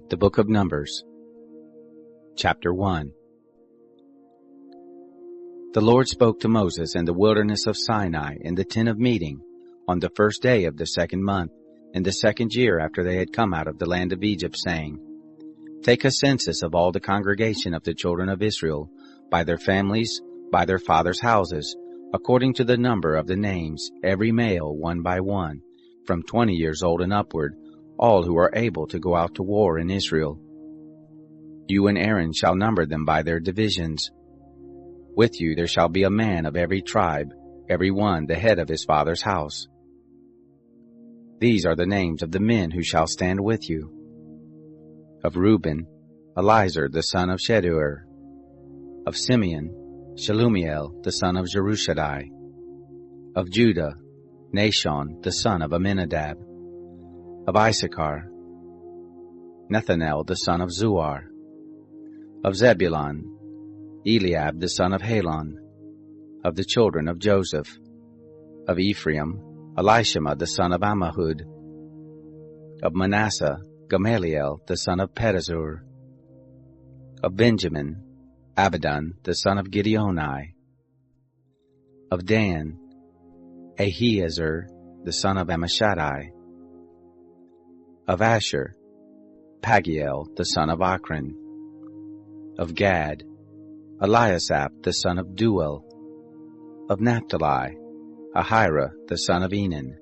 The Book of Numbers, Chapter 1. The Lord spoke to Moses in the wilderness of Sinai in the tent of meeting on the first day of the second month, in the second year after they had come out of the land of Egypt, saying, Take a census of all the congregation of the children of Israel, by their families, by their fathers' houses, according to the number of the names, every male one by one, from 20 years old and upward, all who are able to go out to war in Israel. You and Aaron shall number them by their divisions. With you there shall be a man of every tribe, every one the head of his father's house. These are the names of the men who shall stand with you. Of Reuben, Elizur the son of Shedeur. Of Simeon, Shelumiel the son of Jerushadai. Of Judah, Nashon the son of Amminadab. Of Issachar, Nethanel the son of Zuar. Of Zebulun, Eliab the son of Helon. Of the children of Joseph. Of Ephraim, Elishama the son of Ammihud. Of Manasseh, Gamaliel the son of Pedazur. Of Benjamin, Abidan the son of Gideoni. Of Dan, Ahiezer the son of Ammishaddai. Of Asher, Pagiel the son of Akron. Of Gad, Eliasaph the son of Duel. Of Naphtali, Ahira the son of Enan.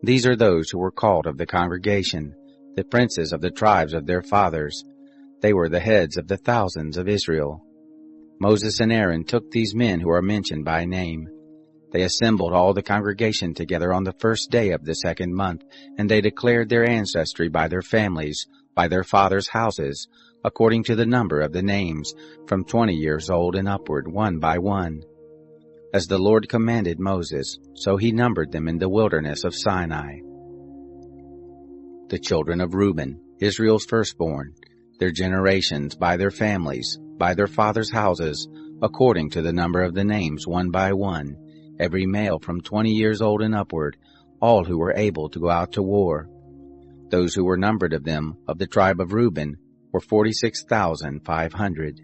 These are those who were called of the congregation, the princes of the tribes of their fathers. They were the heads of the thousands of Israel. Moses and Aaron took these men who are mentioned by name. They assembled all the congregation together on the first day of the second month, and they declared their ancestry by their families, by their fathers' houses, according to the number of the names, from 20 years old and upward, one by one. As the Lord commanded Moses, so he numbered them in the wilderness of Sinai. The children of Reuben, Israel's firstborn, their generations by their families, by their fathers' houses, according to the number of the names, one by one, every male from 20 years old and upward, all who were able to go out to war. Those who were numbered of them, of the tribe of Reuben, were 46,500.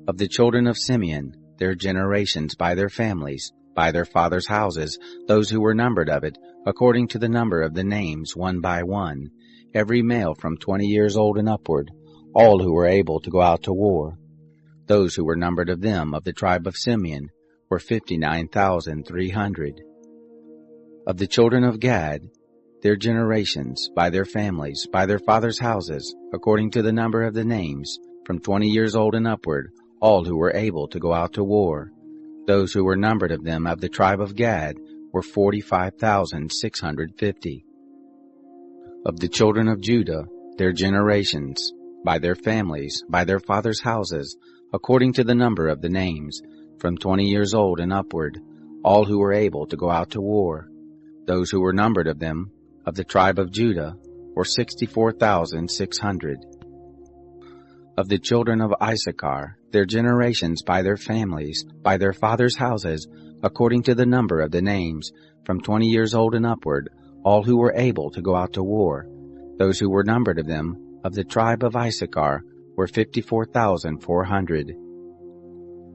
Of the children of Simeon, their generations by their families, by their fathers' houses, those who were numbered of it, according to the number of the names, one by one, every male from 20 years old and upward, all who were able to go out to war. Those who were numbered of them, of the tribe of Simeon, were 59,300. Of the children of Gad, their generations, by their families, by their fathers' houses, according to the number of the names, from 20 years old and upward, all who were able to go out to war. Those who were numbered of them, of the tribe of Gad, were 45,650. Of the children of Judah, their generations, by their families, by their fathers' houses, according to the number of the names, from 20 years old and upward, all who were able to go out to war. Those who were numbered of them, of the tribe of Judah, were 64,600. Of the children of Issachar, their generations by their families, by their fathers' houses, according to the number of the names, from 20 years old and upward, all who were able to go out to war. Those who were numbered of them, of the tribe of Issachar, were 54,400.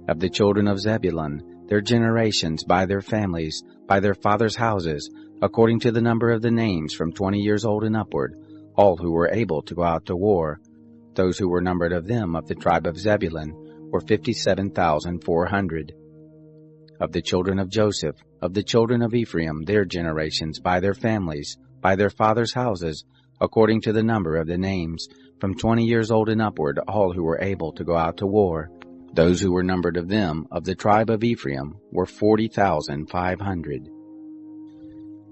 Of the children of Zebulun, their generations by their families, by their fathers' houses, according to the number of the names, from 20 years old and upward, all who were able to go out to war. Those who were numbered of them, of the tribe of Zebulun, were 57,400. Of the children of Joseph, of the children of Ephraim, their generations by their families, by their fathers' houses, according to the number of the names, from 20 years old and upward, all who were able to go out to war. Those who were numbered of them, of the tribe of Ephraim, were 40,500.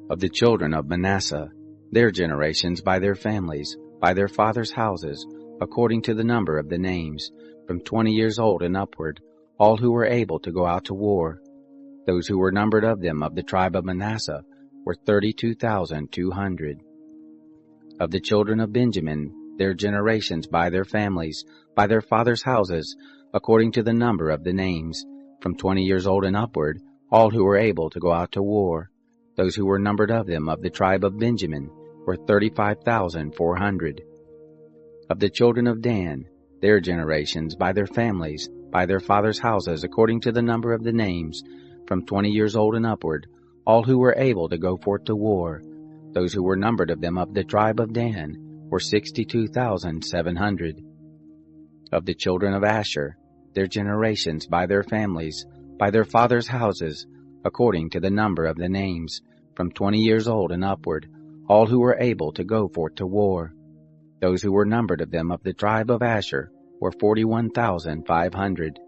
Of the children of Manasseh, their generations by their families, by their fathers' houses, according to the number of the names, from 20 years old and upward, all who were able to go out to war. Those who were numbered of them, of the tribe of Manasseh, were 32,200. Of the children of Benjamin, their generations by their families, by their fathers' houses, according to the number of the names, from 20 years old and upward, all who were able to go out to war. Those who were numbered of them, of the tribe of Benjamin, were 35,400. Of the children of Dan, their generations, by their families, by their fathers' houses, according to the number of the names, from 20 years old and upward, all who were able to go forth to war, those who were numbered of them of the tribe of Dan, were 62,700. Of the children of Asher, their generations, by their families, by their fathers' houses, according to the number of the names, from 20 years old and upward, all who were able to go forth to war. Those who were numbered of them of the tribe of Asher were 41,500.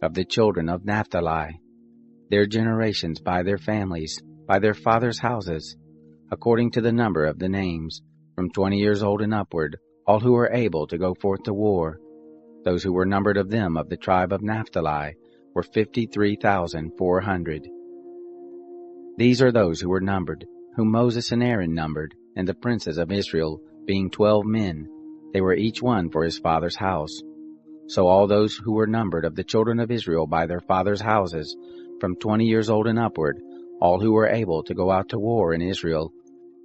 Of the children of Naphtali, their generations, by their families, by their fathers' houses, according to the number of the names, from 20 years old and upward, all who were able to go forth to war. Those who were numbered of them of the tribe of Naphtali were 53,400. These are those who were numbered, whom Moses and Aaron numbered, and the princes of Israel, being 12 men. They were each one for his father's house. So all those who were numbered of the children of Israel by their fathers' houses, from 20 years old and upward, all who were able to go out to war in Israel,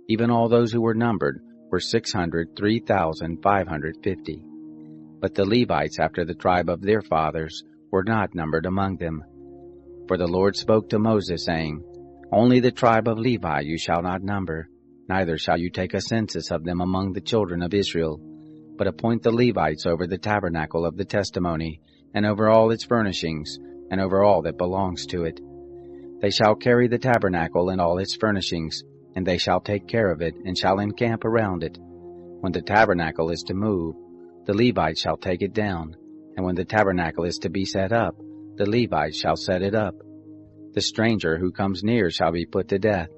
even all those who were numbered, were 603,550. But the Levites after the tribe of their fathers were not numbered among them. For the Lord spoke to Moses, saying, Only the tribe of Levi you shall not number, neither shall you take a census of them among the children of Israel, but appoint the Levites over the tabernacle of the testimony, and over all its furnishings, and over all that belongs to it. They shall carry the tabernacle and all its furnishings, and they shall take care of it, and shall encamp around it. When the tabernacle is to move, the Levites shall take it down, and when the tabernacle is to be set up, the Levites shall set it up. The stranger who comes near shall be put to death.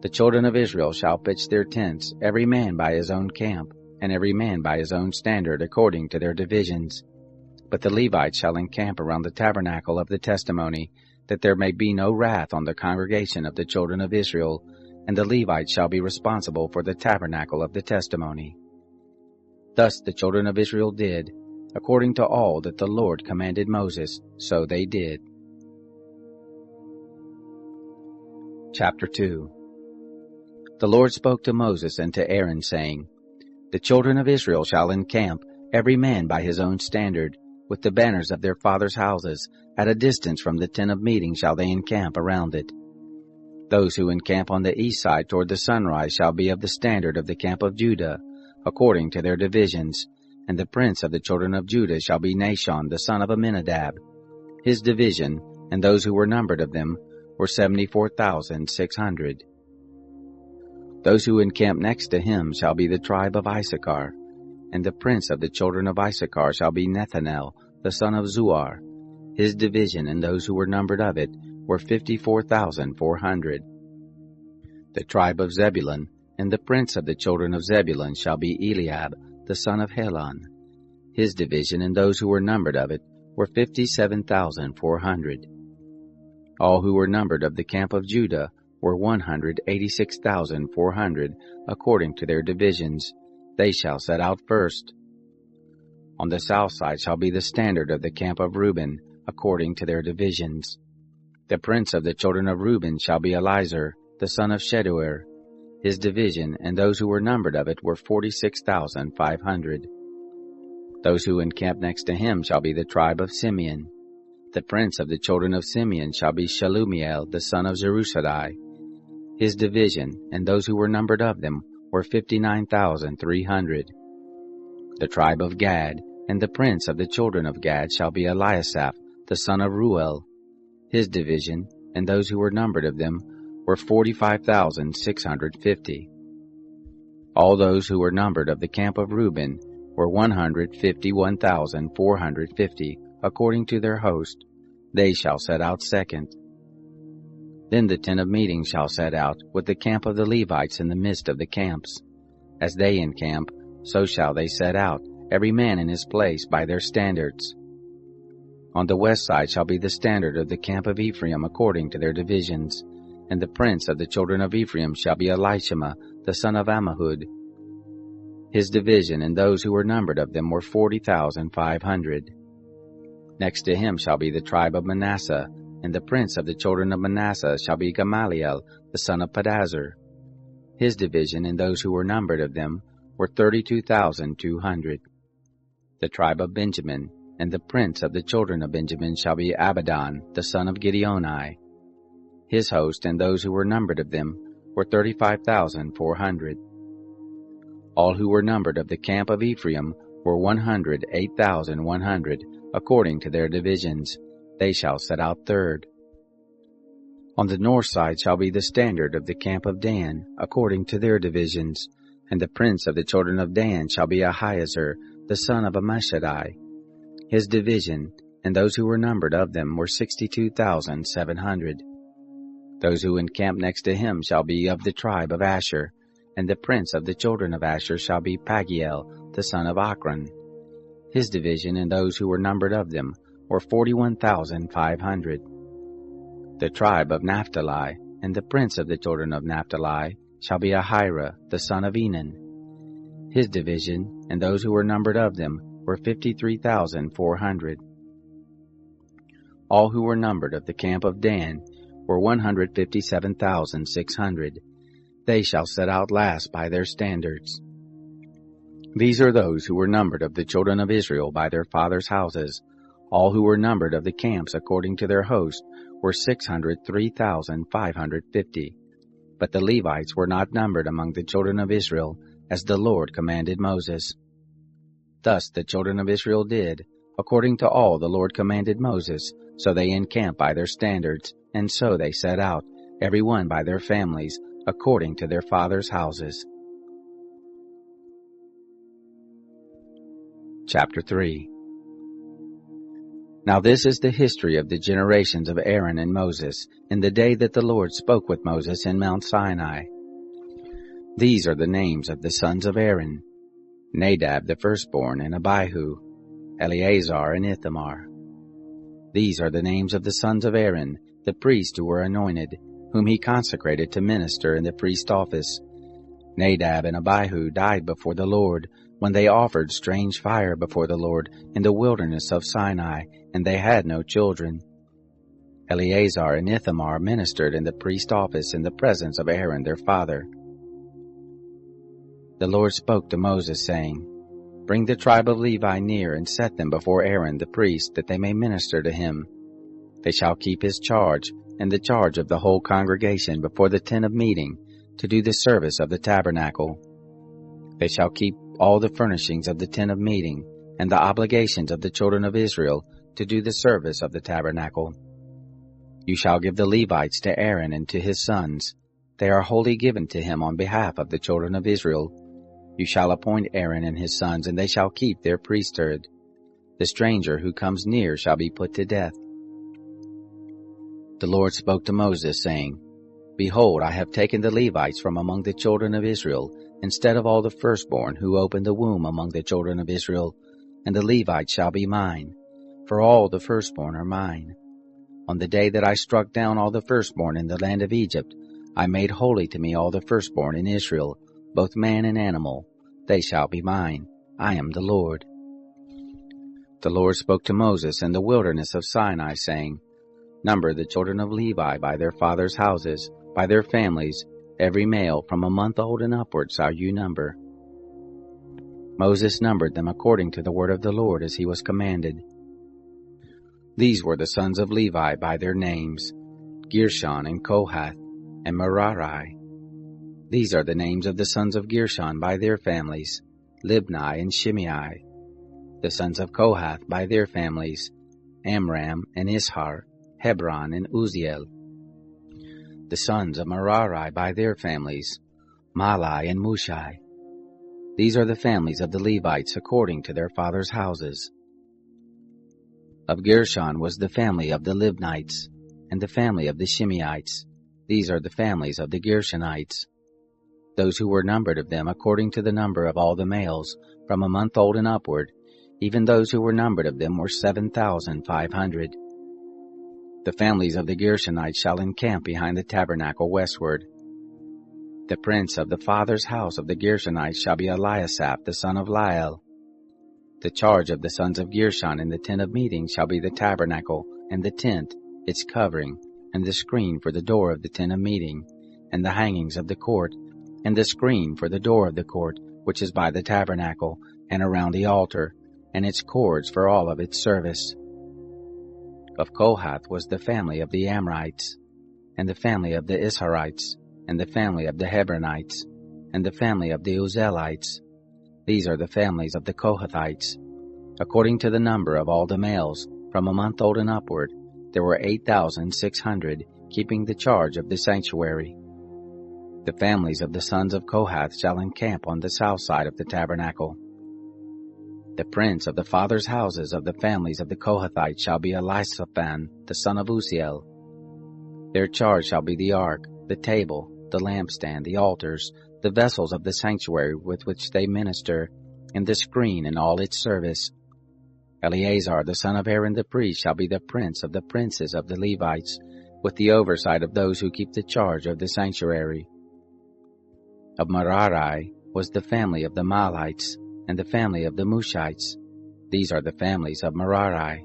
The children of Israel shall pitch their tents, every man by his own camp, and every man by his own standard, according to their divisions. But the Levites shall encamp around the tabernacle of the testimony, that there may be no wrath on the congregation of the children of Israel, and the Levites shall be responsible for the tabernacle of the testimony. Thus the children of Israel did, according to all that the Lord commanded Moses, so they did. Chapter 2. The Lord spoke to Moses and to Aaron, saying, The children of Israel shall encamp, every man by his own standard, with the banners of their fathers' houses. At a distance from the tent of meeting shall they encamp around it. Those who encamp on the east side toward the sunrise shall be of the standard of the camp of Judah, according to their divisions, and the prince of the children of Judah shall be Nahshon the son of Amminadab. His division, and those who were numbered of them, were 74,600. Those who encamp next to him shall be the tribe of Issachar, and the prince of the children of Issachar shall be Nethanel the son of Zuar. His division, and those who were numbered of it, were 54,400. The tribe of Zebulun, and the prince of the children of Zebulun shall be Eliab the son of Helon. His division, and those who were numbered of it, were 57,400. All who were numbered of the camp of Judah were 186,400, according to their divisions. They shall set out first. On the south side shall be the standard of the camp of Reuben, according to their divisions. The prince of the children of Reuben shall be Elizur, the son of Sheduer. His division, and those who were numbered of it, were 46,500. Those who encamp next to him shall be the tribe of Simeon. The prince of the children of Simeon shall be Shelumiel, the son of Zerusadai. His division, and those who were numbered of them, were 59,300. The tribe of Gad, and the prince of the children of Gad shall be Eliasaph, the son of Ruel. His division, and those who were numbered of them, were 45,650. All those who were numbered of the camp of Reuben were 151,450, according to their host. They shall set out second. Then the tent of meeting shall set out, with the camp of the Levites in the midst of the camps. As they encamp, so shall they set out, every man in his place by their standards. On the west side shall be the standard of the camp of Ephraim according to their divisions, and the prince of the children of Ephraim shall be Elishama, the son of Ammihud. His division, and those who were numbered of them, were 40,500. Next to him shall be the tribe of Manasseh, and the prince of the children of Manasseh shall be Gamaliel, the son of Pedazur. His division and those who were numbered of them were 32,200. The tribe of Benjamin, and the prince of the children of Benjamin shall be Abidan, the son of Gideoni. His host and those who were numbered of them were 35,400. All who were numbered of the camp of Ephraim were 108,100, according to their divisions. They shall set out third. On the north side shall be the standard of the camp of Dan, according to their divisions, and the prince of the children of Dan shall be Ahiezer, the son of Ammishaddai. His division, and those who were numbered of them, were 62,700. Those who encamp next to him shall be of the tribe of Asher, and the prince of the children of Asher shall be Pagiel, the son of Ochran. His division, and those who were numbered of them, were 41,500. The tribe of Naphtali, and the prince of the children of Naphtali, shall be Ahira, the son of Enan. His division, and those who were numbered of them, were 53,400. All who were numbered of the camp of Dan were 157,600. They shall set out last by their standards. These are those who were numbered of the children of Israel by their fathers' houses. All who were numbered of the camps according to their host were 603,550. But the Levites were not numbered among the children of Israel, as the Lord commanded Moses. Thus the children of Israel did, according to all the Lord commanded Moses, so they encamped by their standards, and so they set out, every one by their families, according to their fathers' houses. Chapter 3. Now this is the history of the generations of Aaron and Moses, in the day that the Lord spoke with Moses in Mount Sinai. These are the names of the sons of Aaron: Nadab the firstborn, and Abihu, Eleazar and Ithamar. These are the names of the sons of Aaron, the priests who were anointed, whom he consecrated to minister in the priest office. Nadab and Abihu died before the Lord, when they offered strange fire before the Lord in the wilderness of Sinai, and they had no children. Eleazar and Ithamar ministered in the priest office in the presence of Aaron their father. The Lord spoke to Moses, saying, Bring the tribe of Levi near, and set them before Aaron the priest, that they may minister to him. They shall keep his charge, and the charge of the whole congregation before the tent of meeting, to do the service of the tabernacle. They shall keep all the furnishings of the tent of meeting, and the obligations of the children of Israel, to do the service of the tabernacle. You shall give the Levites to Aaron and to his sons. They are wholly given to him on behalf of the children of Israel. You shall appoint Aaron and his sons, and they shall keep their priesthood. The stranger who comes near shall be put to death. The Lord spoke to Moses, saying, Behold, I have taken the Levites from among the children of Israel, instead of all the firstborn who opened the womb among the children of Israel, and the Levites shall be mine, for all the firstborn are mine. On the day that I struck down all the firstborn in the land of Egypt, I made holy to me all the firstborn in Israel, both man and animal. They shall be mine. I am the Lord. The Lord spoke to Moses in the wilderness of Sinai, saying, Number the children of Levi by their fathers' houses, by their families, every male from a month old and upward shall you number. Moses numbered them according to the word of the Lord as he was commanded. These were the sons of Levi by their names, Gershon and Kohath and Merari. These are the names of the sons of Gershon by their families, Libni and Shimei. The sons of Kohath by their families, Amram and Ishar, Hebron and Uzziel. The sons of Merari by their families, Mahli and Mushai. These are the families of the Levites according to their fathers' houses. Of Gershon was the family of the Libnites, and the family of the Shimeites. These are the families of the Gershonites. Those who were numbered of them according to the number of all the males, from a month old and upward, even those who were numbered of them were 7,500. The families of the Gershonites shall encamp behind the tabernacle westward. The prince of the father's house of the Gershonites shall be Eliasaph the son of Lael. The charge of the sons of Gershon in the tent of meeting shall be the tabernacle, and the tent, its covering, and the screen for the door of the tent of meeting, and the hangings of the court, and the screen for the door of the court, which is by the tabernacle, and around the altar, and its cords for all of its service. Of Kohath was the family of the Amrites, and the family of the Isharites, and the family of the Hebronites, and the family of the Uzzielites. These are the families of the Kohathites. According to the number of all the males, from a month old and upward, there were 8,600, keeping the charge of the sanctuary. The families of the sons of Kohath shall encamp on the south side of the tabernacle. The prince of the fathers' houses of the families of the Kohathites shall be Elisaphan, the son of Uzziel. Their charge shall be the ark, the table, the lampstand, the altars, the vessels of the sanctuary with which they minister, and the screen and all its service. Eleazar the son of Aaron the priest shall be the prince of the princes of the Levites, with the oversight of those who keep the charge of the sanctuary. Of Merari was the family of the Mahlites, and the family of the Mushites. These are the families of Merari.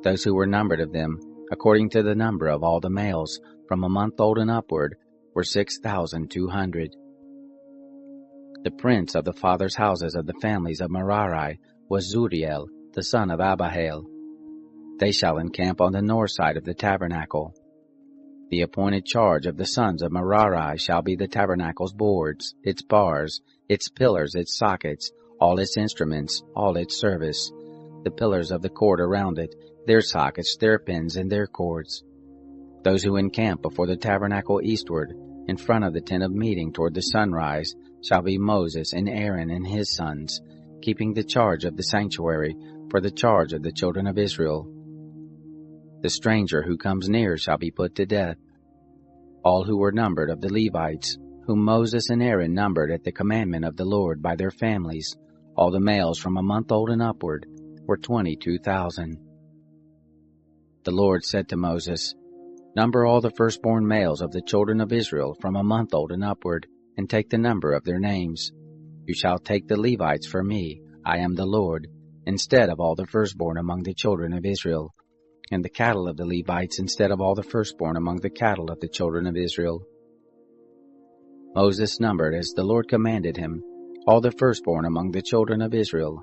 Those who were numbered of them, according to the number of all the males, from a month old and upward, were 6,200. The prince of the fathers' houses of the families of Merari was Zuriel, the son of Abihail. They shall encamp on the north side of the tabernacle. The appointed charge of the sons of Merari shall be the tabernacle's boards, its bars, its pillars, its sockets, all its instruments, all its service, the pillars of the court around it, their sockets, their pins, and their cords. Those who encamp before the tabernacle eastward, in front of the tent of meeting toward the sunrise, shall be Moses and Aaron and his sons, keeping the charge of the sanctuary for the charge of the children of Israel. The stranger who comes near shall be put to death. All who were numbered of the Levites, whom Moses and Aaron numbered at the commandment of the Lord by their families, all the males from a month old and upward, were 22,000. The Lord said to Moses, Number all the firstborn males of the children of Israel from a month old and upward, and take the number of their names. You shall take the Levites for me, I am the Lord, instead of all the firstborn among the children of Israel, and the cattle of the Levites instead of all the firstborn among the cattle of the children of Israel. Moses numbered, as the Lord commanded him, all the firstborn among the children of Israel.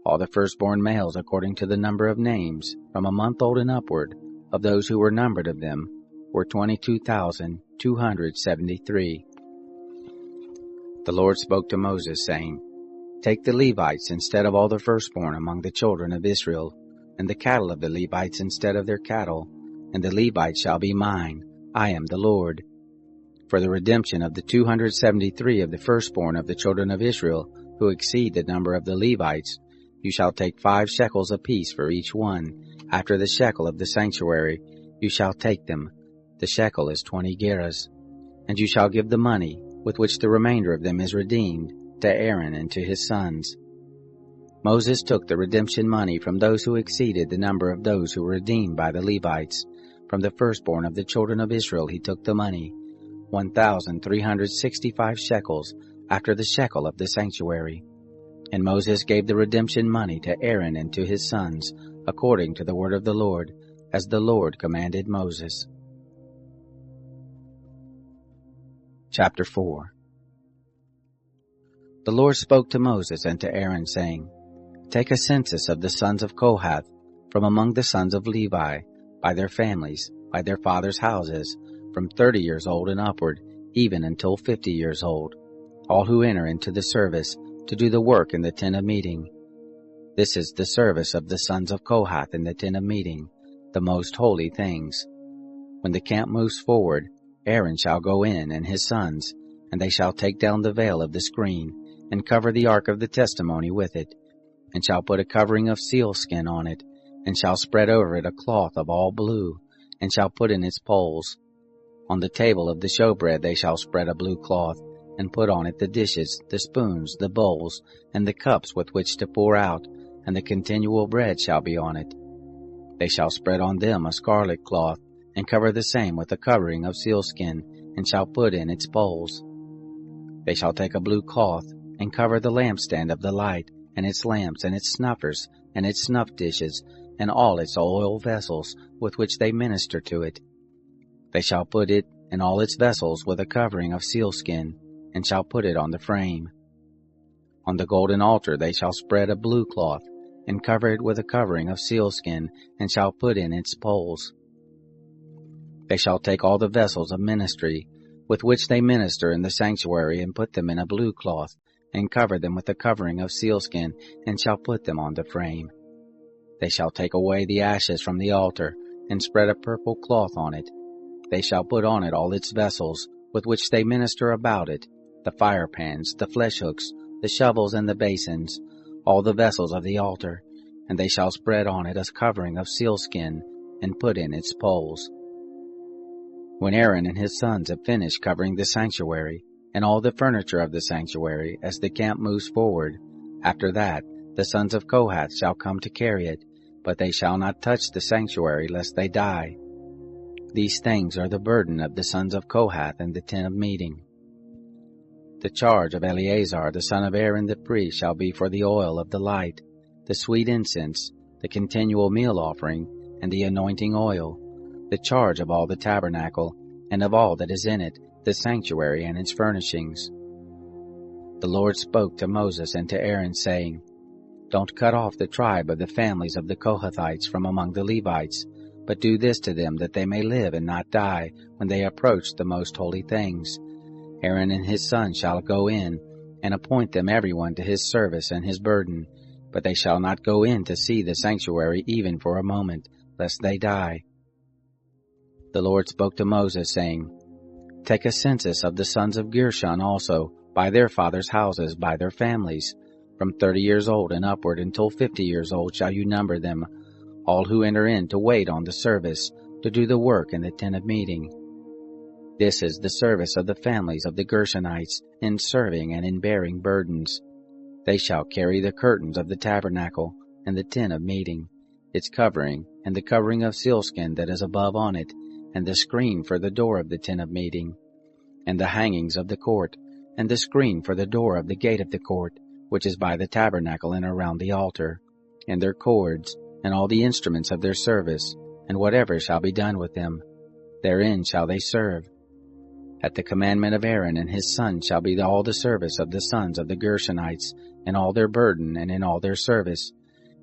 All the firstborn males according to the number of names, from a month old and upward, of those who were numbered of them, were 22,273. The Lord spoke to Moses, saying, Take the Levites instead of all the firstborn among the children of Israel, and the cattle of the Levites instead of their cattle, and the Levites shall be mine. I am the Lord. For the redemption of the 273 of the firstborn of the children of Israel, who exceed the number of the Levites, you shall take 5 shekels apiece for each one. After the shekel of the sanctuary, you shall take them. The shekel is 20 gerahs. And you shall give the money, with which the remainder of them is redeemed, to Aaron and to his sons. Moses took the redemption money from those who exceeded the number of those who were redeemed by the Levites. From the firstborn of the children of Israel he took the money, 1,365 shekels, after the shekel of the sanctuary. And Moses gave the redemption money to Aaron and to his sons, according to the word of the Lord, as the Lord commanded Moses. Chapter 4. The Lord spoke to Moses and to Aaron, saying, Take a census of the sons of Kohath, from among the sons of Levi, by their families, by their fathers' houses, from 30 years old and upward, even until 50 years old, all who enter into the service, to do the work in the tent of meeting. This is the service of the sons of Kohath in the tent of meeting, the most holy things. When the camp moves forward, Aaron shall go in and his sons, and they shall take down the veil of the screen, and cover the ark of the testimony with it, and shall put a covering of sealskin on it, and shall spread over it a cloth of all blue, and shall put in its poles. On the table of the showbread they shall spread a blue cloth, and put on it the dishes, the spoons, the bowls, and the cups with which to pour out, and the continual bread shall be on it. They shall spread on them a scarlet cloth, and cover the same with a covering of sealskin, and shall put in its bowls. They shall take a blue cloth, and cover the lampstand of the light, and its lamps, and its snuffers, and its snuff dishes, and all its oil vessels, with which they minister to it. They shall put it and all its vessels with a covering of sealskin, and shall put it on the frame. On the golden altar they shall spread a blue cloth, and cover it with a covering of sealskin, and shall put in its poles. They shall take all the vessels of ministry, with which they minister in the sanctuary, and put them in a blue cloth, and cover them with a covering of sealskin, and shall put them on the frame. They shall take away the ashes from the altar, and spread a purple cloth on it. They shall put on it all its vessels, with which they minister about it, the fire pans, the flesh hooks, the shovels and the basins, all the vessels of the altar, and they shall spread on it a covering of sealskin, and put in its poles. When Aaron and his sons have finished covering the sanctuary, and all the furniture of the sanctuary, as the camp moves forward, after that the sons of Kohath shall come to carry it, but they shall not touch the sanctuary, lest they die. These things are the burden of the sons of Kohath and the tent of meeting. The charge of Eleazar the son of Aaron the priest shall be for the oil of the light, the sweet incense, the continual meal offering, and the anointing oil, the charge of all the tabernacle, and of all that is in it, the sanctuary and its furnishings. The Lord spoke to Moses and to Aaron, saying, Don't cut off the tribe of the families of the Kohathites from among the Levites, but do this to them, that they may live and not die when they approach the most holy things. Aaron and his sons shall go in, and appoint them every one to his service and his burden, but they shall not go in to see the sanctuary even for a moment, lest they die. The Lord spoke to Moses, saying, Take a census of the sons of Gershon also, by their fathers' houses, by their families. From 30 years old and upward until 50 years old shall you number them, all who enter in to wait on the service, to do the work in the tent of meeting. This is the service of the families of the Gershonites, in serving and in bearing burdens. They shall carry the curtains of the tabernacle, and the tent of meeting, its covering, and the covering of sealskin that is above on it, and the screen for the door of the tent of meeting, and the hangings of the court, and the screen for the door of the gate of the court, which is by the tabernacle and around the altar, and their cords, and all the instruments of their service, and whatever shall be done with them. Therein shall they serve. At the commandment of Aaron and his sons shall be all the service of the sons of the Gershonites, and all their burden, and in all their service,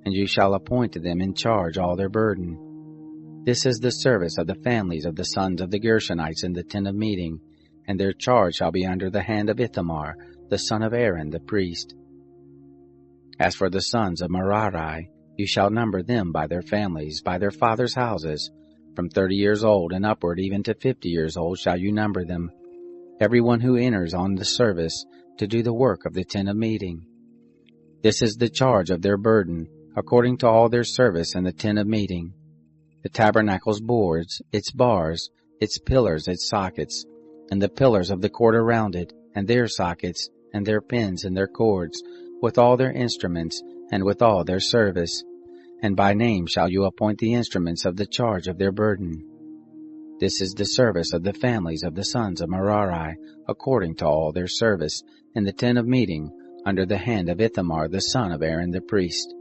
and you shall appoint to them in charge all their burden. This is the service of the families of the sons of the Gershonites in the tent of meeting, and their charge shall be under the hand of Ithamar, the son of Aaron the priest. As for the sons of Merari, you shall number them by their families, by their fathers' houses. From 30 years old and upward, even to 50 years old, shall you number them, every one who enters on the service to do the work of the tent of meeting. This is the charge of their burden, according to all their service in the tent of meeting. The tabernacle's boards, its bars, its pillars, its sockets, and the pillars of the court around it, and their sockets, and their pins and their cords, with all their instruments, and with all their service. And by name shall you appoint the instruments of the charge of their burden. This is the service of the families of the sons of Merari, according to all their service, in the tent of meeting, under the hand of Ithamar the son of Aaron the priest.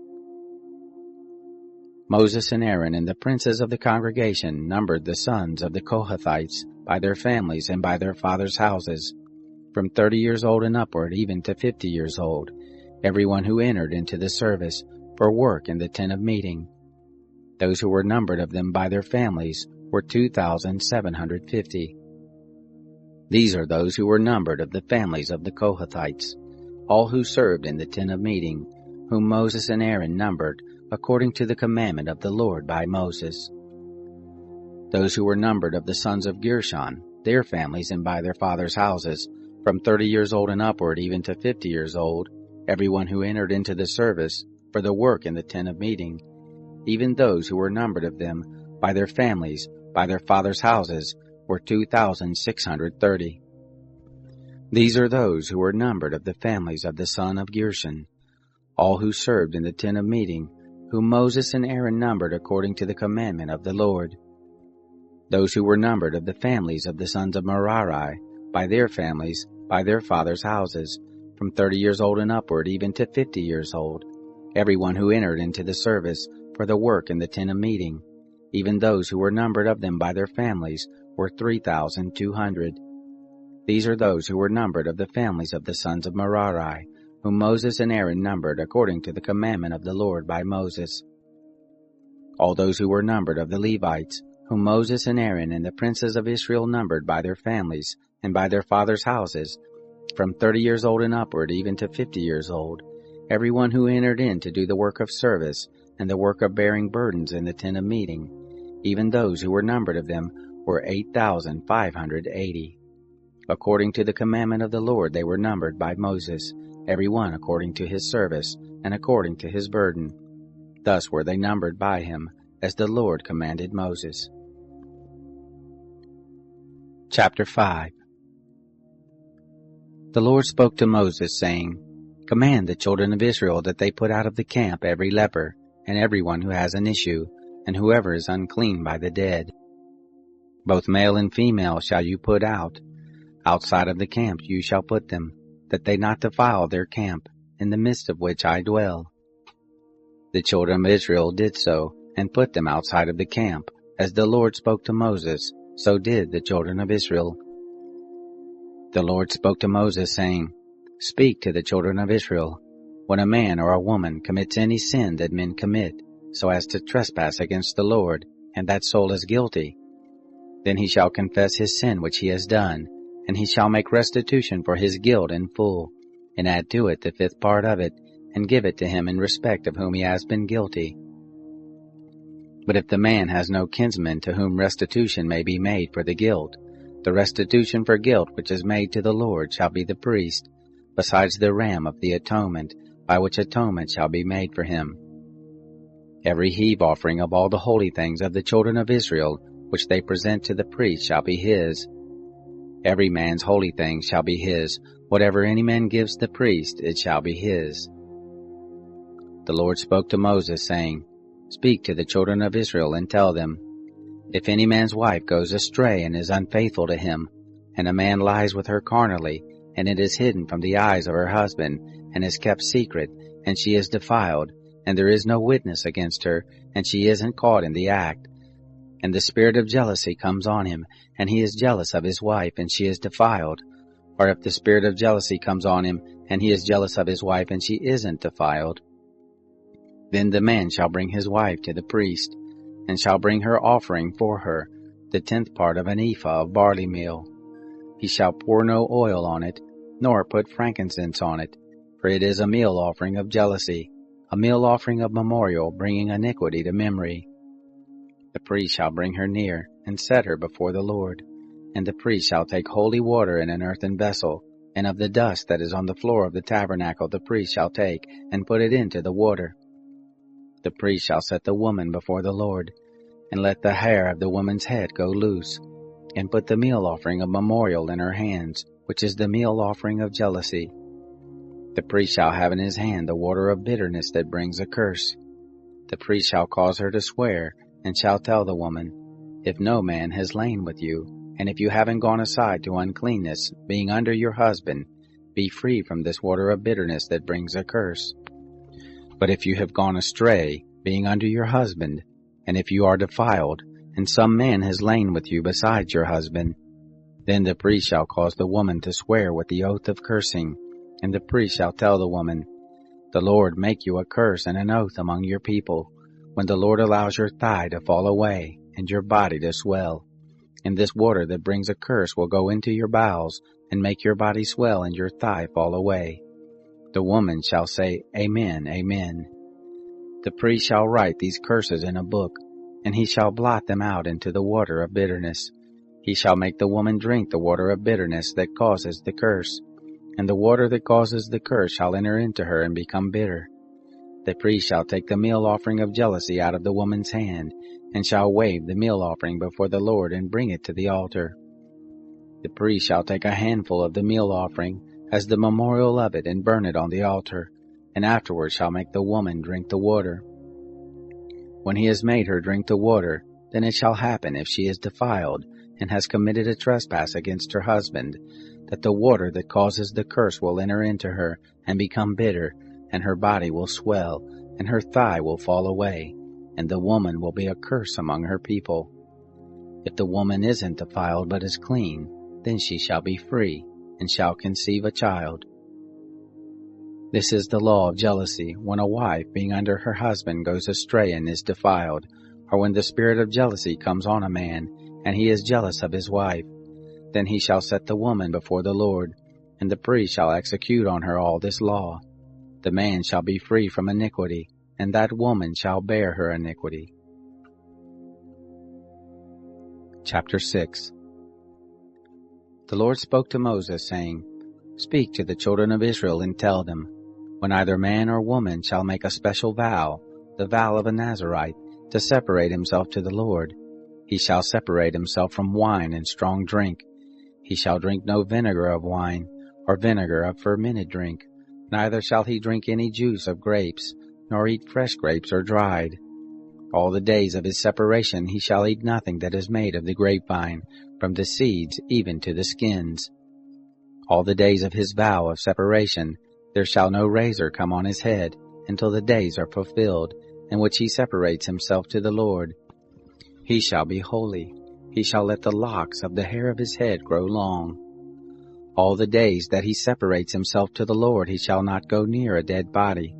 Moses and Aaron and the princes of the congregation numbered the sons of the Kohathites by their families and by their fathers' houses, from 30 years old and upward, even to 50 years old, every one who entered into the service for work in the tent of meeting. Those who were numbered of them by their families were 2,750. These are those who were numbered of the families of the Kohathites, all who served in the tent of meeting, whom Moses and Aaron numbered according to the commandment of the Lord by Moses. Those who were numbered of the sons of Gershon, their families and by their fathers' houses, from 30 years old and upward, even to 50 years old, every one who entered into the service for the work in the tent of meeting, even those who were numbered of them by their families, by their fathers' houses, were 2,630. These are those who were numbered of the families of the son of Gershon, all who served in the tent of meeting, whom Moses and Aaron numbered according to the commandment of the Lord. Those who were numbered of the families of the sons of Merari, by their families, by their fathers' houses, from 30 years old and upward, even to 50 years old, every one who entered into the service for the work in the tent of meeting, even those who were numbered of them by their families, were 3,200. These are those who were numbered of the families of the sons of Merari, whom Moses and Aaron numbered according to the commandment of the Lord by Moses. All those who were numbered of the Levites, whom Moses and Aaron and the princes of Israel numbered by their families and by their fathers' houses, from 30 years old and upward even to 50 years old, every one who entered in to do the work of service and the work of bearing burdens in the tent of meeting, even those who were numbered of them were 8,580. According to the commandment of the Lord they were numbered by Moses, every one according to his service and according to his burden. Thus were they numbered by him, as the Lord commanded Moses. Chapter 5. The Lord spoke to Moses, saying, Command the children of Israel that they put out of the camp every leper, and every one who has an issue, and whoever is unclean by the dead. Both male and female shall you put out. Outside of the camp you shall put them, that they not defile their camp, in the midst of which I dwell. The children of Israel did so, and put them outside of the camp, as the Lord spoke to Moses, so did the children of Israel. The Lord spoke to Moses, saying, Speak to the children of Israel, when a man or a woman commits any sin that men commit, so as to trespass against the Lord, and that soul is guilty, then he shall confess his sin which he has done, and he shall make restitution for his guilt in full, and add to it the 5th part of it, and give it to him in respect of whom he has been guilty. But if the man has no kinsman to whom restitution may be made for the guilt, the restitution for guilt which is made to the Lord shall be the priest, besides the ram of the atonement, by which atonement shall be made for him. Every heave offering of all the holy things of the children of Israel, which they present to the priest, shall be his. Every man's holy thing shall be his. Whatever any man gives the priest, it shall be his. The Lord spoke to Moses, saying, Speak to the children of Israel, and tell them, If any man's wife goes astray and is unfaithful to him, and a man lies with her carnally, and it is hidden from the eyes of her husband, and is kept secret, and she is defiled, and there is no witness against her, and she isn't caught in the act, and the spirit of jealousy comes on him, and he is jealous of his wife, and she is defiled. Or if the spirit of jealousy comes on him, and he is jealous of his wife, and she isn't defiled, then the man shall bring his wife to the priest, and shall bring her offering for her, the 10th part of an ephah of barley meal. He shall pour no oil on it, nor put frankincense on it, for it is a meal offering of jealousy, a meal offering of memorial, bringing iniquity to memory. The priest shall bring her near, and set her before the Lord. And the priest shall take holy water in an earthen vessel, and of the dust that is on the floor of the tabernacle the priest shall take, and put it into the water. The priest shall set the woman before the Lord, and let the hair of the woman's head go loose, and put the meal offering of memorial in her hands, which is the meal offering of jealousy. The priest shall have in his hand the water of bitterness that brings a curse. The priest shall cause her to swear, and shall tell the woman, If no man has lain with you, and if you haven't gone aside to uncleanness, being under your husband, be free from this water of bitterness that brings a curse. But if you have gone astray, being under your husband, and if you are defiled, and some man has lain with you besides your husband, then the priest shall cause the woman to swear with the oath of cursing, and the priest shall tell the woman, The Lord make you a curse and an oath among your people, when the Lord allows your thigh to fall away, and your body to swell. And this water that brings a curse will go into your bowels, and make your body swell and your thigh fall away. The woman shall say, Amen, Amen. The priest shall write these curses in a book, and he shall blot them out into the water of bitterness. He shall make the woman drink the water of bitterness that causes the curse, and the water that causes the curse shall enter into her and become bitter. The priest shall take the meal offering of jealousy out of the woman's hand, and shall wave the meal offering before the Lord and bring it to the altar. The priest shall take a handful of the meal offering as the memorial of it and burn it on the altar, and afterward shall make the woman drink the water. When he has made her drink the water, then it shall happen, if she is defiled and has committed a trespass against her husband, that the water that causes the curse will enter into her and become bitter, and her body will swell, and her thigh will fall away, and the woman will be a curse among her people. If the woman isn't defiled but is clean, then she shall be free, and shall conceive a child. This is the law of jealousy, when a wife, being under her husband, goes astray and is defiled, or when the spirit of jealousy comes on a man, and he is jealous of his wife. Then he shall set the woman before the Lord, and the priest shall execute on her all this law. The man shall be free from iniquity, and that woman shall bear her iniquity. Chapter 6. The Lord spoke to Moses, saying, Speak to the children of Israel, and tell them, when either man or woman shall make a special vow, the vow of a Nazirite, to separate himself to the Lord, he shall separate himself from wine and strong drink. He shall drink no vinegar of wine, or vinegar of fermented drink, neither shall he drink any juice of grapes, nor eat fresh grapes or dried. All the days of his separation he shall eat nothing that is made of the grapevine, from the seeds even to the skins. All the days of his vow of separation there shall no razor come on his head, until the days are fulfilled, in which he separates himself to the Lord. He shall be holy. He shall let the locks of the hair of his head grow long. All the days that he separates himself to the Lord he shall not go near a dead body.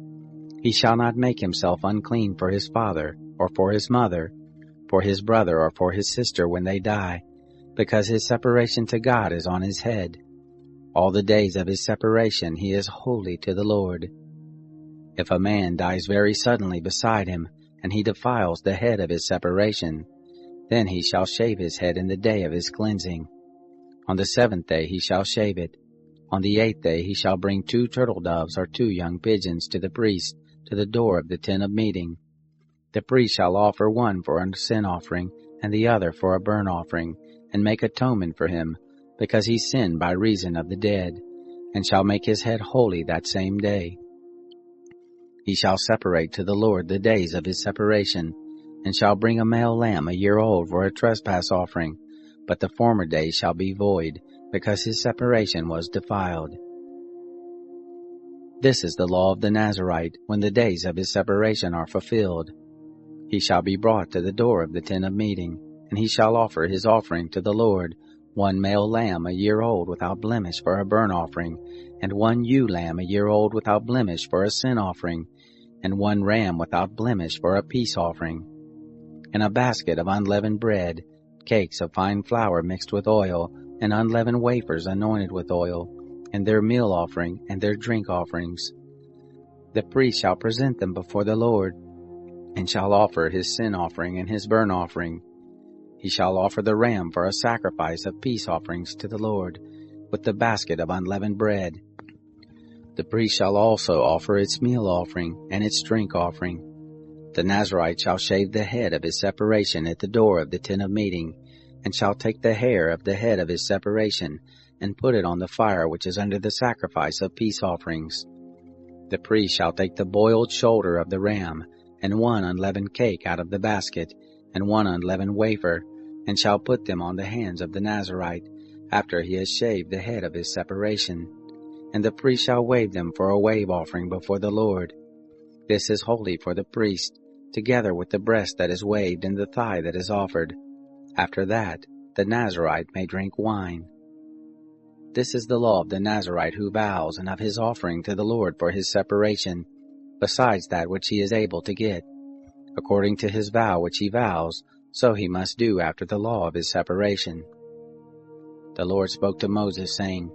He shall not make himself unclean for his father, or for his mother, for his brother, or for his sister when they die, because his separation to God is on his head. All the days of his separation he is holy to the Lord. If a man dies very suddenly beside him, and he defiles the head of his separation, then he shall shave his head in the day of his cleansing. On the 7th day he shall shave it. On the 8th day he shall bring 2 turtle doves or 2 young pigeons to the priest, to the door of the tent of meeting. The priest shall offer one for a sin offering, and the other for a burnt offering, and make atonement for him, because he sinned by reason of the dead, and shall make his head holy that same day. He shall separate to the Lord the days of his separation, and shall bring a male lamb a year old for a trespass offering, but the former days shall be void, because his separation was defiled. This is the law of the Nazirite, when the days of his separation are fulfilled. He shall be brought to the door of the tent of meeting, and he shall offer his offering to the Lord, 1 male lamb a year old without blemish for a burnt offering, and 1 ewe lamb a year old without blemish for a sin offering, and 1 ram without blemish for a peace offering. And a basket of unleavened bread, cakes of fine flour mixed with oil, and unleavened wafers anointed with oil, and their meal offering and their drink offerings. The priest shall present them before the Lord, and shall offer his sin offering and his burnt offering. He shall offer the ram for a sacrifice of peace offerings to the Lord, with the basket of unleavened bread. The priest shall also offer its meal offering and its drink offering. The Nazirite shall shave the head of his separation at the door of the tent of meeting, and shall take the hair of the head of his separation, and put it on the fire which is under the sacrifice of peace offerings. The priest shall take the boiled shoulder of the ram, and 1 unleavened cake out of the basket, and 1 unleavened wafer, and shall put them on the hands of the Nazirite, after he has shaved the head of his separation. And the priest shall wave them for a wave offering before the Lord. This is holy for the priest, together with the breast that is waved and the thigh that is offered. After that, the Nazirite may drink wine. This is the law of the Nazirite who vows, and of his offering to the Lord for his separation, besides that which he is able to get. According to his vow which he vows, so he must do after the law of his separation. The Lord spoke to Moses, saying,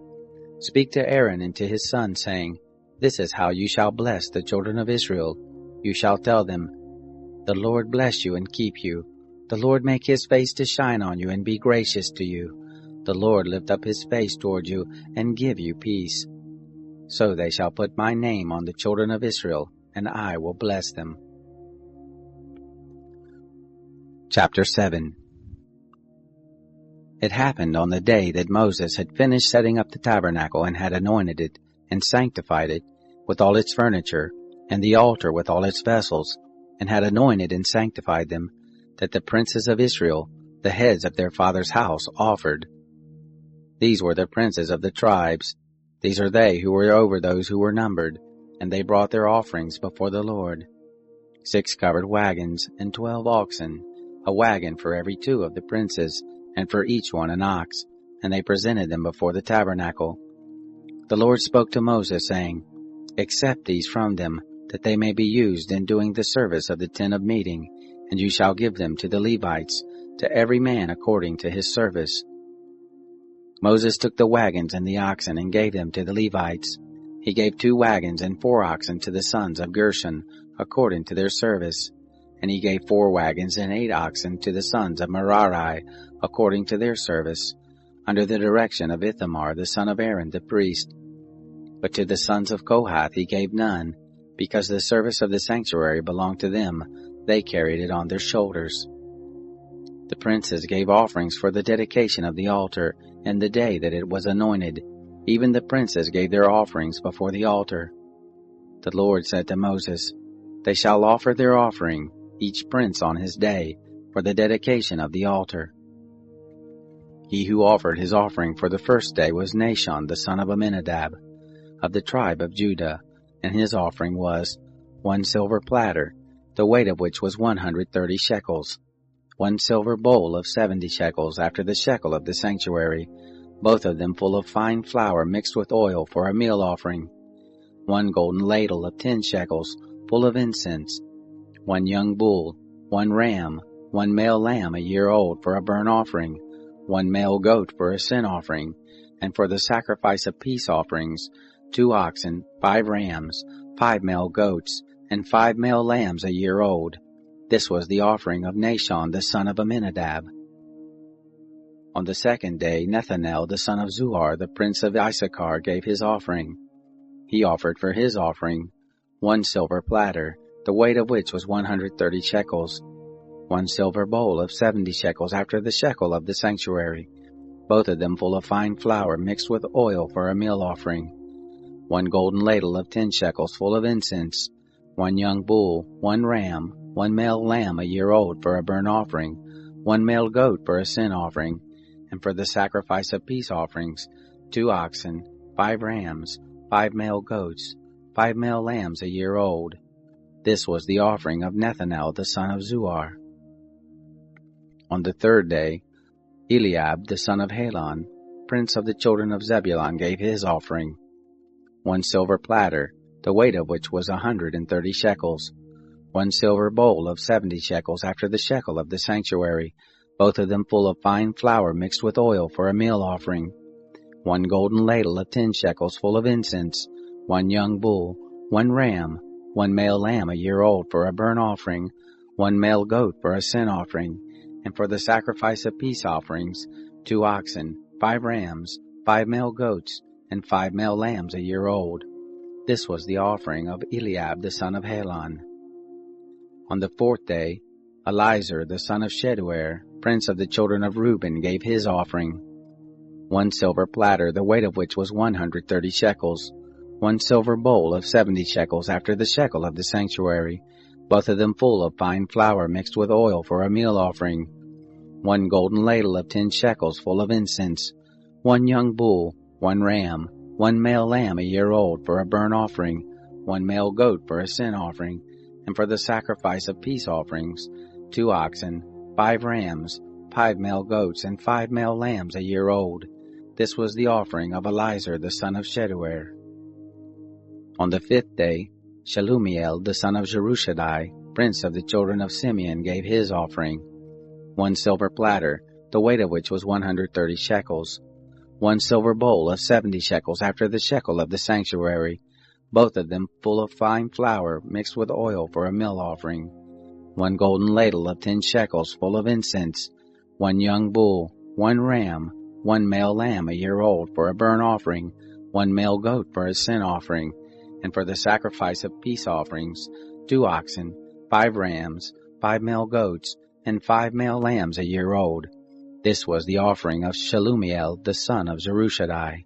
Speak to Aaron and to his sons, saying, This is how you shall bless the children of Israel. You shall tell them, The Lord bless you and keep you. The Lord make his face to shine on you and be gracious to you. The Lord lift up his face toward you and give you peace. So they shall put my name on the children of Israel, and I will bless them. Chapter 7. It happened on the day that Moses had finished setting up the tabernacle and had anointed it, and sanctified it, with all its furniture, and the altar with all its vessels, and had anointed and sanctified them, that the princes of Israel, the heads of their father's house, offered. These were the princes of the tribes. These are they who were over those who were numbered, and they brought their offerings before the Lord. 6 covered wagons, and 12 oxen, a wagon for every 2 of the princes, and for each one an ox, and they presented them before the tabernacle. The Lord spoke to Moses, saying, Accept these from them, that they may be used in doing the service of the tent of meeting, and you shall give them to the Levites, to every man according to his service. Moses took the wagons and the oxen and gave them to the Levites. He gave 2 wagons and 4 oxen to the sons of Gershon, according to their service. And he gave 4 wagons and 8 oxen to the sons of Merari, according to their service, under the direction of Ithamar the son of Aaron the priest. But to the sons of Kohath he gave none, because the service of the sanctuary belonged to them. They carried it on their shoulders. The princes gave offerings for the dedication of the altar, and the day that it was anointed. Even the princes gave their offerings before the altar. The Lord said to Moses, They shall offer their offering, each prince on his day, for the dedication of the altar. He who offered his offering for the first day was Nahshon the son of Amminadab, of the tribe of Judah, and his offering was 1 silver platter, the weight of which was 130 shekels, 1 silver bowl of 70 shekels after the shekel of the sanctuary, both of them full of fine flour mixed with oil for a meal offering, 1 golden ladle of 10 shekels, full of incense, 1 young bull, 1 ram, 1 male lamb a year old for a burnt offering, 1 male goat for a sin offering, and for the sacrifice of peace offerings, 2 oxen, 5 rams, 5 male goats, and 5 male lambs a year old. This was the offering of Nahshon the son of Amminadab. On the second day Nethanel the son of Zuar, the prince of Issachar, gave his offering. He offered for his offering 1 silver platter, the weight of which was 130 shekels, 1 silver bowl of 70 shekels after the shekel of the sanctuary, both of them full of fine flour mixed with oil for a meal offering, 1 golden ladle of 10 shekels full of incense, 1 young bull, 1 ram, 1 male lamb a year old for a burnt offering, 1 male goat for a sin offering, and for the sacrifice of peace offerings, 2 oxen, 5 rams, 5 male goats, 5 male lambs a year old. This was the offering of Nethanel the son of Zuar. On the third day, Eliab the son of Helon, prince of the children of Zebulun, gave his offering, 1 silver platter, the weight of which was 130 shekels, 1 silver bowl of 70 shekels after the shekel of the sanctuary, both of them full of fine flour mixed with oil for a meal offering, 1 golden ladle of 10 shekels full of incense, 1 young bull, 1 ram, 1 male lamb a year old for a burnt offering, 1 male goat for a sin offering, and for the sacrifice of peace offerings, 2 oxen, 5 rams, 5 male goats, and 5 male lambs a year old. This was the offering of Eliab the son of Helon. On the fourth day, Elizur the son of Sheduer, prince of the children of Reuben, gave his offering, 1 silver platter, the weight of which was 130 shekels, 1 silver bowl of 70 shekels after the shekel of the sanctuary, both of them full of fine flour mixed with oil for a meal offering, 1 golden ladle of 10 shekels full of incense, 1 young bull, 1 ram, 1 male lamb a year old for a burnt offering, 1 male goat for a sin offering, and for the sacrifice of peace offerings, 2 oxen, 5 rams, 5 male goats, and 5 male lambs a year old. This was the offering of Elizur the son of Sheduer. On the fifth day, Shelumiel the son of Jerushadai, prince of the children of Simeon, gave his offering, 1 silver platter, the weight of which was 130 shekels, 1 silver bowl of 70 shekels after the shekel of the sanctuary, both of them full of fine flour mixed with oil for a meal offering, 1 golden ladle of 10 shekels full of incense, 1 young bull, 1 ram, 1 male lamb a year old for a burnt offering, 1 male goat for a sin offering, and for the sacrifice of peace offerings, 2 oxen, 5 rams, 5 male goats, and 5 male lambs a year old. This was the offering of Shelumiel the son of Jerushadai.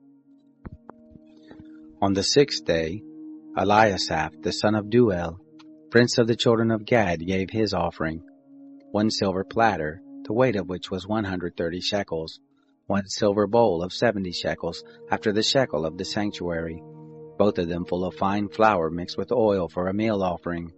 On the sixth day, Eliasaph the son of Duel, prince of the children of Gad, gave his offering, 1 silver platter, the weight of which was 130 shekels, 1 silver bowl of 70 shekels after the shekel of the sanctuary, both of them full of fine flour mixed with oil for a meal offering,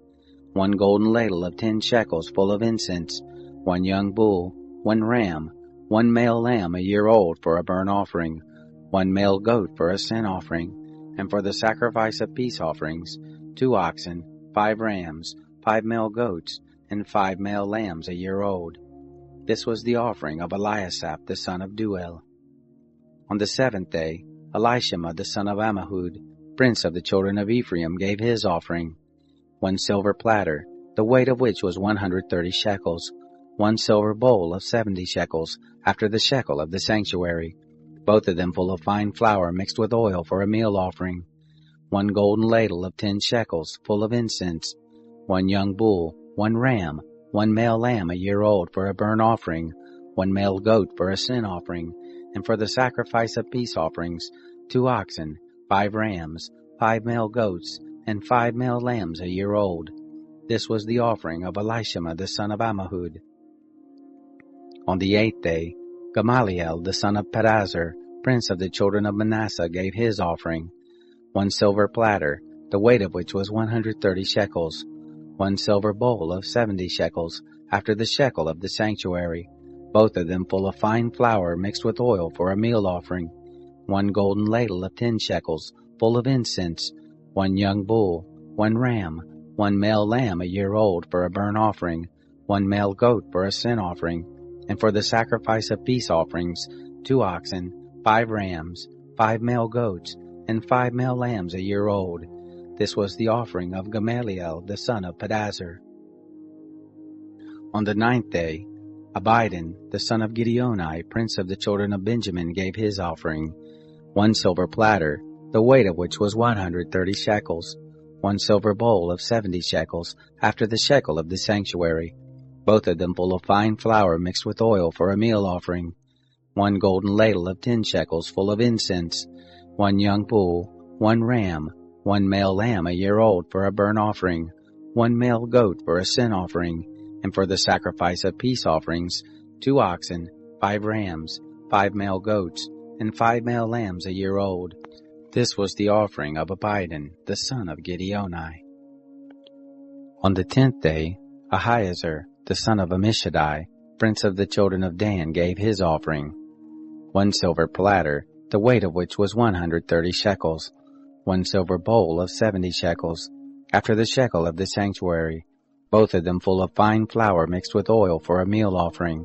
1 golden ladle of 10 shekels full of incense, 1 young bull, 1 ram, one male lamb a year old for a burnt offering, one male goat for a sin offering, and for the sacrifice of peace offerings, 2 oxen, 5 rams, 5 male goats, and 5 male lambs a year old. This was the offering of Eliasaph the son of Duel. On the 7th day, Elishama the son of Ammihud, prince of the children of Ephraim, gave his offering, 1 silver platter, the weight of which was 130 shekels, 1 silver bowl of 70 shekels, after the shekel of the sanctuary, both of them full of fine flour mixed with oil for a meal offering, 1 golden ladle of 10 shekels, full of incense, 1 young bull, 1 ram, 1 male lamb a year old for a burnt offering, 1 male goat for a sin offering, and for the sacrifice of peace offerings, 2 oxen, 5 rams, 5 male goats, and 5 male lambs a year old. This was the offering of Elishama the son of Ammihud. On the 8th day, Gamaliel the son of Pedazur, prince of the children of Manasseh, gave his offering, 1 silver platter, the weight of which was 130 shekels, 1 silver bowl of 70 shekels, after the shekel of the sanctuary, both of them full of fine flour mixed with oil for a meal offering, 1 golden ladle of 10 shekels, full of incense, 1 young bull, 1 ram, 1 male lamb a year old for a burnt offering, 1 male goat for a sin offering, and for the sacrifice of peace offerings, 2 oxen, 5 rams, 5 male goats, and 5 male lambs a year old. This was the offering of Gamaliel the son of Pedazur. On the 9th day, Abidan the son of Gideoni, prince of the children of Benjamin, gave his offering, 1 silver platter, the weight of which was 130 shekels, 1 silver bowl of 70 shekels, after the shekel of the sanctuary, both of them full of fine flour mixed with oil for a meal offering, 1 golden ladle of 10 shekels, full of incense, 1 young bull, 1 ram, 1 male lamb a year old for a burnt offering, 1 male goat for a sin offering, and for the sacrifice of peace offerings, 2 oxen, 5 rams, 5 male goats, and 5 male lambs a year old. This was the offering of Abidan the son of Gideoni. On the 10th day, Ahiezer the son of Ammishaddai, prince of the children of Dan, gave his offering, 1 silver platter, the weight of which was 130 shekels, 1 silver bowl of 70 shekels, after the shekel of the sanctuary, both of them full of fine flour mixed with oil for a meal offering,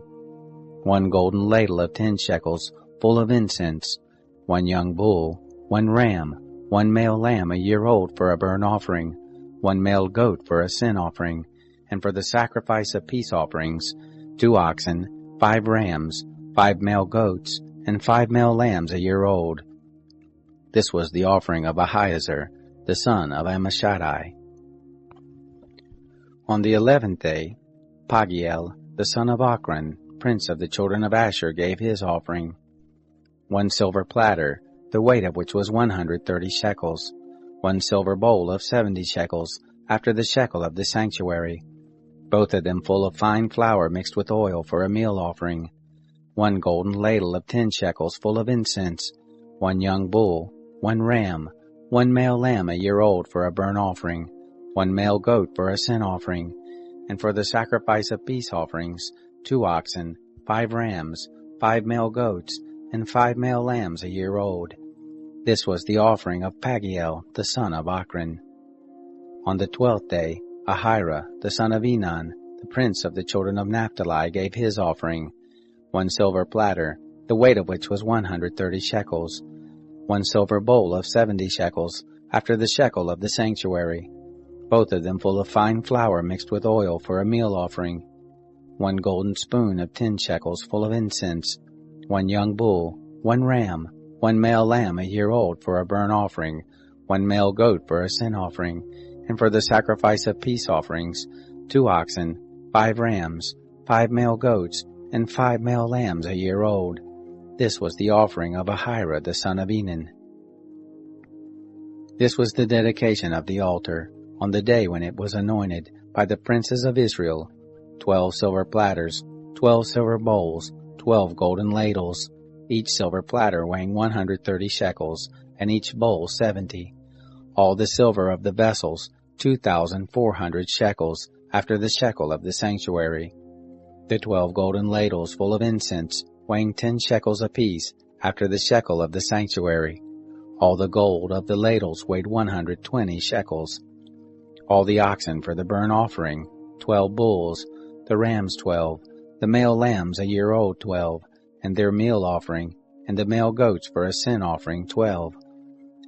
1 golden ladle of 10 shekels, full of incense, 1 young bull, 1 ram, 1 male lamb a year old for a burnt offering, 1 male goat for a sin offering, and for the sacrifice of peace offerings, 2 oxen, 5 rams, 5 male goats, and 5 male lambs a year old. This was the offering of Ahiezer the son of Ammishaddai. On the 11th day, Pagiel the son of Ochran, prince of the children of Asher, gave his offering, 1 silver platter, the weight of which was 130 shekels, 1 silver bowl of 70 shekels, after the shekel of the sanctuary, both of them full of fine flour mixed with oil for a meal offering, 1 golden ladle of 10 shekels, full of incense, 1 young bull, 1 ram, 1 male lamb a year old for a burnt offering, 1 male goat for a sin offering, and for the sacrifice of peace offerings, 2 oxen, 5 rams, 5 male goats, and 5 male lambs a year old. This was the offering of Pagiel the son of Ochran. On the 12th day, Ahira the son of Enan, the prince of the children of Naphtali, gave his offering, 1 silver platter, the weight of which was 130 shekels, 1 silver bowl of 70 shekels, after the shekel of the sanctuary, both of them full of fine flour mixed with oil for a meal offering, 1 golden spoon of 10 shekels, full of incense, 1 young bull, 1 ram, 1 male lamb a year old for a burnt offering, 1 male goat for a sin offering, and for the sacrifice of peace offerings, 2 oxen, 5 rams, 5 male goats, and 5 male lambs a year old. This was the offering of Ahira the son of Enan. This was the dedication of the altar, on the day when it was anointed, by the princes of Israel, 12 silver platters, 12 silver bowls, 12 golden ladles, each silver platter weighing 130 shekels, and each bowl 70. All the silver of the vessels, 2,400 shekels, after the shekel of the sanctuary. The 12 golden ladles full of incense, weighing 10 shekels apiece, after the shekel of the sanctuary. All the gold of the ladles weighed 120 shekels. All the oxen for the burnt offering, 12 bulls, the rams 12, the male lambs a year old 12, and their meal offering, and the male goats for a sin offering 12.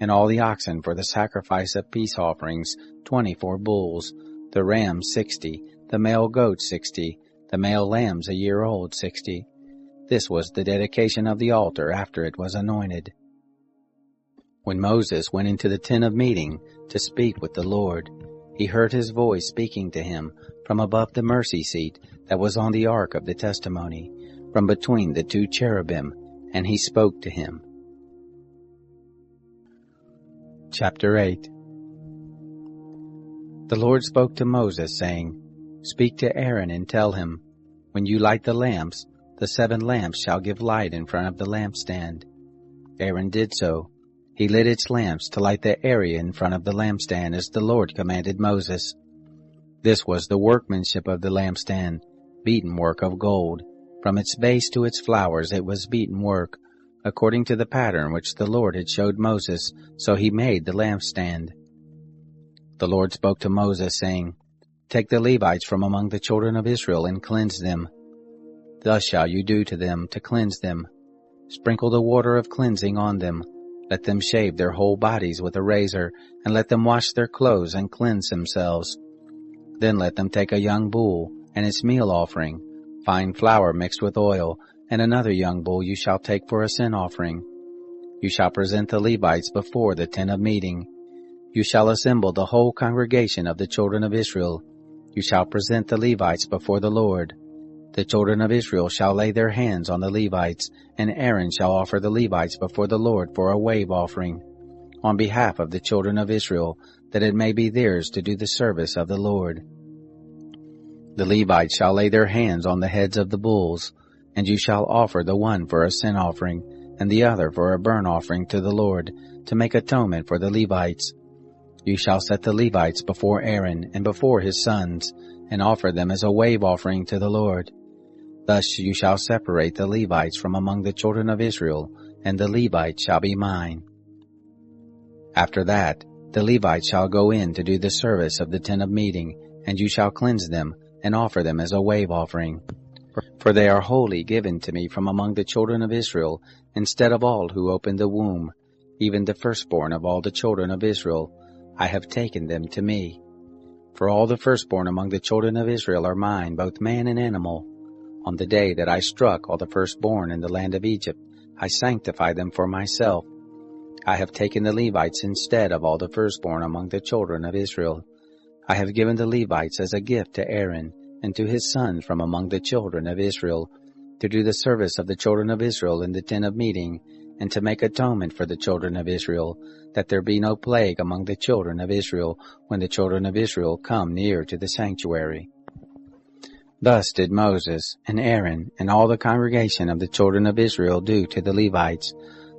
And all the oxen for the sacrifice of peace offerings, 24 bulls, the rams 60, the male goats 60, the male lambs a year old 60. This was the dedication of the altar after it was anointed. When Moses went into the tent of meeting to speak with the Lord, he heard his voice speaking to him from above the mercy seat that was on the ark of the testimony, from between the 2 cherubim, and he spoke to him. Chapter 8. The Lord spoke to Moses, saying, Speak to Aaron and tell him, When you light the lamps, the 7 lamps shall give light in front of the lampstand. Aaron did so. He lit its lamps to light the area in front of the lampstand as the Lord commanded Moses. This was the workmanship of the lampstand, beaten work of gold. From its base to its flowers it was beaten work, according to the pattern which the Lord had showed Moses, so he made the lampstand. The Lord spoke to Moses, saying, Take the Levites from among the children of Israel and cleanse them. Thus shall you do to them to cleanse them. Sprinkle the water of cleansing on them. Let them shave their whole bodies with a razor, and let them wash their clothes and cleanse themselves. Then let them take a young bull and its meal offering, fine flour mixed with oil, and another young bull you shall take for a sin offering. You shall present the Levites before the tent of meeting. You shall assemble the whole congregation of the children of Israel. You shall present the Levites before the Lord. The children of Israel shall lay their hands on the Levites, and Aaron shall offer the Levites before the Lord for a wave offering, on behalf of the children of Israel, that it may be theirs to do the service of the Lord. The Levites shall lay their hands on the heads of the bulls, and you shall offer the one for a sin offering, and the other for a burnt offering to the Lord, to make atonement for the Levites. You shall set the Levites before Aaron and before his sons, and offer them as a wave offering to the Lord. Thus you shall separate the Levites from among the children of Israel, and the Levites shall be mine. After that, the Levites shall go in to do the service of the tent of meeting, and you shall cleanse them, and offer them as a wave offering. For they are wholly given to me from among the children of Israel, instead of all who opened the womb, even the firstborn of all the children of Israel, I have taken them to me. For all the firstborn among the children of Israel are mine, both man and animal. On the day that I struck all the firstborn in the land of Egypt, I sanctified them for myself. I have taken the Levites instead of all the firstborn among the children of Israel. I have given the Levites as a gift to Aaron and to his sons from among the children of Israel, to do the service of the children of Israel in the tent of meeting, and to make atonement for the children of Israel, that there be no plague among the children of Israel when the children of Israel come near to the sanctuary. Thus did Moses and Aaron and all the congregation of the children of Israel do to the Levites,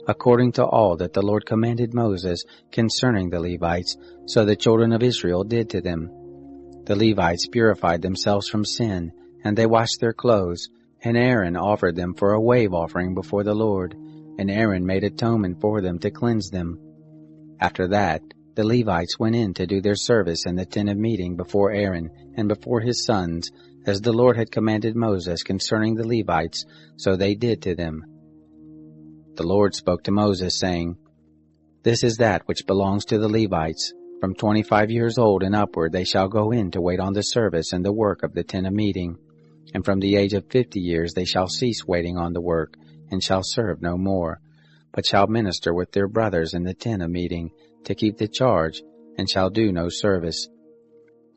according to all that the Lord commanded Moses concerning the Levites, so the children of Israel did to them. The Levites purified themselves from sin, and they washed their clothes, and Aaron offered them for a wave offering before the Lord, and Aaron made atonement for them to cleanse them. After that, the Levites went in to do their service in the tent of meeting before Aaron and before his sons, as the Lord had commanded Moses concerning the Levites, so they did to them. The Lord spoke to Moses, saying, This is that which belongs to the Levites. From 25 years old and upward they shall go in to wait on the service and the work of the tent of meeting. And from the age of 50 years they shall cease waiting on the work, and shall serve no more, but shall minister with their brothers in the tent of meeting, to keep the charge, and shall do no service.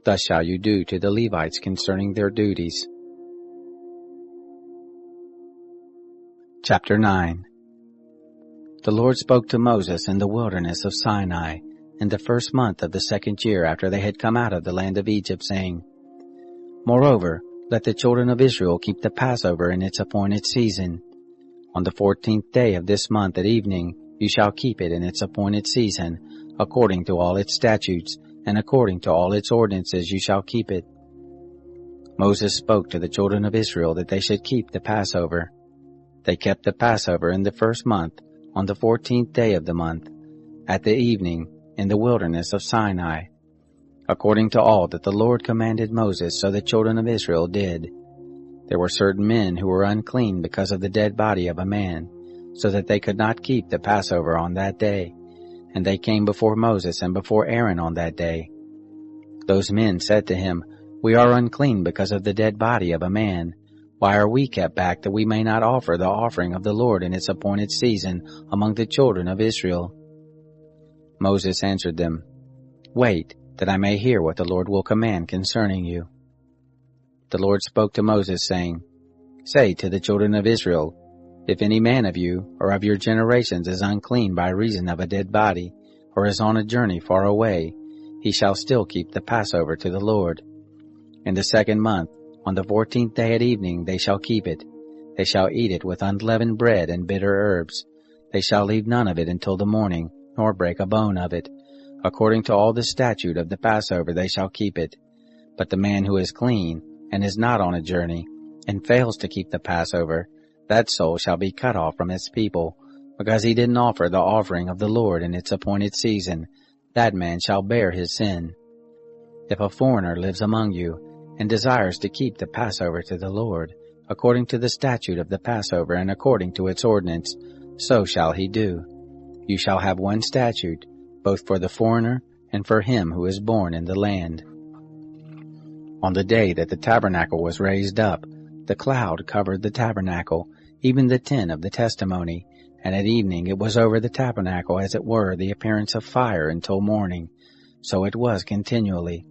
Thus shall you do to the Levites concerning their duties. Chapter 9. The Lord spoke to Moses in the wilderness of Sinai, in the first month of the 2nd year after they had come out of the land of Egypt, saying, Moreover, let the children of Israel keep the Passover in its appointed season. On the 14th day of this month at evening you shall keep it in its appointed season, according to all its statutes, and according to all its ordinances you shall keep it. Moses spoke to the children of Israel that they should keep the Passover. They kept the Passover in the first month, on the 14th day of the month, at the evening, in the wilderness of Sinai, according to all that the Lord commanded Moses, so the children of Israel did. There were certain men who were unclean because of the dead body of a man, so that they could not keep the Passover on that day, and they came before Moses and before Aaron on that day. Those men said to him, "We are unclean because of the dead body of a man. Why are we kept back that we may not offer the offering of the Lord in its appointed season among the children of Israel?" Moses answered them, "Wait, that I may hear what the Lord will command concerning you." The Lord spoke to Moses, saying, "Say to the children of Israel, if any man of you or of your generations is unclean by reason of a dead body, or is on a journey far away, he shall still keep the Passover to the Lord. In the second month, on the 14th day at evening, they shall keep it. They shall eat it with unleavened bread and bitter herbs. They shall leave none of it until the morning, nor break a bone of it. According to all the statute of the Passover they shall keep it. But the man who is clean, and is not on a journey, and fails to keep the Passover, that soul shall be cut off from its people, because he didn't offer the offering of the Lord in its appointed season. That man shall bear his sin. If a foreigner lives among you, and desires to keep the Passover to the Lord, according to the statute of the Passover and according to its ordinance, so shall he do. You shall have one statute, both for the foreigner and for him who is born in the land. On the day that the tabernacle was raised up, the cloud covered the tabernacle, even the tent of the testimony, and at evening it was over the tabernacle as it were the appearance of fire until morning. So it was continually.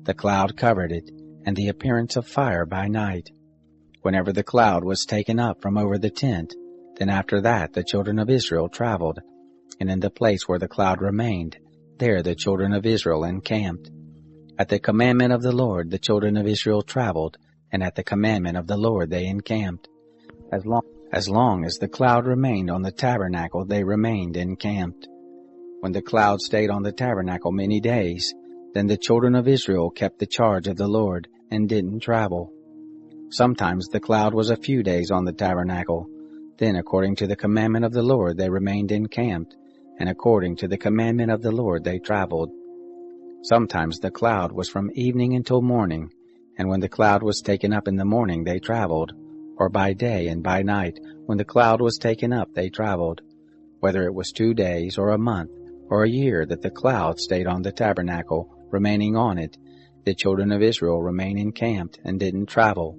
The cloud covered it, and the appearance of fire by night. Whenever the cloud was taken up from over the tent, then after that the children of Israel traveled, and in the place where the cloud remained, there the children of Israel encamped. At the commandment of the Lord the children of Israel traveled, and at the commandment of the Lord they encamped. As long as the cloud remained on the tabernacle, they remained encamped. When the cloud stayed on the tabernacle many days, then the children of Israel kept the charge of the Lord, and didn't travel. Sometimes the cloud was a few days on the tabernacle. Then according to the commandment of the Lord they remained encamped, and according to the commandment of the Lord they traveled. Sometimes the cloud was from evening until morning, and when the cloud was taken up in the morning they traveled, or by day and by night, when the cloud was taken up they traveled. Whether it was 2 days, or a month, or a year that the cloud stayed on the tabernacle, remaining on it, the children of Israel remained encamped and didn't travel.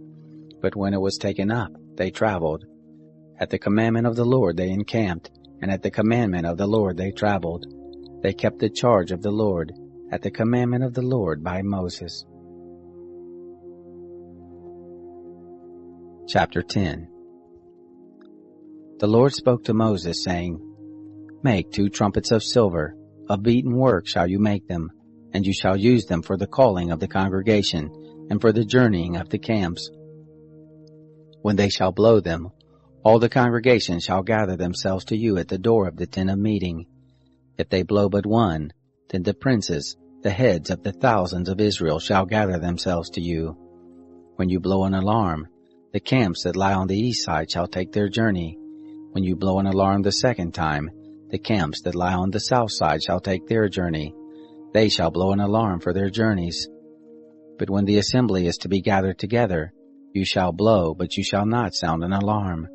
But when it was taken up, they traveled. At the commandment of the Lord they encamped, and at the commandment of the Lord they traveled. They kept the charge of the Lord, at the commandment of the Lord by Moses. Chapter 10. The Lord spoke to Moses, saying, "Make 2 trumpets of silver, of beaten work shall you make them, and you shall use them for the calling of the congregation, and for the journeying of the camps. When they shall blow them, all the congregation shall gather themselves to you at the door of the tent of meeting. If they blow but one, then the princes, the heads of the thousands of Israel, shall gather themselves to you. When you blow an alarm, the camps that lie on the east side shall take their journey. When you blow an alarm the second time, the camps that lie on the south side shall take their journey. They shall blow an alarm for their journeys. But when the assembly is to be gathered together, you shall blow, but you shall not sound an alarm.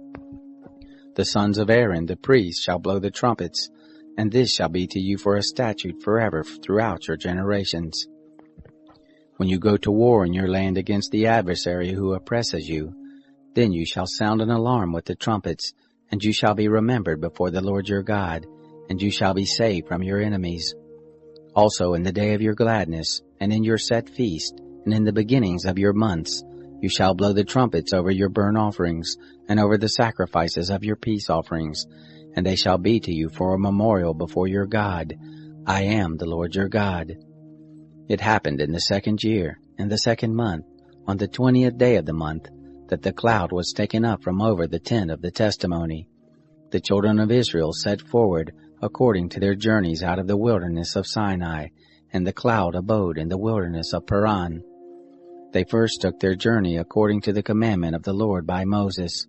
The sons of Aaron, the priests, shall blow the trumpets, and this shall be to you for a statute forever throughout your generations. When you go to war in your land against the adversary who oppresses you, then you shall sound an alarm with the trumpets, and you shall be remembered before the Lord your God, and you shall be saved from your enemies. Also in the day of your gladness, and in your set feast, and in the beginnings of your months, you shall blow the trumpets over your burnt offerings, and over the sacrifices of your peace offerings, and they shall be to you for a memorial before your God. I am the Lord your God. It happened in the 2nd year, in the 2nd month, on the 20th day of the month, that the cloud was taken up from over the tent of the testimony. The children of Israel set forward according to their journeys out of the wilderness of Sinai, and the cloud abode in the wilderness of Paran. They first took their journey according to the commandment of the Lord by Moses.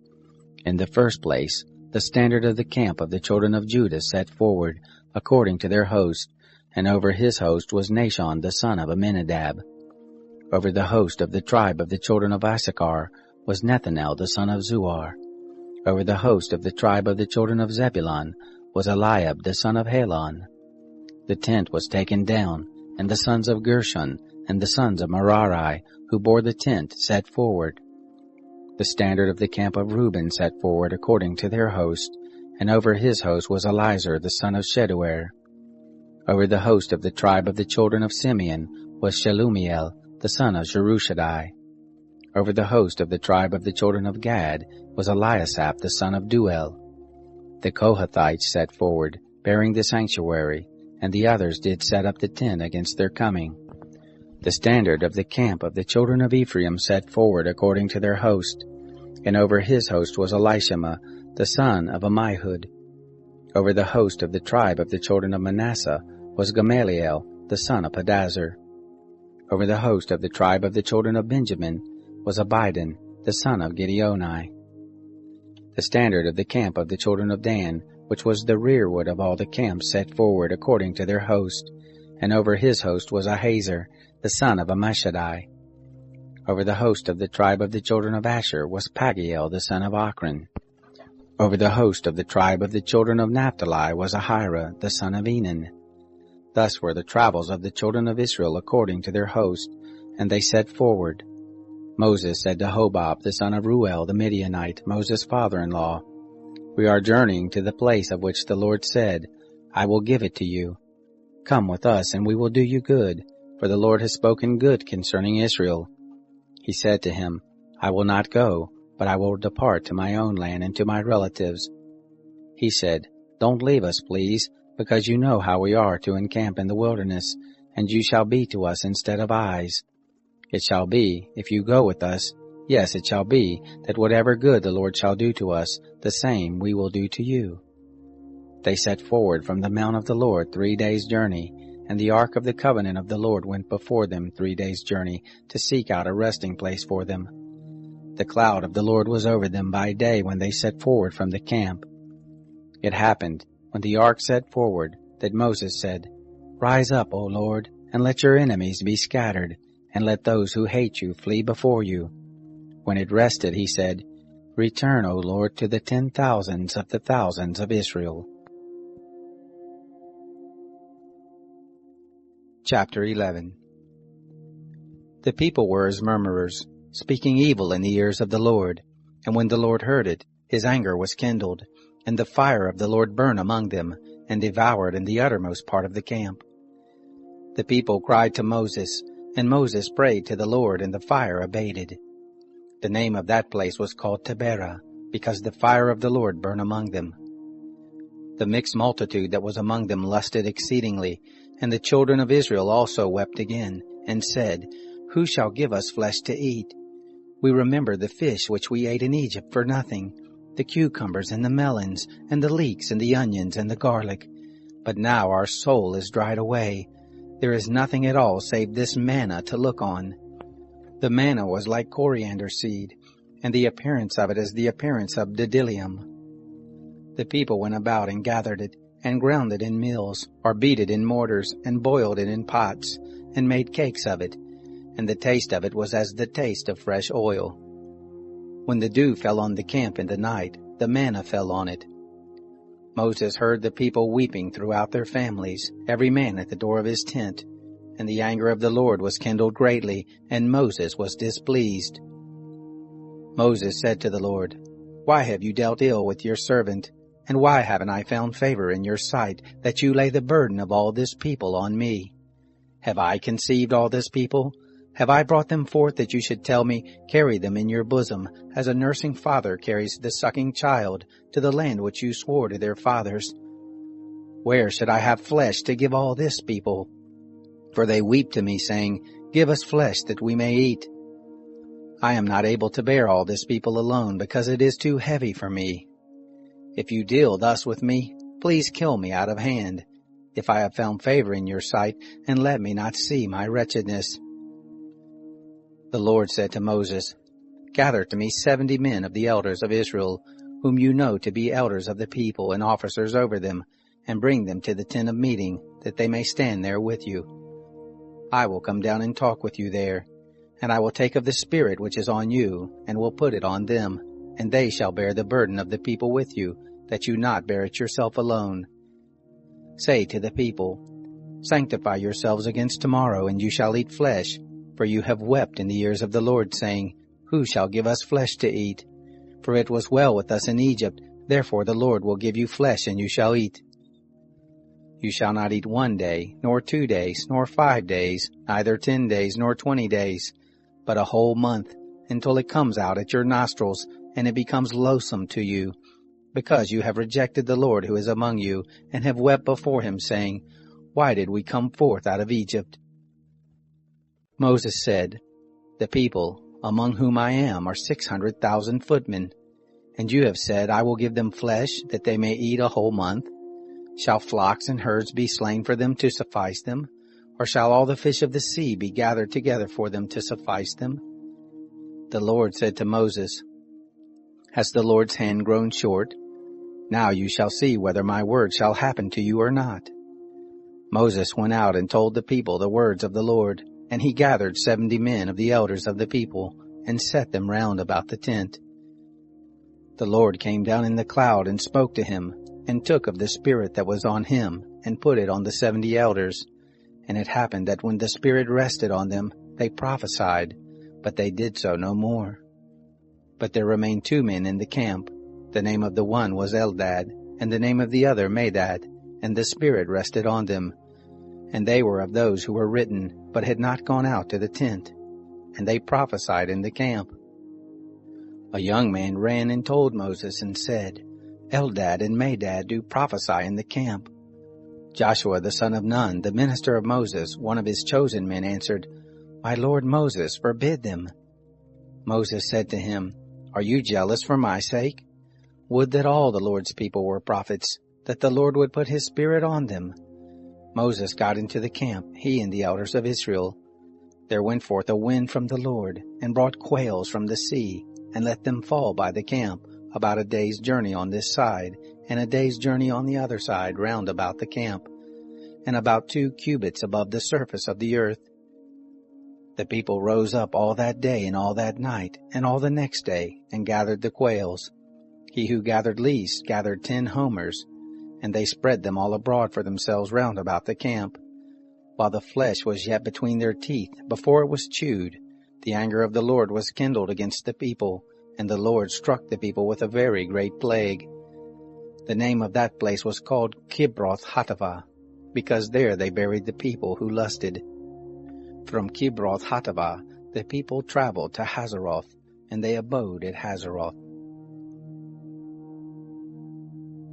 In the first place, the standard of the camp of the children of Judah set forward, according to their host, and over his host was Nahshon the son of Amminadab. Over the host of the tribe of the children of Issachar was Nethanel the son of Zuar. Over the host of the tribe of the children of Zebulun was Eliab the son of Helon. The tent was taken down, and the sons of Gershon and the sons of Merari, who bore the tent, set forward. The standard of the camp of Reuben set forward according to their host, and over his host was Elizur the son of Sheduer. Over the host of the tribe of the children of Simeon was Shelumiel the son of Jerushadai. Over the host of the tribe of the children of Gad was Eliasaph the son of Duel. The Kohathites set forward, bearing the sanctuary, and the others did set up the tent against their coming. The standard of the camp of the children of Ephraim set forward according to their host, and over his host was Elishama the son of Ammihud. Over the host of the tribe of the children of Manasseh was Gamaliel the son of Pedazur. Over the host of the tribe of the children of Benjamin was Abidan the son of Gideoni. The standard of the camp of the children of Dan, which was the rearward of all the camps, set forward according to their host, and over his host was Ahazar the son of Ammishaddai. Over the host of the tribe of the children of Asher was Pagiel the son of Ochran. Over the host of the tribe of the children of Naphtali was Ahira the son of Enan. Thus were the travels of the children of Israel according to their host, and they set forward. Moses said to Hobab the son of Ruel the Midianite, Moses' father-in-law, "We are journeying to the place of which the Lord said, I will give it to you. Come with us, and we will do you good, for the Lord has spoken good concerning Israel." He said to him, "I will not go, but I will depart to my own land and to my relatives." He said, "Don't leave us, please, because you know how we are to encamp in the wilderness, and you shall be to us instead of eyes. It shall be, if you go with us, yes, it shall be, that whatever good the Lord shall do to us, the same we will do to you." They set forward from the mount of the Lord 3 days' journey, and the ark of the covenant of the Lord went before them 3 days' journey to seek out a resting place for them. The cloud of the Lord was over them by day when they set forward from the camp. It happened, when the ark set forward, that Moses said, "Rise up, O Lord, and let your enemies be scattered, and let those who hate you flee before you." When it rested, he said, "Return, O Lord, to the 10,000s of the thousands of Israel." Chapter 11. The people were as murmurers, speaking evil in the ears of the Lord. And when the Lord heard it, his anger was kindled, and the fire of the Lord burned among them, and devoured in the uttermost part of the camp. The people cried to Moses, and Moses prayed to the Lord, and the fire abated. The name of that place was called Taberah, because the fire of the Lord burned among them. The mixed multitude that was among them lusted exceedingly, and the children of Israel also wept again, and said, "Who shall give us flesh to eat? We remember the fish which we ate in Egypt for nothing, the cucumbers and the melons, and the leeks and the onions and the garlic. But now our soul is dried away. There is nothing at all save this manna to look on." The manna was like coriander seed, and the appearance of it as the appearance of bdellium. The people went about and gathered it, and ground it in mills, or beat it in mortars, and boiled it in pots, and made cakes of it, and the taste of it was as the taste of fresh oil. When the dew fell on the camp in the night, the manna fell on it. Moses heard the people weeping throughout their families, every man at the door of his tent, and the anger of the Lord was kindled greatly, and Moses was displeased. Moses said to the Lord, "Why have you dealt ill with your servant? And why haven't I found favor in your sight, that you lay the burden of all this people on me? Have I conceived all this people? Have I brought them forth that you should tell me, carry them in your bosom, as a nursing father carries the sucking child, to the land which you swore to their fathers? Where should I have flesh to give all this people? For they weep to me, saying, Give us flesh that we may eat. I am not able to bear all this people alone, because it is too heavy for me. If you deal thus with me, please kill me out of hand, if I have found favor in your sight, and let me not see my wretchedness." The Lord said to Moses, "Gather to me 70 men of the elders of Israel, whom you know to be elders of the people and officers over them, and bring them to the tent of meeting, that they may stand there with you. I will come down and talk with you there, and I will take of the Spirit which is on you, and will put it on them, and they shall bear the burden of the people with you, that you not bear it yourself alone. Say to the people, Sanctify yourselves against tomorrow, and you shall eat flesh, for you have wept in the ears of the Lord, saying, Who shall give us flesh to eat? For it was well with us in Egypt, therefore the Lord will give you flesh, and you shall eat. You shall not eat 1 day, nor 2 days, nor 5 days, neither 10 days, nor 20 days, but a whole month, until it comes out at your nostrils, and it becomes loathsome to you, because you have rejected the Lord who is among you, and have wept before him, saying, Why did we come forth out of Egypt? Moses said, The people, among whom I am, are 600,000 footmen. And you have said, I will give them flesh, that they may eat a whole month. Shall flocks and herds be slain for them to suffice them? Or shall all the fish of the sea be gathered together for them to suffice them? The Lord said to Moses, Has the Lord's hand grown short? Now you shall see whether my word shall happen to you or not. Moses went out and told the people the words of the Lord, and he gathered 70 men of the elders of the people, and set them round about the tent. The Lord came down in the cloud and spoke to him, and took of the Spirit that was on him, and put it on the 70 elders. And it happened that when the Spirit rested on them, they prophesied, but they did so no more. But there remained 2 men in the camp. The name of the one was Eldad, and the name of the other Medad, and the Spirit rested on them. And they were of those who were written, but had not gone out to the tent, and they prophesied in the camp. A young man ran and told Moses, and said, Eldad and Medad do prophesy in the camp. Joshua the son of Nun, the minister of Moses, one of his chosen men, answered, My lord Moses, forbid them. Moses said to him, Are you jealous for my sake? Would that all the Lord's people were prophets, that the Lord would put his Spirit on them. Moses got into the camp, he and the elders of Israel. There went forth a wind from the Lord, and brought quails from the sea, and let them fall by the camp, about a day's journey on this side, and a day's journey on the other side round about the camp, and about 2 cubits above the surface of the earth. The people rose up all that day and all that night, and all the next day, and gathered the quails. He who gathered least gathered 10 homers, and they spread them all abroad for themselves round about the camp. While the flesh was yet between their teeth, before it was chewed, the anger of the Lord was kindled against the people, and the Lord struck the people with a very great plague. The name of that place was called Kibroth Hattaavah, because there they buried the people who lusted. From Kibroth Hattaavah the people traveled to Hazeroth, and they abode at Hazeroth.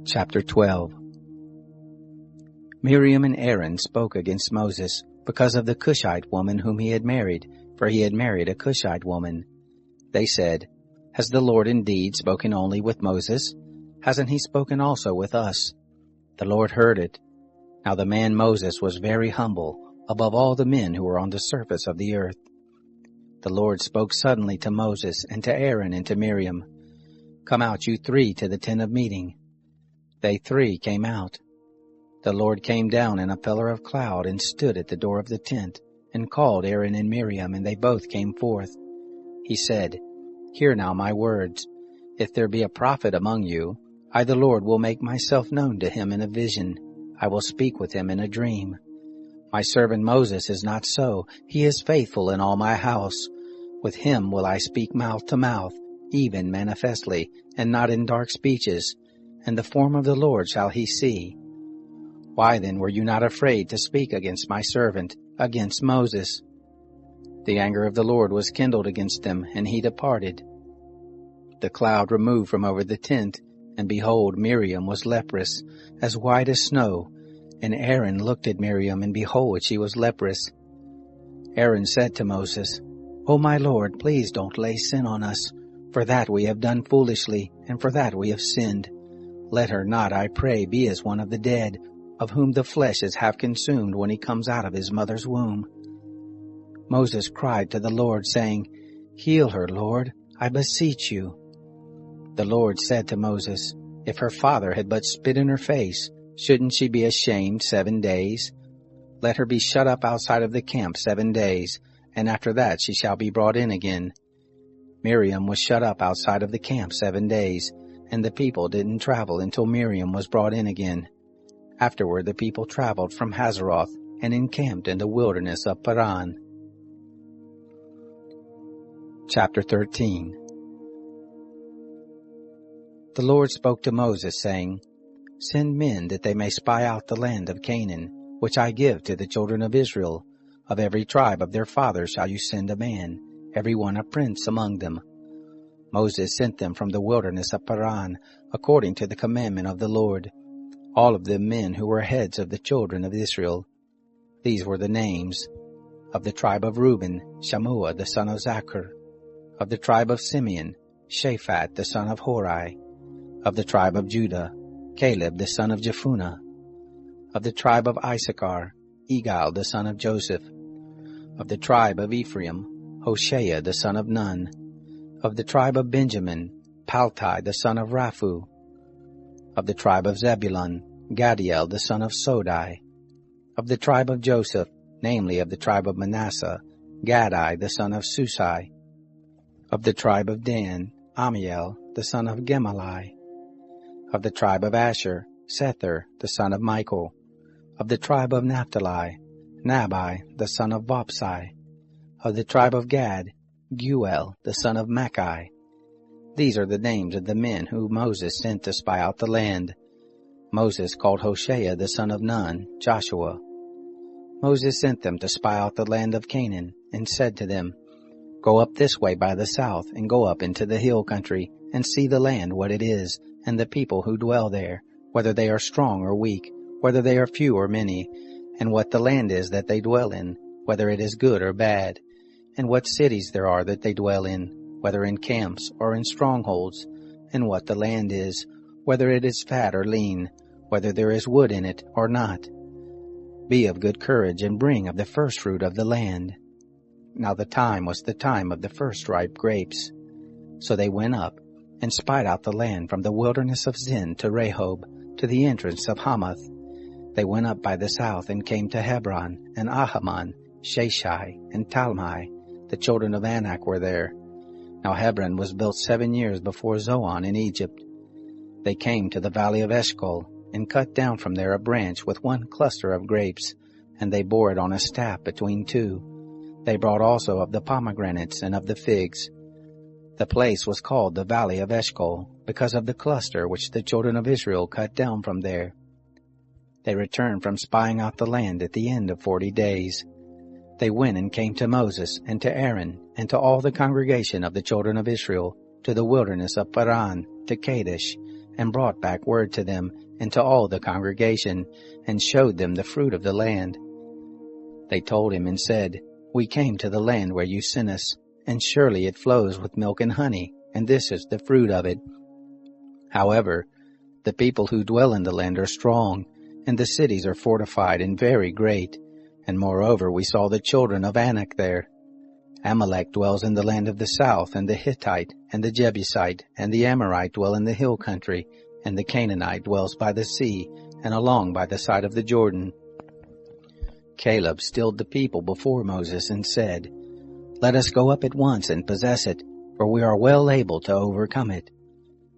Chapter 12. Miriam and Aaron spoke against Moses because of the Cushite woman whom he had married, for he had married a Cushite woman. They said, Has the Lord indeed spoken only with Moses? Hasn't he spoken also with us? The Lord heard it. Now the man Moses was very humble, above all the men who were on the surface of the earth. The Lord spoke suddenly to Moses and to Aaron and to Miriam, Come out, you 3, to the tent of meeting. They 3 came out. The Lord came down in a pillar of cloud and stood at the door of the tent, and called Aaron and Miriam, and they both came forth. He said, Hear now my words. If there be a prophet among you, I the Lord will make myself known to him in a vision. I will speak with him in a dream. My servant Moses is not so. He is faithful in all my house. With him will I speak mouth to mouth, even manifestly, and not in dark speeches. And the form of the Lord shall he see. Why then were you not afraid to speak against my servant, against Moses? The anger of the Lord was kindled against them, and he departed. The cloud removed from over the tent, and behold, Miriam was leprous, as white as snow. And Aaron looked at Miriam, and behold, she was leprous. Aaron said to Moses, O my Lord, please don't lay sin on us, for that we have done foolishly, and for that we have sinned. Let her not, I pray, be as one of the dead, of whom the flesh is half consumed when he comes out of his mother's womb. Moses cried to the Lord, saying, Heal her, Lord, I beseech you. The Lord said to Moses, "If her father had but spit in her face, shouldn't she be ashamed 7 days? Let her be shut up outside of the camp 7 days, and after that she shall be brought in again." Miriam was shut up outside of the camp 7 days, and the people didn't travel until Miriam was brought in again. Afterward the people traveled from Hazeroth and encamped in the wilderness of Paran. Chapter 13. The Lord spoke to Moses, saying, "Send men that they may spy out the land of Canaan, which I give to the children of Israel. Of every tribe of their fathers shall you send a man, every one a prince among them." Moses sent them from the wilderness of Paran, according to the commandment of the Lord, all of them men who were heads of the children of Israel. These were the names: of the tribe of Reuben, Shammua the son of Zachar; of the tribe of Simeon, Shaphat the son of Hori; of the tribe of Judah, Caleb the son of Jephunneh; of the tribe of Issachar, Igal the son of Joseph; of the tribe of Ephraim, Hoshea the son of Nun; of the tribe of Benjamin, Paltai the son of Raphu; of the tribe of Zebulun, Gadiel the son of Sodai; of the tribe of Joseph, namely of the tribe of Manasseh, Gadai the son of Susai; of the tribe of Dan, Amiel the son of Gemalai; of the tribe of Asher, Sethur the son of Michael; of the tribe of Naphtali, Nabai the son of Vopsai; of the tribe of Gad, Guel the son of Machai. These are the names of the men whom Moses sent to spy out the land. Moses called Hoshea the son of Nun, Joshua. Moses sent them to spy out the land of Canaan, and said to them, "Go up this way by the south, and go up into the hill country, and see the land what it is, and the people who dwell there, whether they are strong or weak, whether they are few or many, and what the land is that they dwell in, whether it is good or bad, and what cities there are that they dwell in, whether in camps or in strongholds, and what the land is, whether it is fat or lean, whether there is wood in it or not. Be of good courage, and bring of the first fruit of the land." Now the time was the time of the first ripe grapes. So they went up, and spied out the land from the wilderness of Zin to Rehob, to the entrance of Hamath. They went up by the south, and came to Hebron, and Ahaman, Sheshai, and Talmai. The children of Anak were there. Now Hebron was built 7 years before Zoan in Egypt. They came to the valley of Eshcol, and cut down from there a branch with one cluster of grapes, and they bore it on a staff between two. They brought also of the pomegranates and of the figs. The place was called the valley of Eshcol, because of the cluster which the children of Israel cut down from there. They returned from spying out the land at the end of 40 days. They went and came to Moses and to Aaron and to all the congregation of the children of Israel, to the wilderness of Paran, to Kadesh, and brought back word to them and to all the congregation, and showed them the fruit of the land. They told him and said, "We came to the land where you sent us, and surely it flows with milk and honey, and this is the fruit of it. However, the people who dwell in the land are strong, and the cities are fortified and very great. And moreover, we saw the children of Anak there. Amalek dwells in the land of the south, and the Hittite, and the Jebusite, and the Amorite dwell in the hill country, and the Canaanite dwells by the sea, and along by the side of the Jordan." Caleb stilled the people before Moses and said, "Let us go up at once and possess it, for we are well able to overcome it."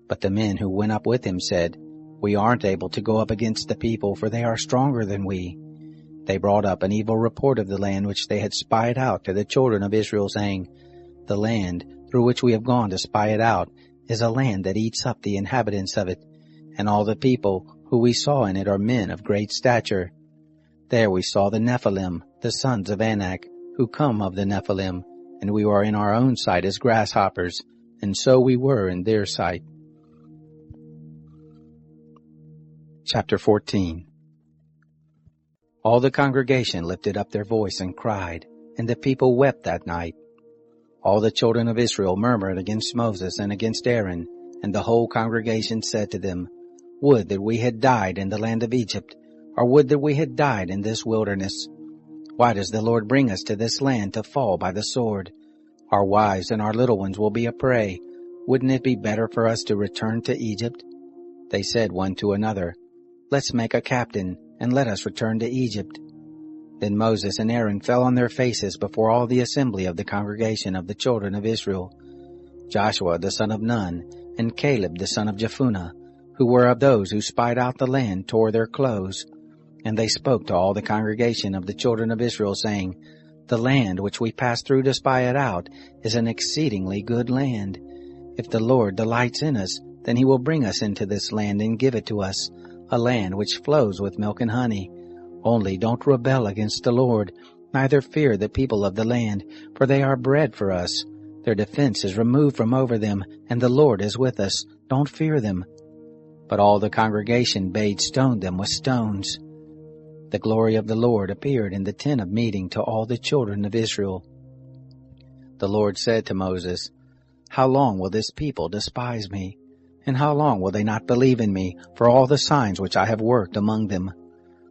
But the men who went up with him said, "We aren't able to go up against the people, for they are stronger than we." They brought up an evil report of the land which they had spied out to the children of Israel, saying, "The land through which we have gone to spy it out is a land that eats up the inhabitants of it, and all the people who we saw in it are men of great stature. There we saw the Nephilim, the sons of Anak, who come of the Nephilim, and we were in our own sight as grasshoppers, and so we were in their sight." Chapter 14. All the congregation lifted up their voice and cried, and the people wept that night. All the children of Israel murmured against Moses and against Aaron, and the whole congregation said to them, "Would that we had died in the land of Egypt, or would that we had died in this wilderness. Why does the Lord bring us to this land to fall by the sword? Our wives and our little ones will be a prey. Wouldn't it be better for us to return to Egypt? They said one to another, Let's make a captain, and let us return to Egypt. Then Moses and Aaron fell on their faces before all the assembly of the congregation of the children of Israel. Joshua the son of Nun, and Caleb the son of Jephunneh, who were of those who spied out the land, tore their clothes. And they spoke to all the congregation of the children of Israel, saying, The land which we passed through to spy it out is an exceedingly good land. If the Lord delights in us, then he will bring us into this land and give it to us, a land which flows with milk and honey. Only don't rebel against the Lord, neither fear the people of the land, for they are bread for us. Their defense is removed from over them, and the Lord is with us. Don't fear them. But all the congregation bade stone them with stones. The glory of the Lord appeared in the tent of meeting to all the children of Israel. The Lord said to Moses, How long will this people despise me? And how long will they not believe in me for all the signs which I have worked among them?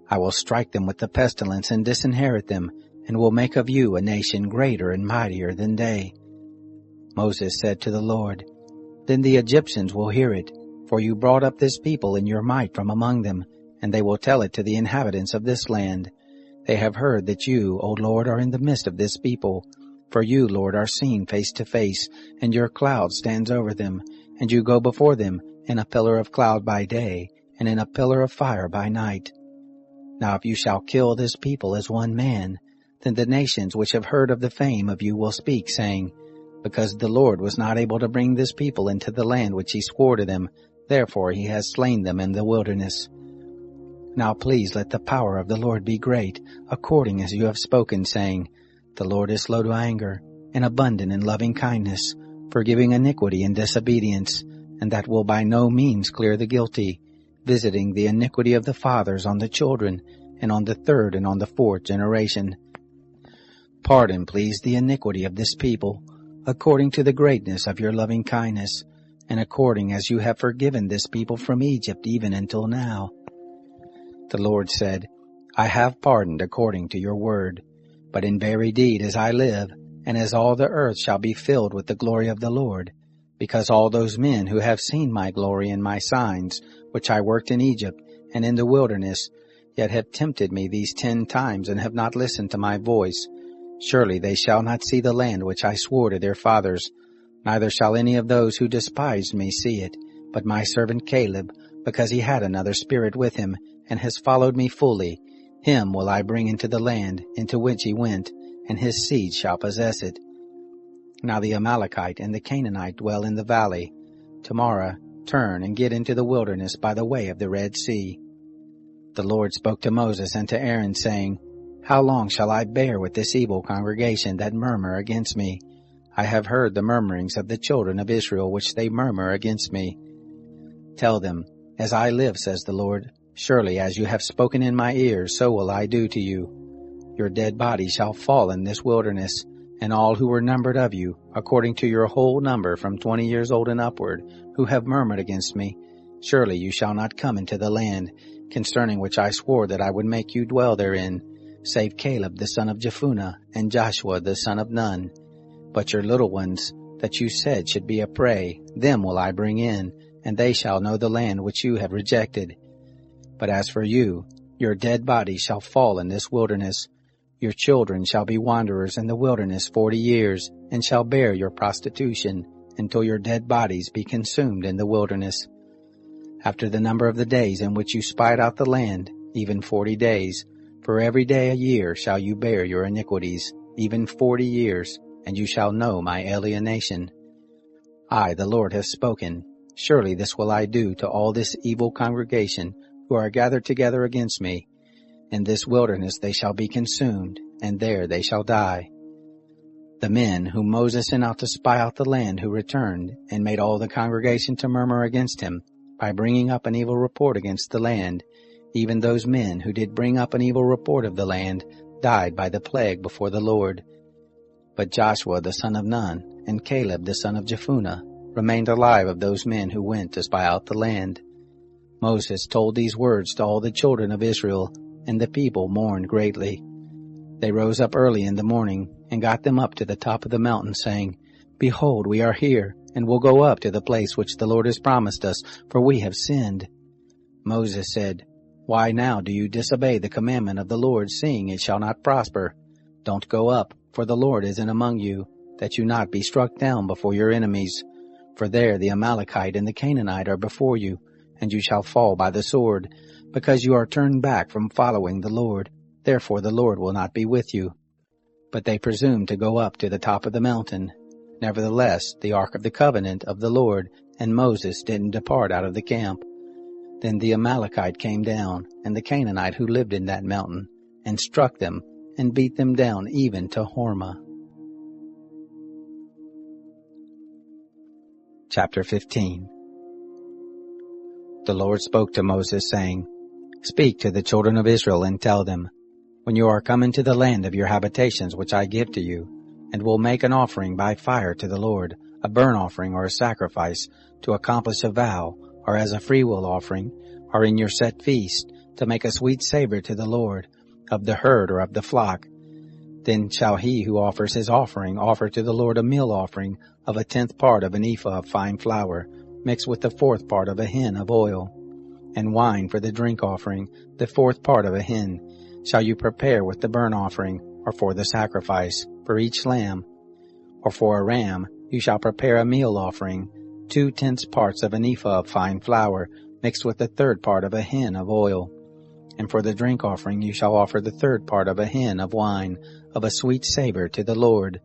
I will strike them with the pestilence and disinherit them, and will make of you a nation greater and mightier than they. Moses said to the Lord, Then the Egyptians will hear it, for you brought up this people in your might from among them, and they will tell it to the inhabitants of this land. They have heard that you, O Lord, are in the midst of this people. For you, Lord, are seen face to face, and your cloud stands over them, and you go before them in a pillar of cloud by day, and in a pillar of fire by night. Now if you shall kill this people as one man, then the nations which have heard of the fame of you will speak, saying, Because the Lord was not able to bring this people into the land which he swore to them, therefore he has slain them in the wilderness. Now please let the power of the Lord be great, according as you have spoken, saying, The Lord is slow to anger, and abundant in loving kindness, forgiving iniquity and disobedience, and that will by no means clear the guilty, visiting the iniquity of the fathers on the children, and on the third and on the fourth generation. Pardon, please, the iniquity of this people, according to the greatness of your loving kindness, and according as you have forgiven this people from Egypt even until now. The Lord said, I have pardoned according to your word, but in very deed as I live, and as all the earth shall be filled with the glory of the Lord, because all those men who have seen my glory and my signs, which I worked in Egypt and in the wilderness, yet have tempted me these 10 times and have not listened to my voice, surely they shall not see the land which I swore to their fathers, neither shall any of those who despised me see it, but my servant Caleb, because he had another spirit with him, and has followed me fully, him will I bring into the land into which he went, and his seed shall possess it. Now the Amalekite and the Canaanite dwell in the valley. Tomorrow turn and get into the wilderness by the way of the Red Sea. The Lord spoke to Moses and to Aaron, saying, How long shall I bear with this evil congregation that murmur against me? I have heard the murmurings of the children of Israel which they murmur against me. Tell them, As I live, says the Lord, surely as you have spoken in my ears, so will I do to you. Your dead body shall fall in this wilderness, and all who were numbered of you, according to your whole number from 20 years old and upward, who have murmured against me, surely you shall not come into the land, concerning which I swore that I would make you dwell therein, save Caleb the son of Jephunneh, and Joshua the son of Nun. But your little ones, that you said should be a prey, them will I bring in, and they shall know the land which you have rejected. But as for you, your dead body shall fall in this wilderness. Your children shall be wanderers in the wilderness 40 years, and shall bear your prostitution, until your dead bodies be consumed in the wilderness. After the number of the days in which you spied out the land, even 40 days, for every day a year shall you bear your iniquities, even 40 years, and you shall know my alienation. I, the Lord, have spoken. Surely this will I do to all this evil congregation, who are gathered together against me. In this wilderness they shall be consumed, and there they shall die. The men whom Moses sent out to spy out the land, who returned, and made all the congregation to murmur against him, by bringing up an evil report against the land, even those men who did bring up an evil report of the land, died by the plague before the Lord. But Joshua the son of Nun, and Caleb the son of Jephunneh, remained alive of those men who went to spy out the land. Moses told these words to all the children of Israel, and the people mourned greatly. They rose up early in the morning, and got them up to the top of the mountain, saying, Behold, we are here, and will go up to the place which the Lord has promised us, for we have sinned. Moses said, Why now do you disobey the commandment of the Lord, seeing it shall not prosper? Don't go up, for the Lord is in among you, that you not be struck down before your enemies. For there the Amalekite and the Canaanite are before you, and you shall fall by the sword, because you are turned back from following the Lord. Therefore the Lord will not be with you. But they presumed to go up to the top of the mountain. Nevertheless, the ark of the covenant of the Lord and Moses didn't depart out of the camp. Then the Amalekite came down, and the Canaanite who lived in that mountain, and struck them, and beat them down even to Hormah. Chapter 15. The Lord spoke to Moses, saying, Speak to the children of Israel, and tell them, When you are come into the land of your habitations which I give to you, and will make an offering by fire to the Lord, a burnt offering or a sacrifice, to accomplish a vow, or as a freewill offering, or in your set feast, to make a sweet savor to the Lord, of the herd or of the flock, then shall he who offers his offering offer to the Lord a meal offering of 1/10 part of an ephah of fine flour, mixed with the 4th part of a hin of oil, and wine for the drink offering, the 4th part of a hin, shall you prepare with the burnt offering, or for the sacrifice, for each lamb. Or for a ram, you shall prepare a meal offering, 2/10 parts of an ephah of fine flour, mixed with the 3rd part of a hin of oil. And for the drink offering you shall offer the 3rd part of a hin of wine, of a sweet savor to the Lord.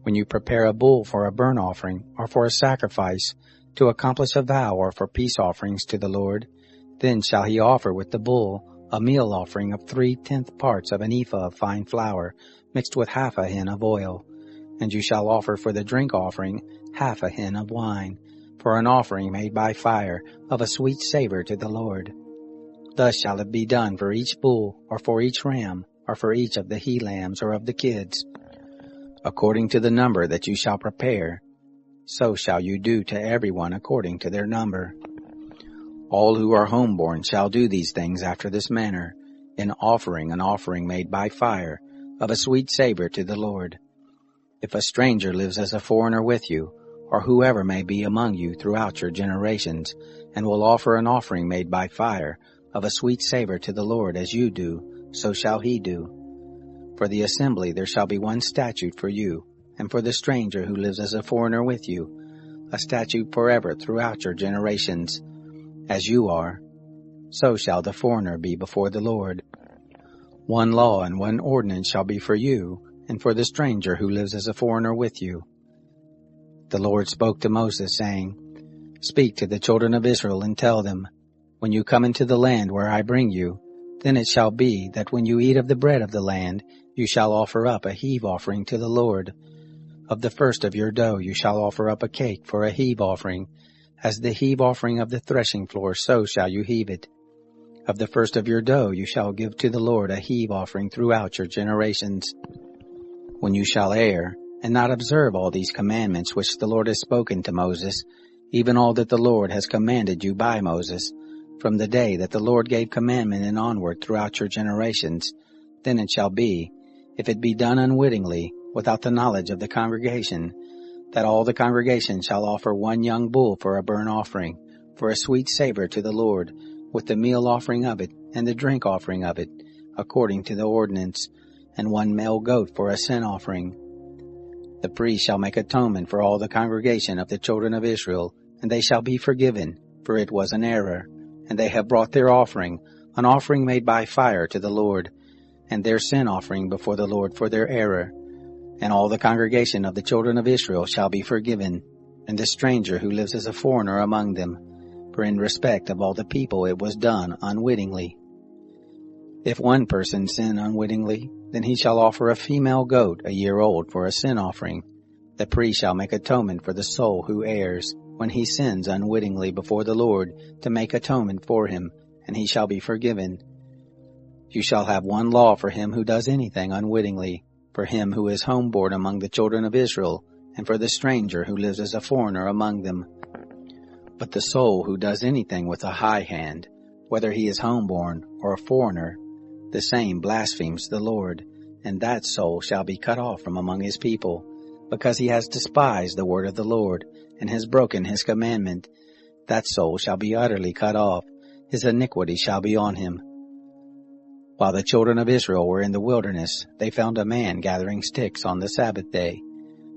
When you prepare a bull for a burnt offering, or for a sacrifice, to accomplish a vow, or for peace offerings to the Lord, then shall he offer with the bull a meal offering of 3/10 parts of an ephah of fine flour, mixed with half a hin of oil. And you shall offer for the drink offering half a hin of wine, for an offering made by fire, of a sweet savor to the Lord. Thus shall it be done for each bull, or for each ram, or for each of the he-lambs or of the kids. According to the number that you shall prepare, so shall you do to everyone according to their number. All who are homeborn shall do these things after this manner, in offering an offering made by fire, of a sweet savor to the Lord. If a stranger lives as a foreigner with you, or whoever may be among you throughout your generations, and will offer an offering made by fire, of a sweet savor to the Lord as you do, so shall he do. For the assembly there shall be one statute for you, and for the stranger who lives as a foreigner with you, a statute forever throughout your generations. As you are, so shall the foreigner be before the Lord. One law and one ordinance shall be for you, and for the stranger who lives as a foreigner with you. The Lord spoke to Moses, saying, Speak to the children of Israel, and tell them, When you come into the land where I bring you, then it shall be that when you eat of the bread of the land, you shall offer up a heave offering to the Lord. Of the first of your dough you shall offer up a cake for a heave offering. As the heave offering of the threshing floor, so shall you heave it. Of the first of your dough you shall give to the Lord a heave offering throughout your generations. When you shall err, and not observe all these commandments which the Lord has spoken to Moses, even all that the Lord has commanded you by Moses, from the day that the Lord gave commandment and onward throughout your generations, then it shall be, if it be done unwittingly, without the knowledge of the congregation, that all the congregation shall offer one young bull for a burnt offering, for a sweet savor to the Lord, with the meal offering of it, and the drink offering of it, according to the ordinance, and one male goat for a sin offering. The priest shall make atonement for all the congregation of the children of Israel, and they shall be forgiven, for it was an error, and they have brought their offering, an offering made by fire to the Lord, and their sin offering before the Lord for their error. And all the congregation of the children of Israel shall be forgiven, and the stranger who lives as a foreigner among them, for in respect of all the people it was done unwittingly. If one person sin unwittingly, then he shall offer a female goat a year old for a sin offering. The priest shall make atonement for the soul who errs, when he sins unwittingly before the Lord, to make atonement for him, and he shall be forgiven. You shall have one law for him who does anything unwittingly, for him who is homeborn among the children of Israel, and for the stranger who lives as a foreigner among them. But the soul who does anything with a high hand, whether he is homeborn or a foreigner, the same blasphemes the Lord, and that soul shall be cut off from among his people. because he has despised the word of the Lord, and has broken his commandment, that soul shall be utterly cut off, his iniquity shall be on him. While the children of Israel were in the wilderness, they found a man gathering sticks on the Sabbath day.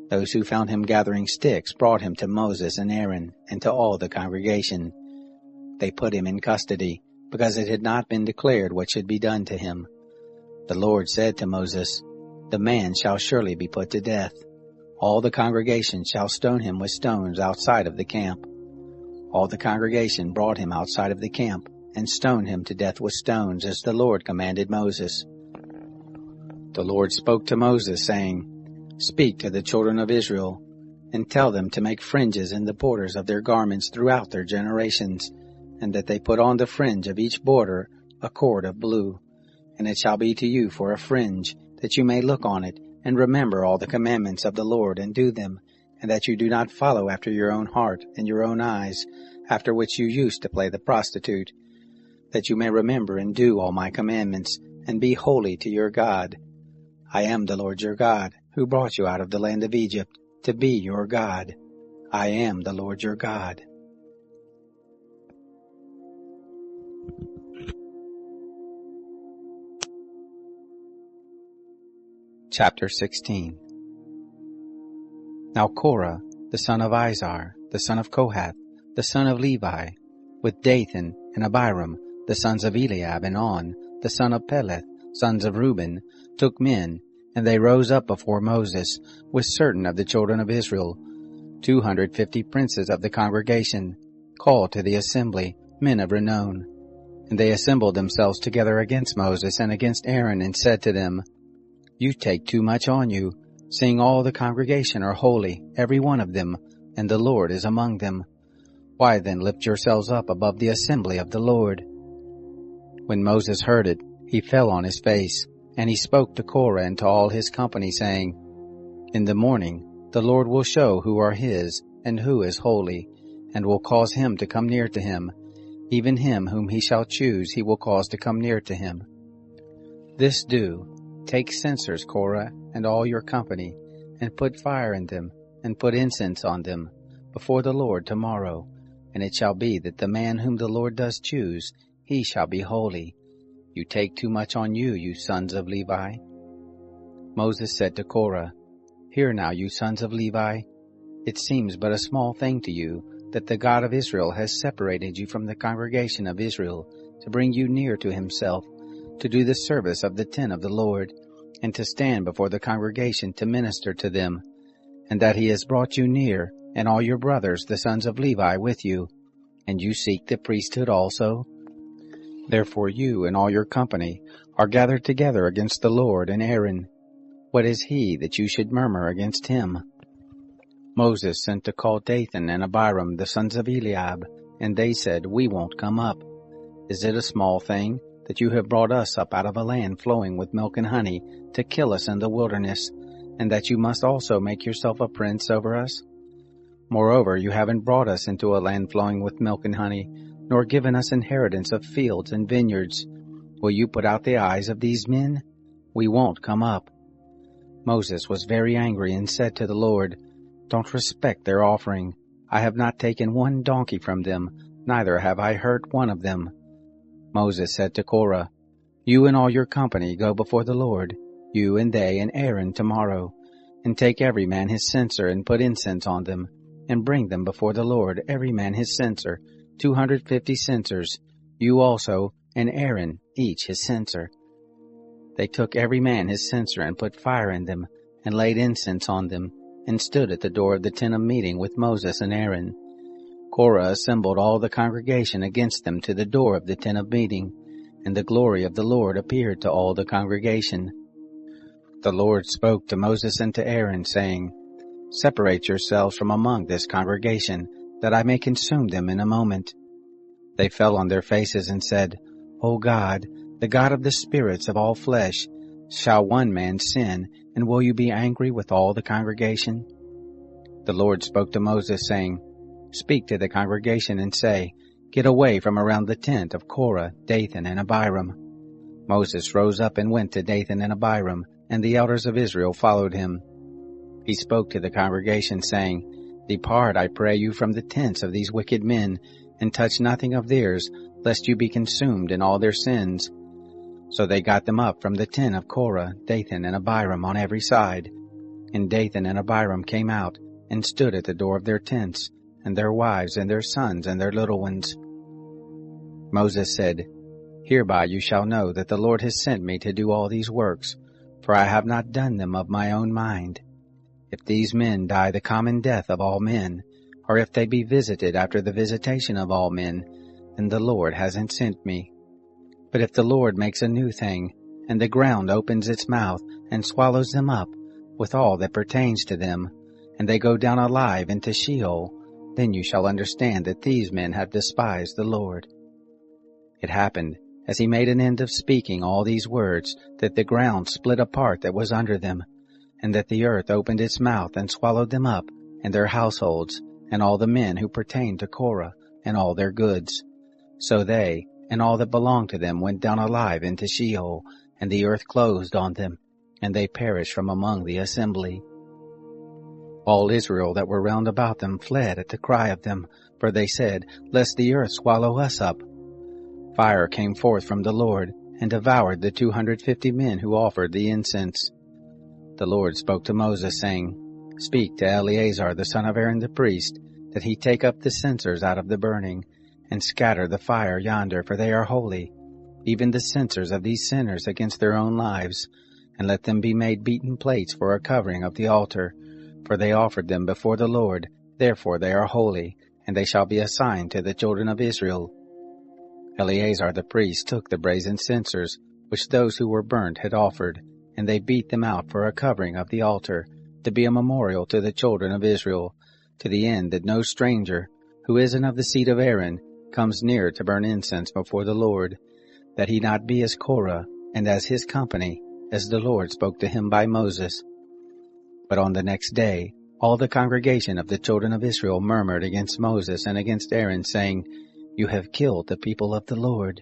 Those who found him gathering sticks brought him to Moses and Aaron, and to all the congregation. They put him in custody, because it had not been declared what should be done to him. The Lord said to Moses, "The man shall surely be put to death. All the congregation shall stone him with stones outside of the camp." All the congregation brought him outside of the camp, and stoned him to death with stones, as the Lord commanded Moses. The Lord spoke to Moses, saying, "Speak to the children of Israel, and tell them to make fringes in the borders of their garments throughout their generations, and that they put on the fringe of each border a cord of blue. And it shall be to you for a fringe, that you may look on it, and remember all the commandments of the Lord, and do them, and that you do not follow after your own heart and your own eyes, after which you used to play the prostitute, that you may remember and do all my commandments, and be holy to your God. I am the Lord your God, who brought you out of the land of Egypt, to be your God. I am the Lord your God." Chapter 16. Now Korah, the son of Izhar, the son of Kohath, the son of Levi, with Dathan and Abiram, the sons of Eliab, and On, the son of Peleth, sons of Reuben, took men, and they rose up before Moses, with certain of the children of Israel, 250 princes of the congregation, called to the assembly, men of renown. And they assembled themselves together against Moses and against Aaron, and said to them, "You take too much on you, seeing all the congregation are holy, every one of them, and the Lord is among them. Why then lift yourselves up above the assembly of the Lord?" When Moses heard it, he fell on his face, and he spoke to Korah and to all his company, saying, "In the morning the Lord will show who are his, and who is holy, and will cause him to come near to him. Even him whom he shall choose he will cause to come near to him. This do, take censers, Korah, and all your company, and put fire in them, and put incense on them, before the Lord tomorrow. And it shall be that the man whom the Lord does choose, he shall be holy. You take too much on you, you sons of Levi." Moses said to Korah, "Hear now, you sons of Levi. It seems but a small thing to you, that the God of Israel has separated you from the congregation of Israel, to bring you near to himself, to do the service of the tent of the Lord, and to stand before the congregation to minister to them, and that he has brought you near, and all your brothers, the sons of Levi, with you, and you seek the priesthood also? Therefore you and all your company are gathered together against the Lord and Aaron. What is he that you should murmur against him?" Moses sent to call Dathan and Abiram, the sons of Eliab, and they said, "We won't come up. Is it a small thing that you have brought us up out of a land flowing with milk and honey, to kill us in the wilderness, and that you must also make yourself a prince over us? Moreover, you haven't brought us into a land flowing with milk and honey, nor given us inheritance of fields and vineyards. Will you put out the eyes of these men? We won't come up." Moses was very angry and said to the Lord, "Don't respect their offering. I have not taken one donkey from them, neither have I hurt one of them." Moses said to Korah, "You and all your company go before the Lord, you and they and Aaron tomorrow, and take every man his censer and put incense on them, and bring them before the Lord, every man his censer, 250 censers, you also and Aaron each his censer." They took every man his censer and put fire in them, and laid incense on them, and stood at the door of the tent of meeting with Moses and Aaron. Korah assembled all the congregation against them to the door of the tent of meeting, and the glory of the Lord appeared to all the congregation. The Lord spoke to Moses and to Aaron, saying, "Separate yourselves from among this congregation, that I may consume them in a moment." They fell on their faces and said, "O God, the God of the spirits of all flesh, shall one man sin, and will you be angry with all the congregation?" The Lord spoke to Moses, saying, "Speak to the congregation and say, Get away from around the tent of Korah, Dathan, and Abiram." Moses rose up and went to Dathan and Abiram, and the elders of Israel followed him. He spoke to the congregation, saying, Depart, I pray you, from the tents of these wicked men, and touch nothing of theirs, lest you be consumed in all their sins. So they got them up from the tent of Korah, Dathan, and Abiram on every side. And Dathan and Abiram came out, and stood at the door of their tents, and their wives, and their sons, and their little ones. Moses said, Hereby you shall know that the Lord has sent me to do all these works, for I have not done them of my own mind. If these men die the common death of all men, or if they be visited after the visitation of all men, then the Lord hasn't sent me. But if the Lord makes a new thing, and the ground opens its mouth and swallows them up, with all that pertains to them, and they go down alive into Sheol, then you shall understand that these men have despised the Lord. It happened, as he made an end of speaking all these words, that the ground split apart that was under them, and that the earth opened its mouth and swallowed them up, and their households, and all the men who pertained to Korah, and all their goods. So they, and all that belonged to them, went down alive into Sheol, and the earth closed on them, and they perished from among the assembly. All Israel that were round about them fled at the cry of them, for they said, Lest the earth swallow us up. Fire came forth from the Lord, and devoured the 250 men who offered the incense. The Lord spoke to Moses, saying, Speak to Eleazar the son of Aaron the priest, that he take up the censers out of the burning, and scatter the fire yonder, for they are holy, even the censers of these sinners against their own lives, and let them be made beaten plates for a covering of the altar, for they offered them before the Lord, therefore they are holy, and they shall be a sign to the children of Israel. Eleazar the priest took the brazen censers, which those who were burnt had offered, and they beat them out for a covering of the altar, to be a memorial to the children of Israel, to the end that no stranger, who isn't of the seed of Aaron, comes near to burn incense before the Lord, that he not be as Korah, and as his company, as the Lord spoke to him by Moses. But on the next day, all the congregation of the children of Israel murmured against Moses and against Aaron, saying, You have killed the people of the Lord.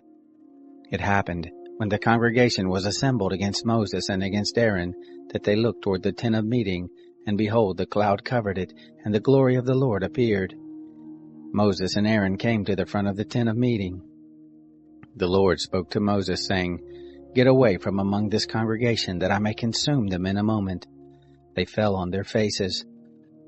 It happened, when the congregation was assembled against Moses and against Aaron, that they looked toward the tent of meeting, and behold, the cloud covered it, and the glory of the Lord appeared. Moses and Aaron came to the front of the tent of meeting. The Lord spoke to Moses, saying, Get away from among this congregation, that I may consume them in a moment. They fell on their faces.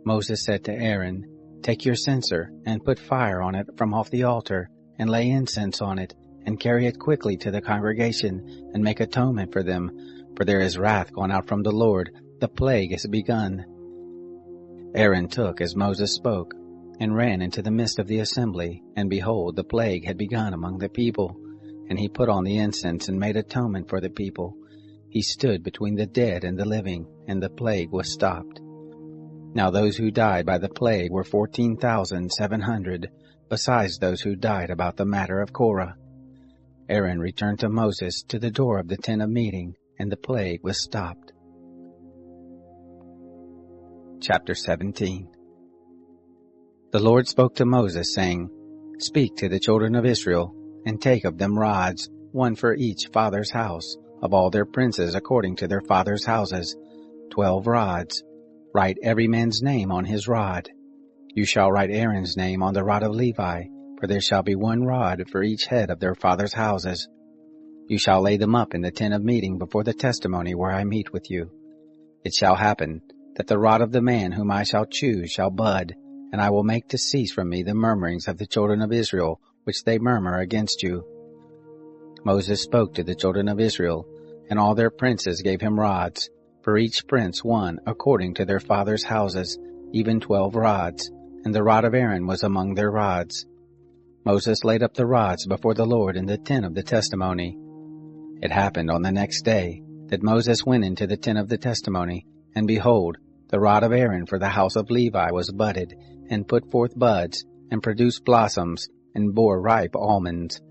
Moses said to Aaron, Take your censer, and put fire on it from off the altar, and lay incense on it, and carry it quickly to the congregation, and make atonement for them, for there is wrath gone out from the Lord, the plague has begun. Aaron took as Moses spoke, and ran into the midst of the assembly, and behold, the plague had begun among the people. And he put on the incense and made atonement for the people. He stood between the dead and the living, and the plague was stopped. Now those who died by the plague were 14,700, besides those who died about the matter of Korah. Aaron returned to Moses to the door of the tent of meeting, and the plague was stopped. Chapter 17. The Lord spoke to Moses, saying, Speak to the children of Israel, and take of them rods, one for each father's house, of all their princes according to their fathers' houses, 12 rods. Write every man's name on his rod. You shall write Aaron's name on the rod of Levi, for there shall be 1 rod for each head of their fathers' houses. You shall lay them up in the tent of meeting before the testimony where I meet with you. It shall happen that the rod of the man whom I shall choose shall bud, and I will make to cease from me the murmurings of the children of Israel, which they murmur against you. Moses spoke to the children of Israel, and all their princes gave him rods, for each prince 1 according to their fathers' houses, even 12 rods, and the rod of Aaron was among their rods. Moses laid up the rods before the Lord in the tent of the testimony. It happened on the next day that Moses went into the tent of the testimony, and behold, the rod of Aaron for the house of Levi was budded, and put forth buds, and produced blossoms, and bore ripe almonds.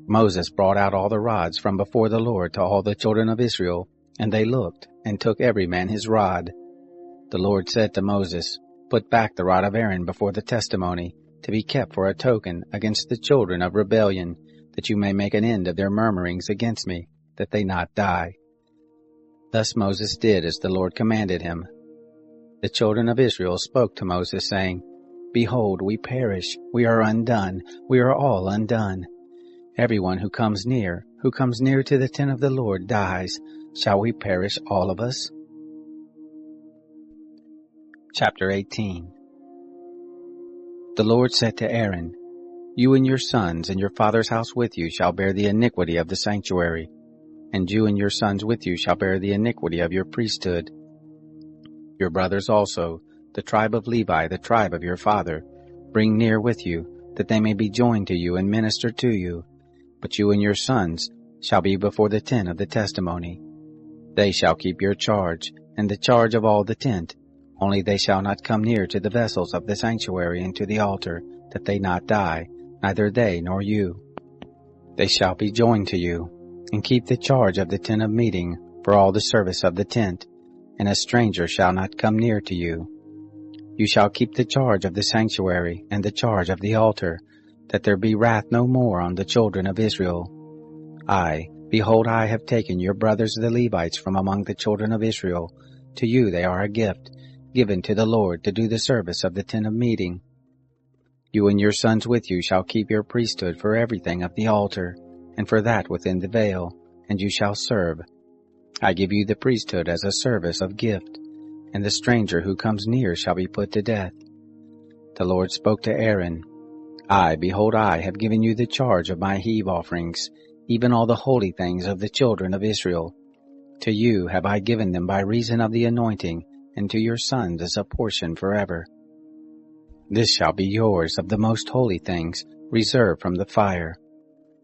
Moses brought out all the rods from before the Lord to all the children of Israel, and they looked, and took every man his rod. The Lord said to Moses, Put back the rod of Aaron before the testimony, to be kept for a token against the children of rebellion, that you may make an end of their murmurings against me, that they not die. Thus Moses did as the Lord commanded him. The children of Israel spoke to Moses, saying, Behold, we perish, we are undone, we are all undone. Everyone who comes near to the tent of the Lord dies. Shall we perish all of us? Chapter 18. The Lord said to Aaron, You and your sons and your father's house with you shall bear the iniquity of the sanctuary, and you and your sons with you shall bear the iniquity of your priesthood. Your brothers also, the tribe of Levi, the tribe of your father, bring near with you, that they may be joined to you and minister to you. But you and your sons shall be before the tent of the testimony. They shall keep your charge, and the charge of all the tent. Only they shall not come near to the vessels of the sanctuary and to the altar, that they not die, neither they nor you. They shall be joined to you, and keep the charge of the tent of meeting for all the service of the tent, and a stranger shall not come near to you. You shall keep the charge of the sanctuary and the charge of the altar, that there be wrath no more on the children of Israel. Behold, I have taken your brothers the Levites from among the children of Israel. To you they are a gift, given to the Lord to do the service of the tent of meeting. You and your sons with you shall keep your priesthood for everything of the altar, and for that within the veil, and you shall serve. I give you the priesthood as a service of gift, and the stranger who comes near shall be put to death. The Lord spoke to Aaron, Behold, I have given you the charge of my heave offerings, even all the holy things of the children of Israel. To you have I given them by reason of the anointing, and to your sons as a portion forever. This shall be yours of the most holy things, reserved from the fire.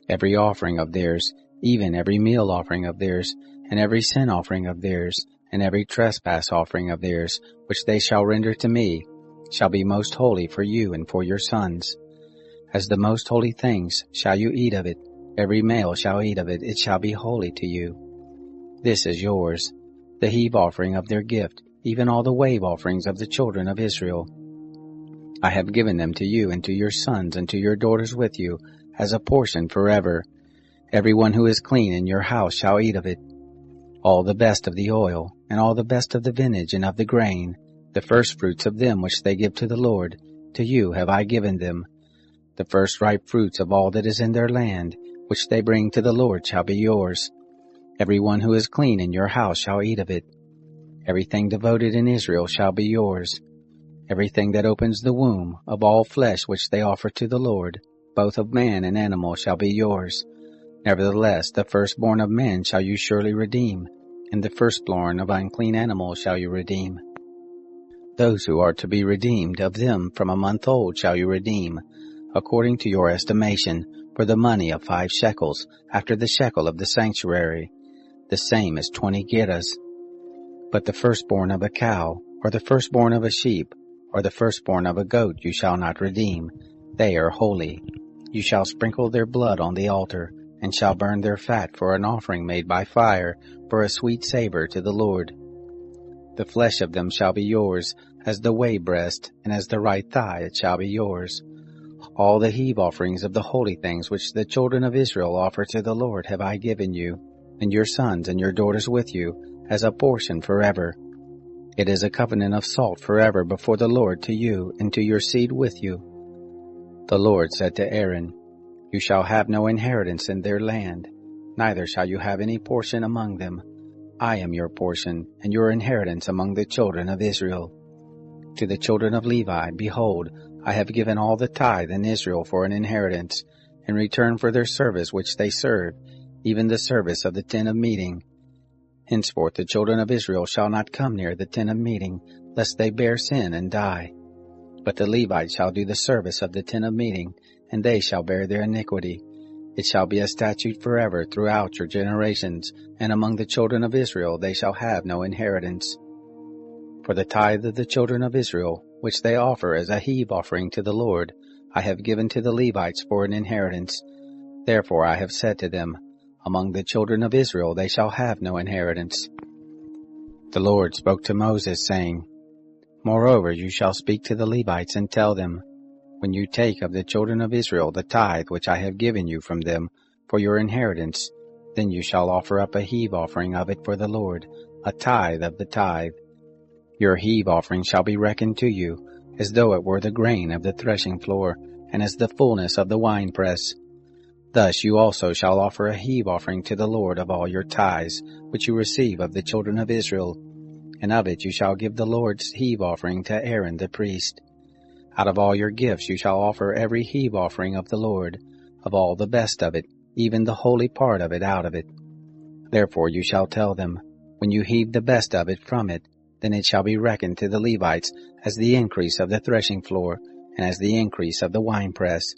Every offering of theirs, even every meal offering of theirs, and every sin offering of theirs, and every trespass offering of theirs, which they shall render to me, shall be most holy for you and for your sons. As the most holy things shall you eat of it, every male shall eat of it, it shall be holy to you. This is yours, the heave offering of their gift, even all the wave offerings of the children of Israel. I have given them to you and to your sons and to your daughters with you, as a portion forever. Everyone who is clean in your house shall eat of it. All the best of the oil, and all the best of the vintage and of the grain, the first fruits of them which they give to the Lord, to you have I given them. The first ripe fruits of all that is in their land, which they bring to the Lord, shall be yours. Everyone who is clean in your house shall eat of it. Everything devoted in Israel shall be yours. Everything that opens the womb of all flesh which they offer to the Lord, both of man and animal, shall be yours. Nevertheless, the firstborn of man shall you surely redeem, and the firstborn of unclean animals shall you redeem. Those who are to be redeemed of them from a month old shall you redeem, according to your estimation, for the money of 5 shekels, after the shekel of the sanctuary. The same is 20 gerahs. But the firstborn of a cow, or the firstborn of a sheep, or the firstborn of a goat you shall not redeem. They are holy. You shall sprinkle their blood on the altar, and shall burn their fat for an offering made by fire, for a sweet savor to the Lord. The flesh of them shall be yours, as the way breast, and as the right thigh it shall be yours. All the heave offerings of the holy things which the children of Israel offer to the Lord have I given you, and your sons and your daughters with you, as a portion forever. It is a covenant of salt forever before the Lord to you and to your seed with you. The Lord said to Aaron, You shall have no inheritance in their land, neither shall you have any portion among them. I am your portion, and your inheritance among the children of Israel. To the children of Levi, behold, I have given all the tithe in Israel for an inheritance, in return for their service which they serve, even the service of the tent of meeting. Henceforth the children of Israel shall not come near the tent of meeting, lest they bear sin and die. But the Levites shall do the service of the tent of meeting, and they shall bear their iniquity. It shall be a statute forever throughout your generations, and among the children of Israel they shall have no inheritance. For the tithe of the children of Israel, which they offer as a heave offering to the Lord, I have given to the Levites for an inheritance. Therefore I have said to them, Among the children of Israel they shall have no inheritance. The Lord spoke to Moses, saying, Moreover you shall speak to the Levites and tell them, When you take of the children of Israel the tithe which I have given you from them for your inheritance, then you shall offer up a heave offering of it for the Lord, a tithe of the tithe. Your heave offering shall be reckoned to you, as though it were the grain of the threshing floor, and as the fullness of the winepress. Thus you also shall offer a heave offering to the Lord of all your tithes, which you receive of the children of Israel, and of it you shall give the Lord's heave offering to Aaron the priest. Out of all your gifts you shall offer every heave offering of the Lord, of all the best of it, even the holy part of it out of it. Therefore you shall tell them, when you heave the best of it from it, then it shall be reckoned to the Levites as the increase of the threshing floor, and as the increase of the winepress.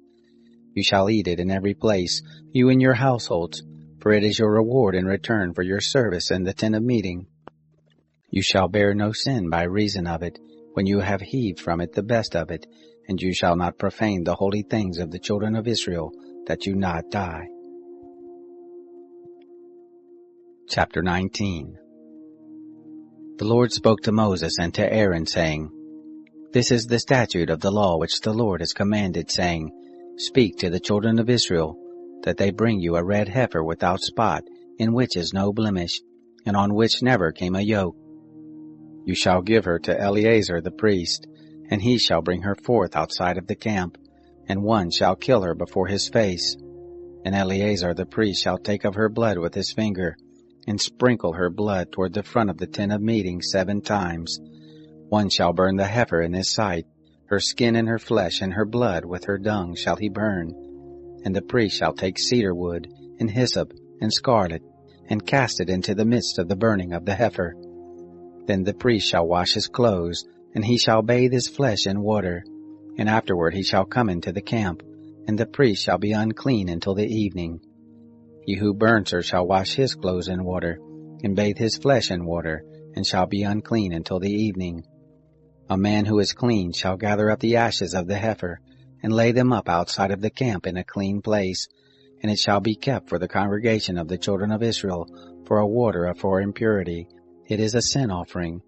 You shall eat it in every place, you and your households, for it is your reward in return for your service in the tent of meeting. You shall bear no sin by reason of it, when you have heaved from it the best of it, and you shall not profane the holy things of the children of Israel, that you not die. Chapter 19. The Lord spoke to Moses and to Aaron, saying, This is the statute of the law which the Lord has commanded, saying, Speak to the children of Israel, that they bring you a red heifer without spot, in which is no blemish, and on which never came a yoke. You shall give her to Eleazar the priest, and he shall bring her forth outside of the camp, and one shall kill her before his face. And Eleazar the priest shall take of her blood with his finger, and sprinkle her blood toward the front of the tent of meeting 7 times. One shall burn the heifer in his sight, her skin and her flesh and her blood with her dung shall he burn. And the priest shall take cedar wood, and hyssop, and scarlet, and cast it into the midst of the burning of the heifer. Then the priest shall wash his clothes, and he shall bathe his flesh in water, and afterward he shall come into the camp, and the priest shall be unclean until the evening. He who burns her shall wash his clothes in water, and bathe his flesh in water, and shall be unclean until the evening. A man who is clean shall gather up the ashes of the heifer, and lay them up outside of the camp in a clean place, and it shall be kept for the congregation of the children of Israel for a water for impurity. It is a sin offering.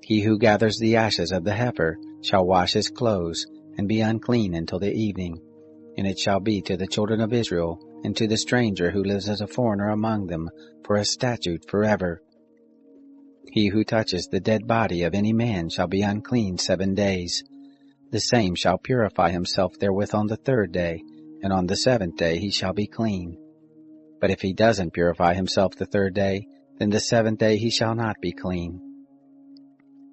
He who gathers the ashes of the heifer shall wash his clothes, and be unclean until the evening. And it shall be to the children of Israel, and to the stranger who lives as a foreigner among them, for a statute forever. He who touches the dead body of any man shall be unclean 7 days. The same shall purify himself therewith on the 3rd day, and on the 7th day he shall be clean. But if he doesn't purify himself the 3rd day, then the 7th day he shall not be clean.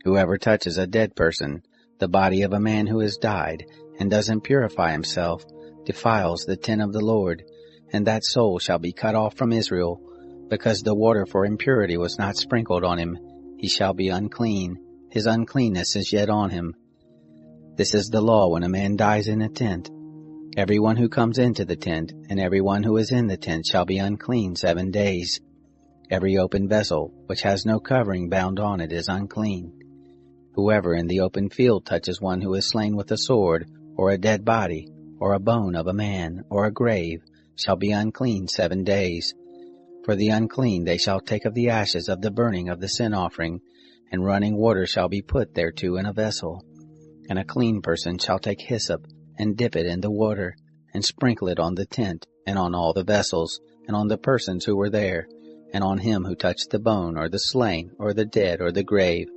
Whoever touches a dead person, the body of a man who has died, and doesn't purify himself, defiles the tent of the Lord, and that soul shall be cut off from Israel, because the water for impurity was not sprinkled on him. He shall be unclean, his uncleanness is yet on him. This is the law when a man dies in a tent. Everyone who comes into the tent, and everyone who is in the tent shall be unclean 7 days. Every open vessel, which has no covering bound on it, is unclean. Whoever in the open field touches one who is slain with a sword, or a dead body, or a bone of a man, or a grave, shall be unclean 7 days. For the unclean they shall take of the ashes of the burning of the sin offering, and running water shall be put thereto in a vessel. And a clean person shall take hyssop, and dip it in the water, and sprinkle it on the tent, and on all the vessels, and on the persons who were there, and on him who touched the bone, or the slain, or the dead, or the grave.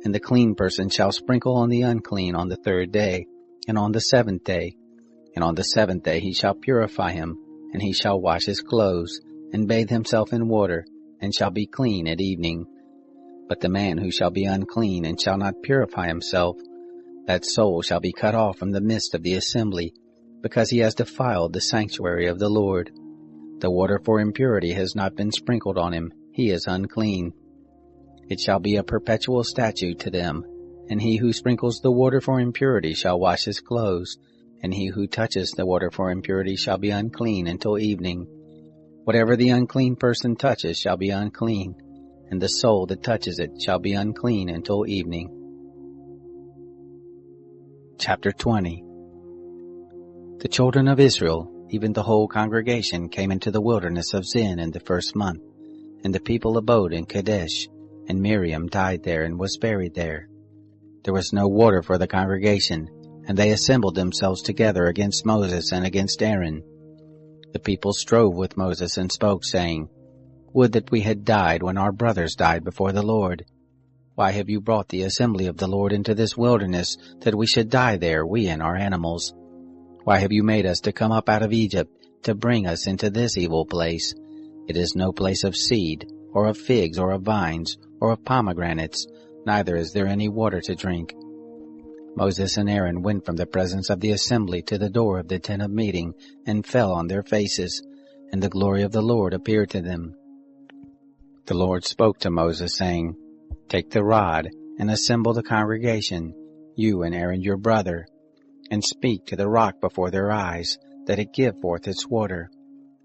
And the clean person shall sprinkle on the unclean on the 3rd day, and on the 7th day. And on the 7th day he shall purify him, and he shall wash his clothes, and bathe himself in water, and shall be clean at evening. But the man who shall be unclean, and shall not purify himself, that soul shall be cut off from the midst of the assembly, because he has defiled the sanctuary of the Lord. The water for impurity has not been sprinkled on him, he is unclean. It shall be a perpetual statute to them, and he who sprinkles the water for impurity shall wash his clothes, and he who touches the water for impurity shall be unclean until evening. Whatever the unclean person touches shall be unclean, and the soul that touches it shall be unclean until evening. Chapter 20. The children of Israel, even the whole congregation, came into the wilderness of Zin in the 1st month, and the people abode in Kadesh, and Miriam died there and was buried there. There was no water for the congregation, and they assembled themselves together against Moses and against Aaron. The people strove with Moses and spoke, saying, Would that we had died when our brothers died before the Lord. Why have you brought the assembly of the Lord into this wilderness, that we should die there, we and our animals? Why have you made us to come up out of Egypt, to bring us into this evil place? It is no place of seed, or of figs, or of vines, or of pomegranates, neither is there any water to drink. Moses and Aaron went from the presence of the assembly to the door of the tent of meeting, and fell on their faces, and the glory of the Lord appeared to them. The Lord spoke to Moses, saying, Take the rod, and assemble the congregation, you and Aaron your brother, and speak to the rock before their eyes, that it give forth its water.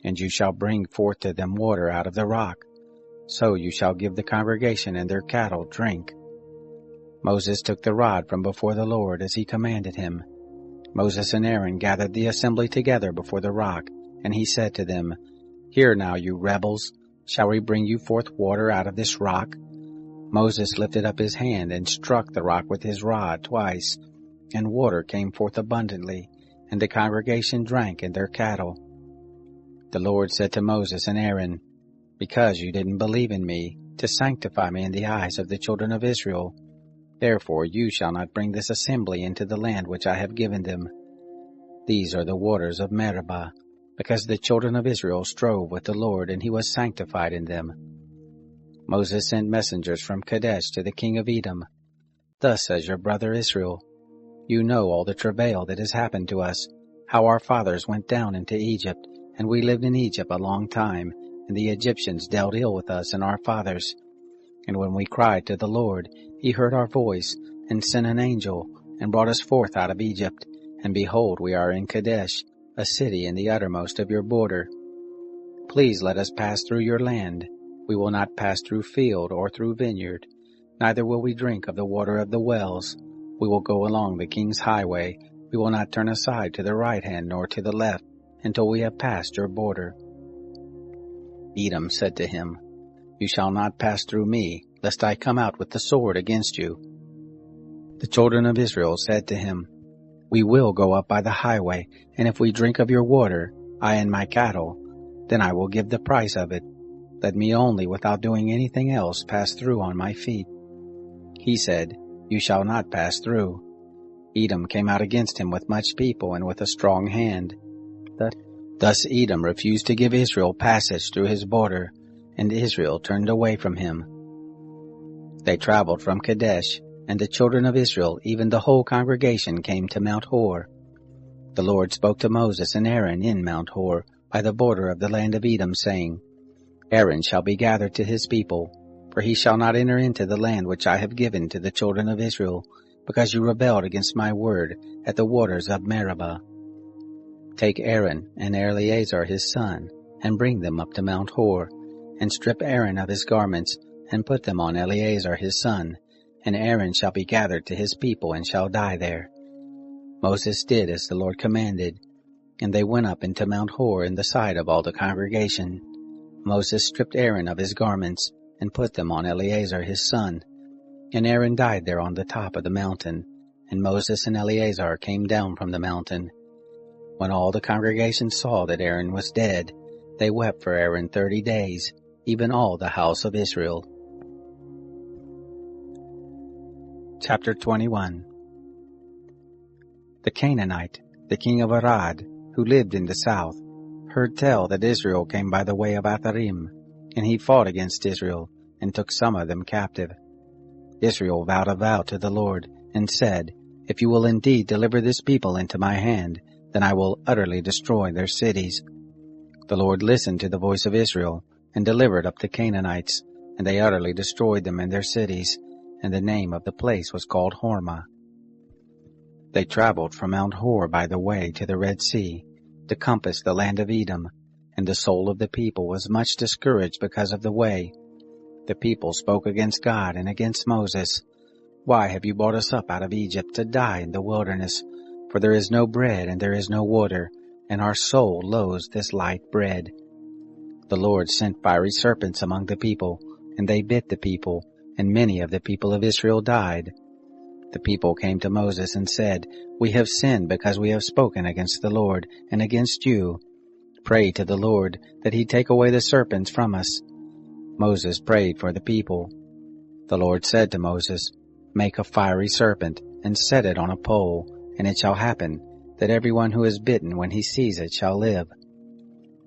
And you shall bring forth to them water out of the rock. So you shall give the congregation and their cattle drink. Moses took the rod from before the Lord as he commanded him. Moses and Aaron gathered the assembly together before the rock, and he said to them, Hear now, you rebels, shall we bring you forth water out of this rock? Moses lifted up his hand and struck the rock with his rod twice, and water came forth abundantly, and the congregation drank and their cattle. The Lord said to Moses and Aaron, Because you didn't believe in me, to sanctify me in the eyes of the children of Israel, therefore you shall not bring this assembly into the land which I have given them. These are the waters of Meribah, because the children of Israel strove with the Lord, and he was sanctified in them. Moses sent messengers from Kadesh to the king of Edom. Thus says your brother Israel, You know all the travail that has happened to us, how our fathers went down into Egypt, and we lived in Egypt a long time, and the Egyptians dealt ill with us and our fathers. And when we cried to the Lord, he heard our voice, and sent an angel, and brought us forth out of Egypt. And behold, we are in Kadesh, a city in the uttermost of your border. Please let us pass through your land. We will not pass through field or through vineyard, neither will we drink of the water of the wells. We will go along the king's highway. We will not turn aside to the right hand nor to the left, until we have passed your border. Edom said to him, You shall not pass through me, lest I come out with the sword against you. The children of Israel said to him, We will go up by the highway, and if we drink of your water, I and my cattle, then I will give the price of it. Let me only, without doing anything else, pass through on my feet. He said, You shall not pass through. Edom came out against him with much people and with a strong hand. Thus Edom refused to give Israel passage through his border, and Israel turned away from him. They traveled from Kadesh, and the children of Israel, even the whole congregation, came to Mount Hor. The Lord spoke to Moses and Aaron in Mount Hor, by the border of the land of Edom, saying, Aaron shall be gathered to his people, for he shall not enter into the land which I have given to the children of Israel, because you rebelled against my word at the waters of Meribah. Take Aaron and Eleazar his son, and bring them up to Mount Hor, and strip Aaron of his garments, and put them on Eleazar his son, and Aaron shall be gathered to his people, and shall die there. Moses did as the Lord commanded, and they went up into Mount Hor in the sight of all the congregation. Moses stripped Aaron of his garments, and put them on Eleazar his son, and Aaron died there on the top of the mountain, and Moses and Eleazar came down from the mountain. When all the congregation saw that Aaron was dead, they wept for Aaron 30 days, even all the house of Israel. Chapter 21. The Canaanite, the king of Arad, who lived in the south, heard tell that Israel came by the way of Atharim, and he fought against Israel, and took some of them captive. Israel vowed a vow to the Lord, and said, If you will indeed deliver this people into my hand, then I will utterly destroy their cities. The Lord listened to the voice of Israel, and delivered up the Canaanites, and they utterly destroyed them and their cities, and the name of the place was called Hormah. They traveled from Mount Hor by the way to the Red Sea, to compass the land of Edom, and the soul of the people was much discouraged because of the way. The people spoke against God and against Moses. Why have you brought us up out of Egypt to die in the wilderness? For there is no bread and there is no water, and our soul loathes this light bread. The Lord sent fiery serpents among the people, and they bit the people, and many of the people of Israel died. The people came to Moses and said, We have sinned because we have spoken against the Lord and against you. Pray to the Lord that he take away the serpents from us. Moses prayed for the people. The Lord said to Moses, Make a fiery serpent, and set it on a pole, and it shall happen that everyone who is bitten when he sees it shall live.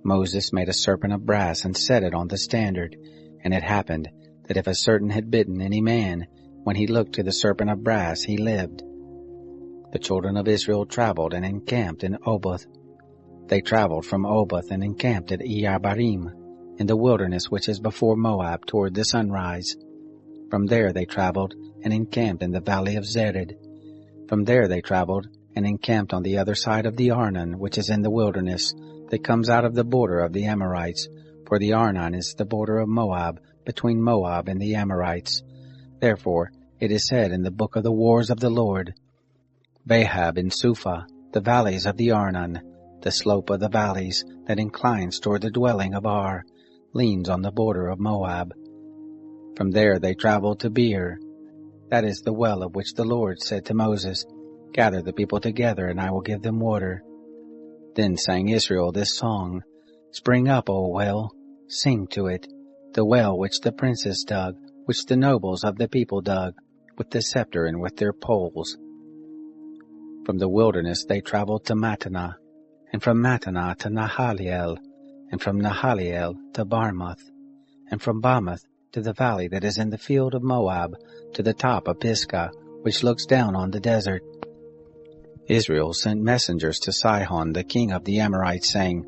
Moses made a serpent of brass and set it on the standard, and it happened that if a serpent had bitten any man, when he looked to the serpent of brass, he lived. The children of Israel traveled and encamped in Oboth. They traveled from Oboth and encamped at Iyabarim, in the wilderness which is before Moab toward the sunrise. From there they traveled and encamped in the valley of Zered. From there they traveled and encamped on the other side of the Arnon, which is in the wilderness, that comes out of the border of the Amorites, for the Arnon is the border of Moab, between Moab and the Amorites. Therefore it is said in the book of the wars of the Lord, Bahab and Supha, the valleys of the Arnon, the slope of the valleys that inclines toward the dwelling of Ar, leans on the border of Moab. From there they traveled to Beer. That is the well of which the Lord said to Moses, Gather the people together, and I will give them water. Then sang Israel this song, Spring up, O well, sing to it, the well which the princes dug, which the nobles of the people dug, with the scepter and with their poles. From the wilderness they traveled to Mattanah, and from Mattanah to Nahaliel, and from Nahaliel to Barmoth, and from Barmoth to the valley that is in the field of Moab, to the top of Pisgah, which looks down on the desert. Israel sent messengers to Sihon, the king of the Amorites, saying,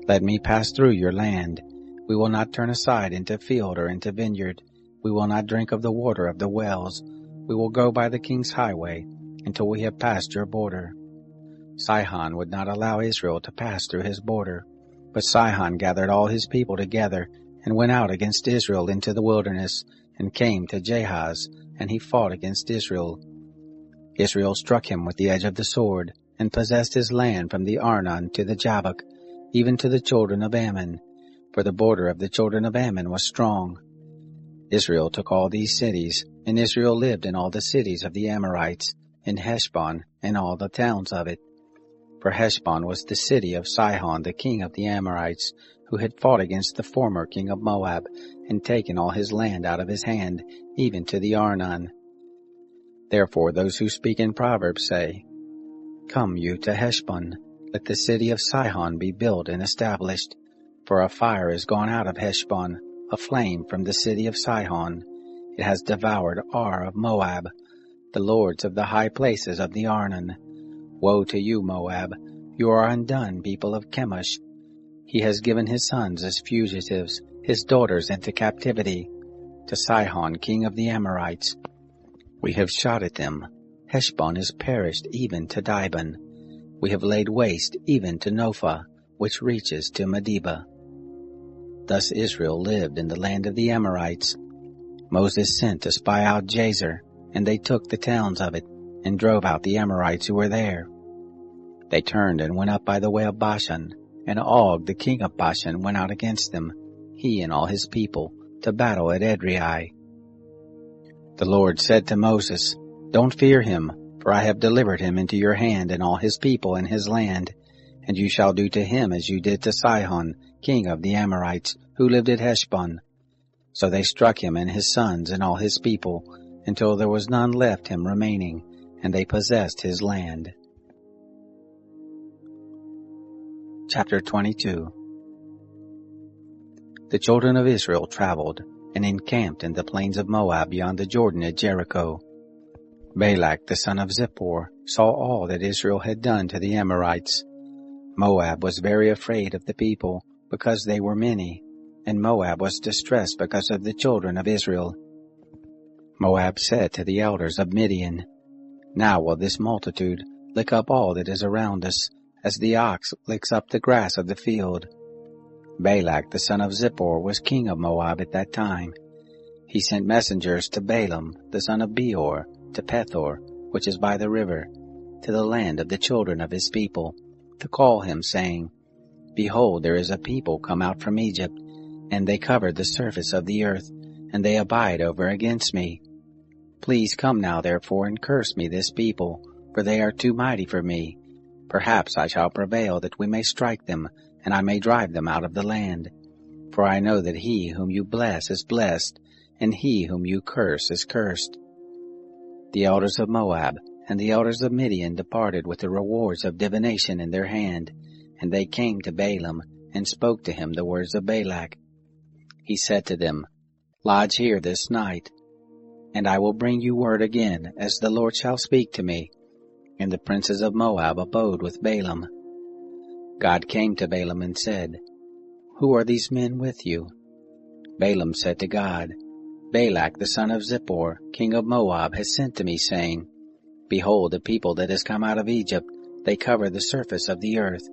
Let me pass through your land. We will not turn aside into field or into vineyard. We will not drink of the water of the wells. We will go by the king's highway until we have passed your border. Sihon would not allow Israel to pass through his border, but Sihon gathered all his people together and went out against Israel into the wilderness, and came to Jahaz, and he fought against Israel. Israel struck him with the edge of the sword, and possessed his land from the Arnon to the Jabbok, even to the children of Ammon, for the border of the children of Ammon was strong. Israel took all these cities, and Israel lived in all the cities of the Amorites, in Heshbon, and all the towns of it. For Heshbon was the city of Sihon, the king of the Amorites, who had fought against the former king of Moab, and taken all his land out of his hand, even to the Arnon. Therefore those who speak in Proverbs say, Come you to Heshbon, let the city of Sihon be built and established. For a fire is gone out of Heshbon, a flame from the city of Sihon. It has devoured Ar of Moab, the lords of the high places of the Arnon. Woe to you, Moab! You are undone, people of Chemosh. He has given his sons as fugitives, his daughters into captivity. To Sihon, king of the Amorites, we have shot at them. Heshbon is perished even to Dibon. We have laid waste even to Nophah, which reaches to Medeba. Thus Israel lived in the land of the Amorites. Moses sent to spy out Jazer, and they took the towns of it, and drove out the Amorites who were there. They turned and went up by the way of Bashan, and Og, the king of Bashan, went out against them, he and all his people, to battle at Edrei. The Lord said to Moses, Don't fear him, for I have delivered him into your hand and all his people and his land, and you shall do to him as you did to Sihon, king of the Amorites, who lived at Heshbon. So they struck him and his sons and all his people, until there was none left him remaining, and they possessed his land. Chapter 22. The children of Israel traveled, and encamped in the plains of Moab beyond the Jordan at Jericho. Balak the son of Zippor saw all that Israel had done to the Amorites. Moab was very afraid of the people, because they were many, and Moab was distressed because of the children of Israel. Moab said to the elders of Midian, Now will this multitude lick up all that is around us, as the ox licks up the grass of the field. Balak the son of Zippor was king of Moab at that time. He sent messengers to Balaam the son of Beor, to Pethor, which is by the river, to the land of the children of his people, to call him, saying, Behold, there is a people come out from Egypt, and they cover the surface of the earth, and they abide over against me. Please come now, therefore, and curse me this people, for they are too mighty for me. Perhaps I shall prevail that we may strike them, and I may drive them out of the land. For I know that he whom you bless is blessed, and he whom you curse is cursed. The elders of Moab and the elders of Midian departed with the rewards of divination in their hand, and they came to Balaam, and spoke to him the words of Balak. He said to them, Lodge here this night, and I will bring you word again, as the Lord shall speak to me. And the princes of Moab abode with Balaam. God came to Balaam and said, Who are these men with you? Balaam said to God, Balak the son of Zippor, king of Moab, has sent to me, saying, Behold, the people that has come out of Egypt, they cover the surface of the earth.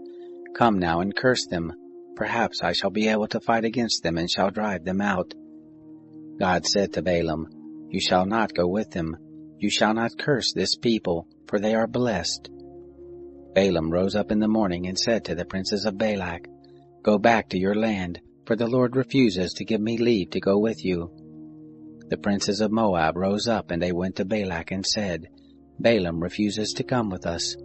Come now and curse them. Perhaps I shall be able to fight against them and shall drive them out. God said to Balaam, You shall not go with them. You shall not curse this people, for they are blessed. Balaam rose up in the morning and said to the princes of Balak, Go back to your land, for the Lord refuses to give me leave to go with you. The princes of Moab rose up, and they went to Balak and said, Balaam refuses to come with us.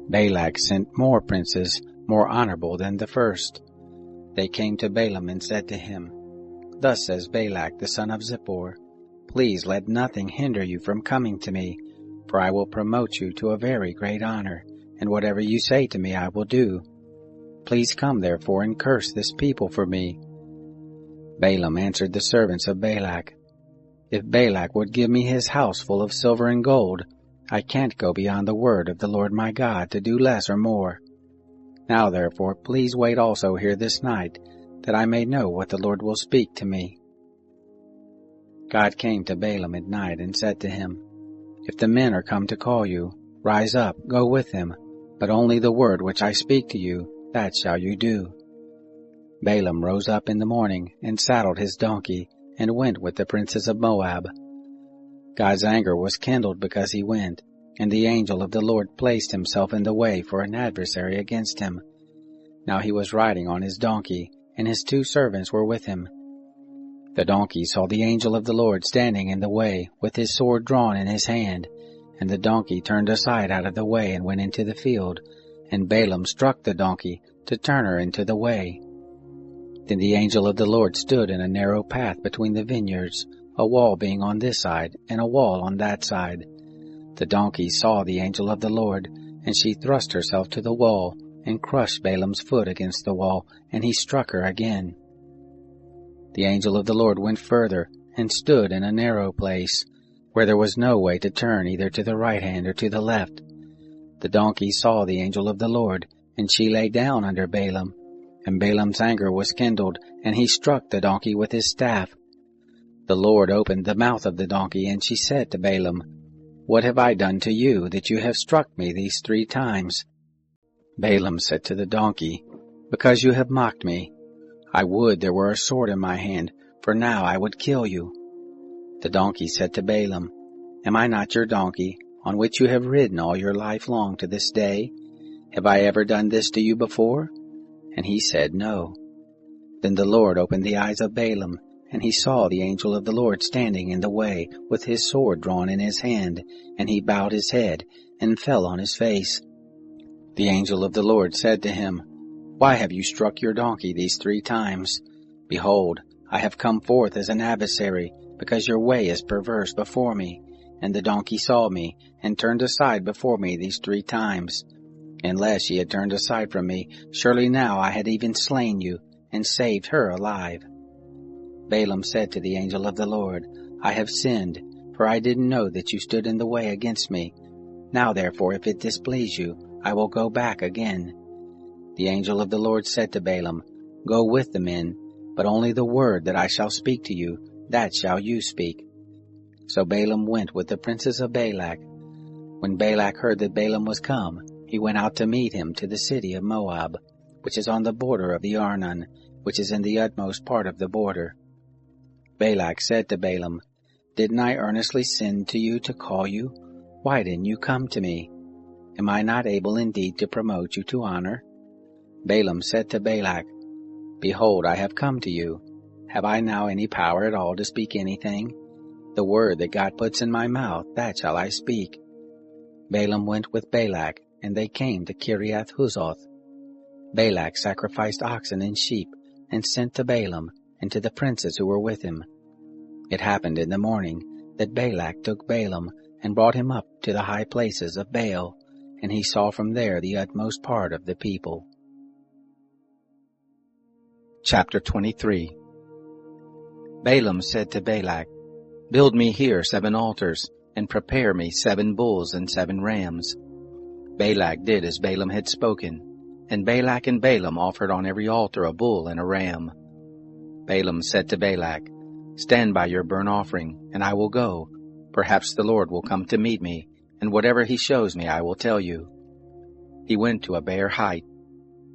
Balak sent more princes, more honorable than the first. They came to Balaam and said to him, Thus says Balak the son of Zippor, Please let nothing hinder you from coming to me, for I will promote you to a very great honor, and whatever you say to me I will do. Please come therefore and curse this people for me. Balaam answered the servants of Balak, If Balak would give me his house full of silver and gold, I can't go beyond the word of the Lord my God to do less or more. Now therefore please wait also here this night, that I may know what the Lord will speak to me. God came to Balaam at night and said to him, If the men are come to call you, rise up, go with them, but only the word which I speak to you, that shall you do. Balaam rose up in the morning, and saddled his donkey, and went with the princes of Moab. God's anger was kindled because he went, and the angel of the Lord placed himself in the way for an adversary against him. Now he was riding on his donkey, and his 2 servants were with him. The donkey saw the angel of the Lord standing in the way, with his sword drawn in his hand, and the donkey turned aside out of the way and went into the field, and Balaam struck the donkey to turn her into the way. Then the angel of the Lord stood in a narrow path between the vineyards, a wall being on this side and a wall on that side. The donkey saw the angel of the Lord, and she thrust herself to the wall, and crushed Balaam's foot against the wall, and he struck her again. The angel of the Lord went further, and stood in a narrow place, where there was no way to turn either to the right hand or to the left. The donkey saw the angel of the Lord, and she lay down under Balaam. And Balaam's anger was kindled, and he struck the donkey with his staff. The Lord opened the mouth of the donkey, and she said to Balaam, What have I done to you, that you have struck me these 3 times? Balaam said to the donkey, Because you have mocked me. I would there were a sword in my hand, for now I would kill you. The donkey said to Balaam, Am I not your donkey, on which you have ridden all your life long to this day? Have I ever done this to you before? And he said, No. Then the Lord opened the eyes of Balaam, and he saw the angel of the Lord standing in the way, with his sword drawn in his hand, and he bowed his head, and fell on his face. The angel of the Lord said to him, Why have you struck your donkey these 3 times? Behold, I have come forth as an adversary, because your way is perverse before me. And the donkey saw me, and turned aside before me these 3 times. Unless she had turned aside from me, surely now I had even slain you, and saved her alive. Balaam said to the angel of the Lord, I have sinned, for I didn't know that you stood in the way against me. Now therefore, if it displease you, I will go back again. The angel of the Lord said to Balaam, Go with the men, but only the word that I shall speak to you, that shall you speak. So Balaam went with the princes of Balak. When Balak heard that Balaam was come, he went out to meet him to the city of Moab, which is on the border of the Arnon, which is in the utmost part of the border. Balak said to Balaam, Didn't I earnestly send to you to call you? Why didn't you come to me? Am I not able indeed to promote you to honor? Balaam said to Balak, Behold, I have come to you. Have I now any power at all to speak anything? The word that God puts in my mouth, that shall I speak. Balaam went with Balak, and they came to Kiriath Huzoth. Balak sacrificed oxen and sheep, and sent to Balaam, and to the princes who were with him. It happened in the morning that Balak took Balaam and brought him up to the high places of Baal, and he saw from there the utmost part of the people. Chapter 23. Balaam said to Balak, "Build me here 7 altars, and prepare me 7 bulls and 7 rams." Balak did as Balaam had spoken, and Balak and Balaam offered on every altar a bull and a ram. Balaam said to Balak, "Stand by your burnt offering, and I will go. Perhaps the Lord will come to meet me, and whatever he shows me I will tell you." He went to a bare height.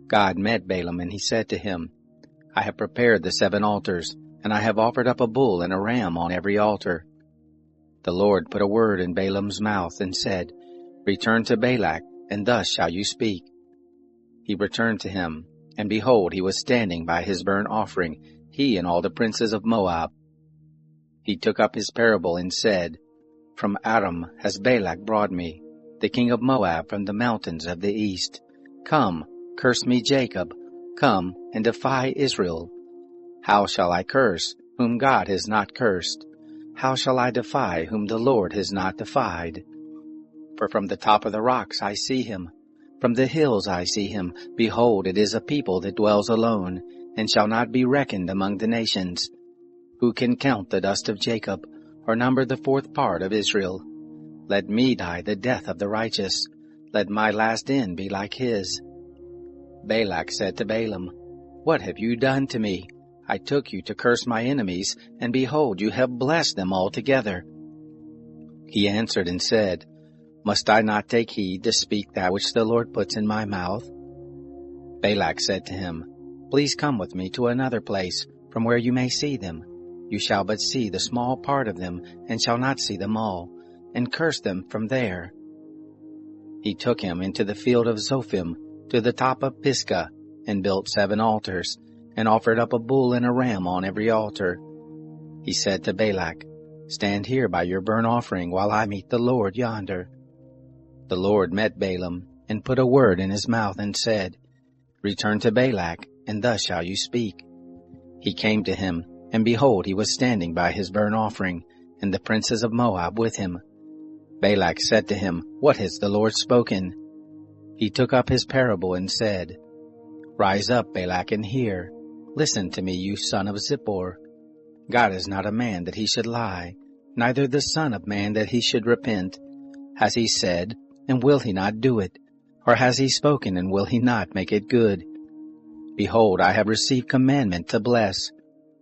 God met Balaam, and he said to him, "I have prepared the 7 altars, and I have offered up a bull and a ram on every altar." The Lord put a word in Balaam's mouth and said, "Return to Balak, and thus shall you speak." He returned to him, and behold, he was standing by his burnt offering, he and all the princes of Moab. He took up his parable and said, "From Aram has Balak brought me, the king of Moab from the mountains of the east. Come, curse me Jacob, come and defy Israel. How shall I curse, whom God has not cursed? How shall I defy, whom the Lord has not defied? For from the top of the rocks I see him, from the hills I see him. Behold, it is a people that dwells alone, and shall not be reckoned among the nations. Who can count the dust of Jacob, or number the 4th part of Israel? Let me die the death of the righteous. Let my last end be like his." Balak said to Balaam, "What have you done to me? I took you to curse my enemies, and behold, you have blessed them altogether." He answered and said, "Must I not take heed to speak that which the Lord puts in my mouth?" Balak said to him, "Please come with me to another place, from where you may see them. You shall but see the small part of them, and shall not see them all, and curse them from there." He took him into the field of Zophim, to the top of Pisgah, and built 7 altars, and offered up a bull and a ram on every altar. He said to Balak, "Stand here by your burnt offering, while I meet the Lord yonder." The Lord met Balaam, and put a word in his mouth, and said, "Return to Balak, and thus shall you speak." He came to him, and behold, he was standing by his burnt offering, and the princes of Moab with him. Balak said to him, "What has the Lord spoken?" He took up his parable and said, "Rise up, Balak, and hear. Listen to me, you son of Zippor. God is not a man that he should lie, neither the son of man that he should repent. Has he said, and will he not do it? Or has he spoken, and will he not make it good? Behold, I have received commandment to bless.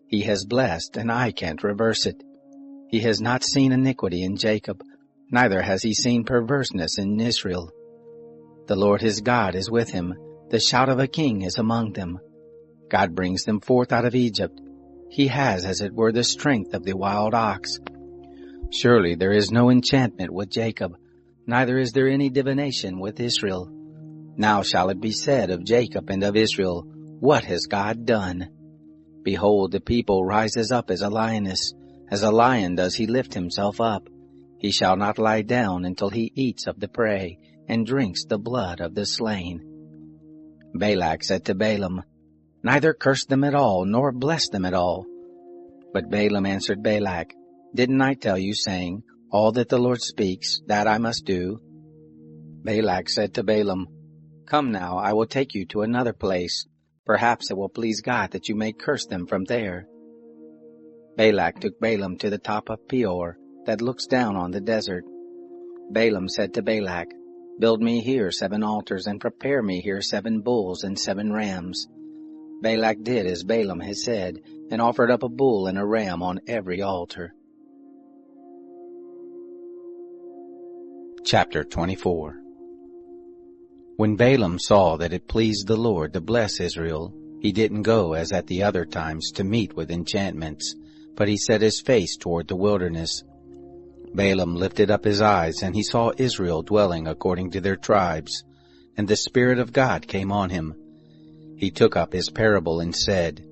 He has blessed, and I can't reverse it. He has not seen iniquity in Jacob, neither has he seen perverseness in Israel. The Lord his God is with him, the shout of a king is among them. God brings them forth out of Egypt. He has, as it were, the strength of the wild ox. Surely there is no enchantment with Jacob, neither is there any divination with Israel. Now shall it be said of Jacob and of Israel, What has God done? Behold, the people rises up as a lioness, as a lion does he lift himself up. He shall not lie down until he eats of the prey, and drinks the blood of the slain. Balak said to Balaam, Neither curse them at all, nor bless them at all. But Balaam answered Balak, Didn't I tell you, saying, All that the Lord speaks, that I must do? Balak said to Balaam, Come now, I will take you to another place. Perhaps it will please God that you may curse them from there. Balak took Balaam to the top of Peor, that looks down on the desert. Balaam said to Balak, Build me here 7 altars, and prepare me here 7 bulls and 7 rams. Balak did as Balaam had said, and offered up a bull and a ram on every altar. Chapter 24. When Balaam saw that it pleased the Lord to bless Israel, he didn't go as at the other times to meet with enchantments, but he set his face toward the wilderness. Balaam lifted up his eyes, and he saw Israel dwelling according to their tribes, and the Spirit of God came on him. He took up his parable and said,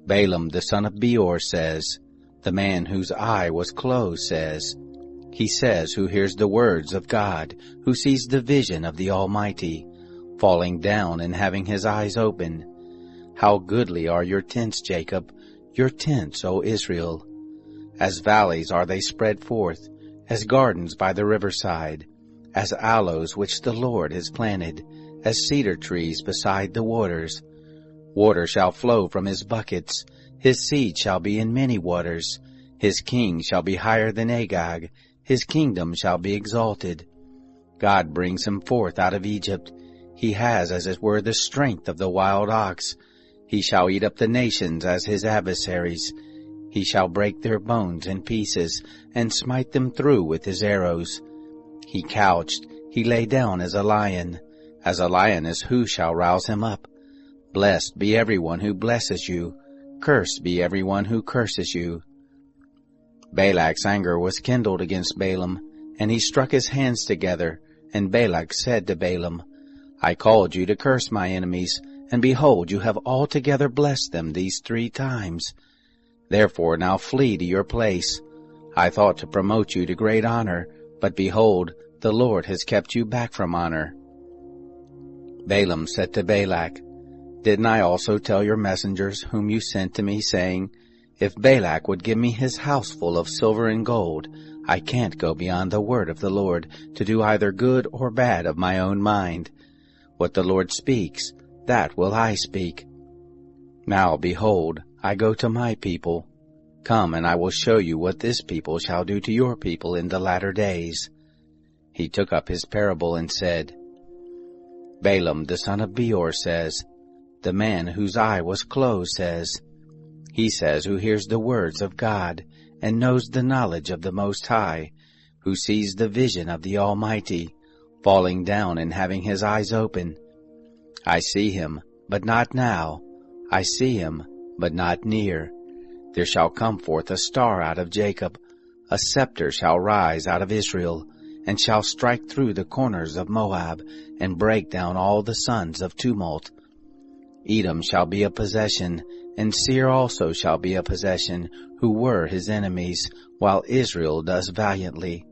Balaam the son of Beor says, The man whose eye was closed says, He says who hears the words of God, who sees the vision of the Almighty, falling down and having his eyes open. How goodly are your tents, Jacob, your tents, O Israel! As valleys are they spread forth, as gardens by the riverside, as aloes which the Lord has planted, as cedar trees beside the waters. Water shall flow from his buckets, his seed shall be in many waters. His king shall be higher than Agag, his kingdom shall be exalted. God brings him forth out of Egypt. He has, as it were, the strength of the wild ox. He shall eat up the nations as his adversaries. He shall break their bones in pieces, and smite them through with his arrows. He couched, he lay down as a lioness who shall rouse him up? Blessed be everyone who blesses you, cursed be everyone who curses you. Balak's anger was kindled against Balaam, and he struck his hands together, and Balak said to Balaam, I called you to curse my enemies, and behold, you have altogether blessed them these 3 times. Therefore now flee to your place. I thought to promote you to great honor, but behold, the Lord has kept you back from honor. Balaam said to Balak, Didn't I also tell your messengers whom you sent to me, saying, If Balak would give me his house full of silver and gold, I can't go beyond the word of the Lord to do either good or bad of my own mind. What the Lord speaks, that will I speak. Now, behold, I go to my people. Come, and I will show you what this people shall do to your people in the latter days. He took up his parable and said, Balaam the son of Beor says, The man whose eye was closed says, He says who hears the words of God, and knows the knowledge of the Most High, who sees the vision of the Almighty, falling down and having his eyes open. I see him, but not now. I see him, but not near. There shall come forth a star out of Jacob, a scepter shall rise out of Israel, and shall strike through the corners of Moab, and break down all the sons of tumult. Edom shall be a possession, and Seir also shall be a possession, who were his enemies, while Israel does valiantly.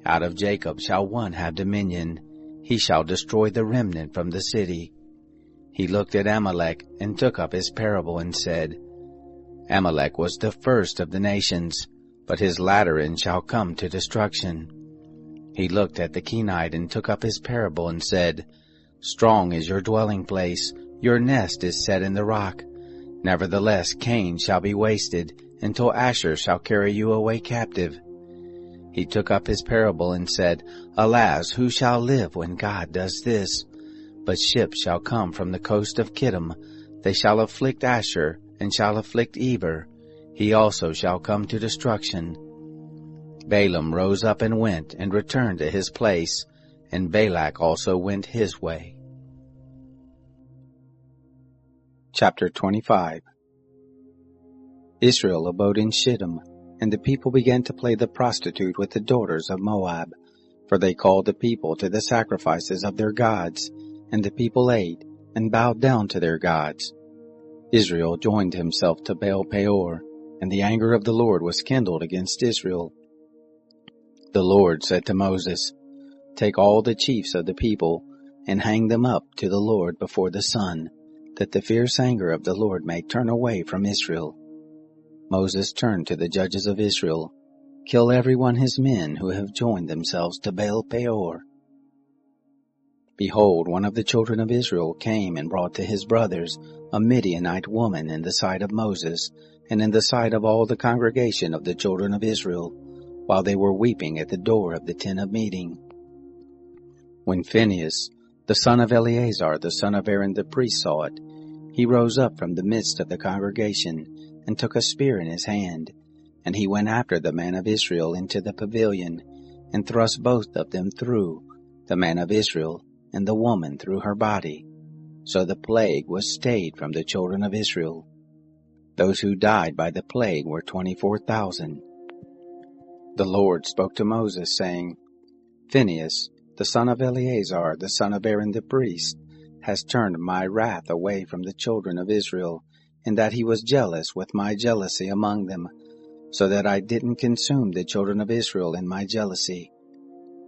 Out of Jacob shall one have dominion, he shall destroy the remnant from the city. He looked at Amalek, and took up his parable, and said, Amalek was the first of the nations, but his latter end shall come to destruction. He looked at the Kenite, and took up his parable, and said, Strong is your dwelling place, your nest is set in the rock. Nevertheless Cain shall be wasted, until Asher shall carry you away captive. He took up his parable, and said, Alas, who shall live when God does this? But ships shall come from the coast of Kittim, they shall afflict Asher, and shall afflict Eber. He also shall come to destruction. Balaam rose up and went, and returned to his place, and Balak also went his way. Chapter 25. Israel abode in Shittim, and the people began to play the prostitute with the daughters of Moab, for they called the people to the sacrifices of their gods, and the people ate, and bowed down to their gods. Israel joined himself to Baal Peor, and the anger of the Lord was kindled against Israel. The Lord said to Moses, Take all the chiefs of the people, and hang them up to the Lord before the sun, that the fierce anger of the Lord may turn away from Israel. Moses turned to the judges of Israel, Kill everyone his men who have joined themselves to Baal Peor. Behold, one of the children of Israel came and brought to his brothers a Midianite woman in the sight of Moses, and in the sight of all the congregation of the children of Israel, while they were weeping at the door of the tent of meeting. When Phinehas, the son of Eleazar, the son of Aaron the priest, saw it, he rose up from the midst of the congregation, and took a spear in his hand, and he went after the man of Israel into the pavilion, and thrust both of them through, the man of Israel and the woman through her body. So the plague was stayed from the children of Israel. Those who died by the plague were 24,000. The Lord spoke to Moses, saying, Phinehas, the son of Eleazar, the son of Aaron the priest, has turned my wrath away from the children of Israel, in that he was jealous with my jealousy among them, so that I didn't consume the children of Israel in my jealousy.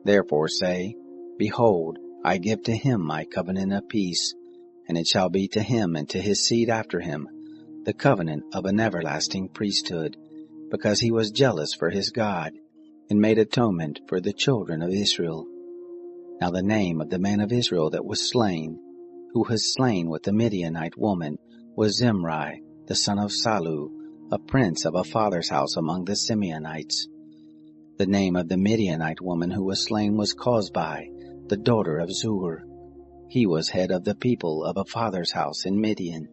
Therefore say, Behold, I give to him my covenant of peace, and it shall be to him and to his seed after him, the covenant of an everlasting priesthood, because he was jealous for his God, and made atonement for the children of Israel. Now the name of the man of Israel that was slain, who was slain with the Midianite woman, was Zimri, the son of Salu, a prince of a father's house among the Simeonites. The name of the Midianite woman who was slain was Cozbi, the daughter of Zur. He was head of the people of a father's house in Midian.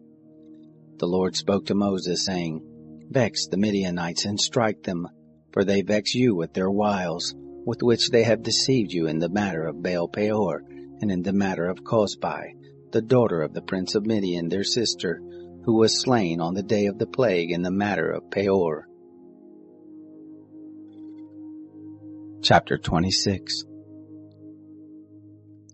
The Lord spoke to Moses, saying, Vex the Midianites and strike them, for they vex you with their wiles, with which they have deceived you in the matter of Baal Peor, and in the matter of Cozbi, the daughter of the prince of Midian, their sister, who was slain on the day of the plague in the matter of Peor. Chapter 26.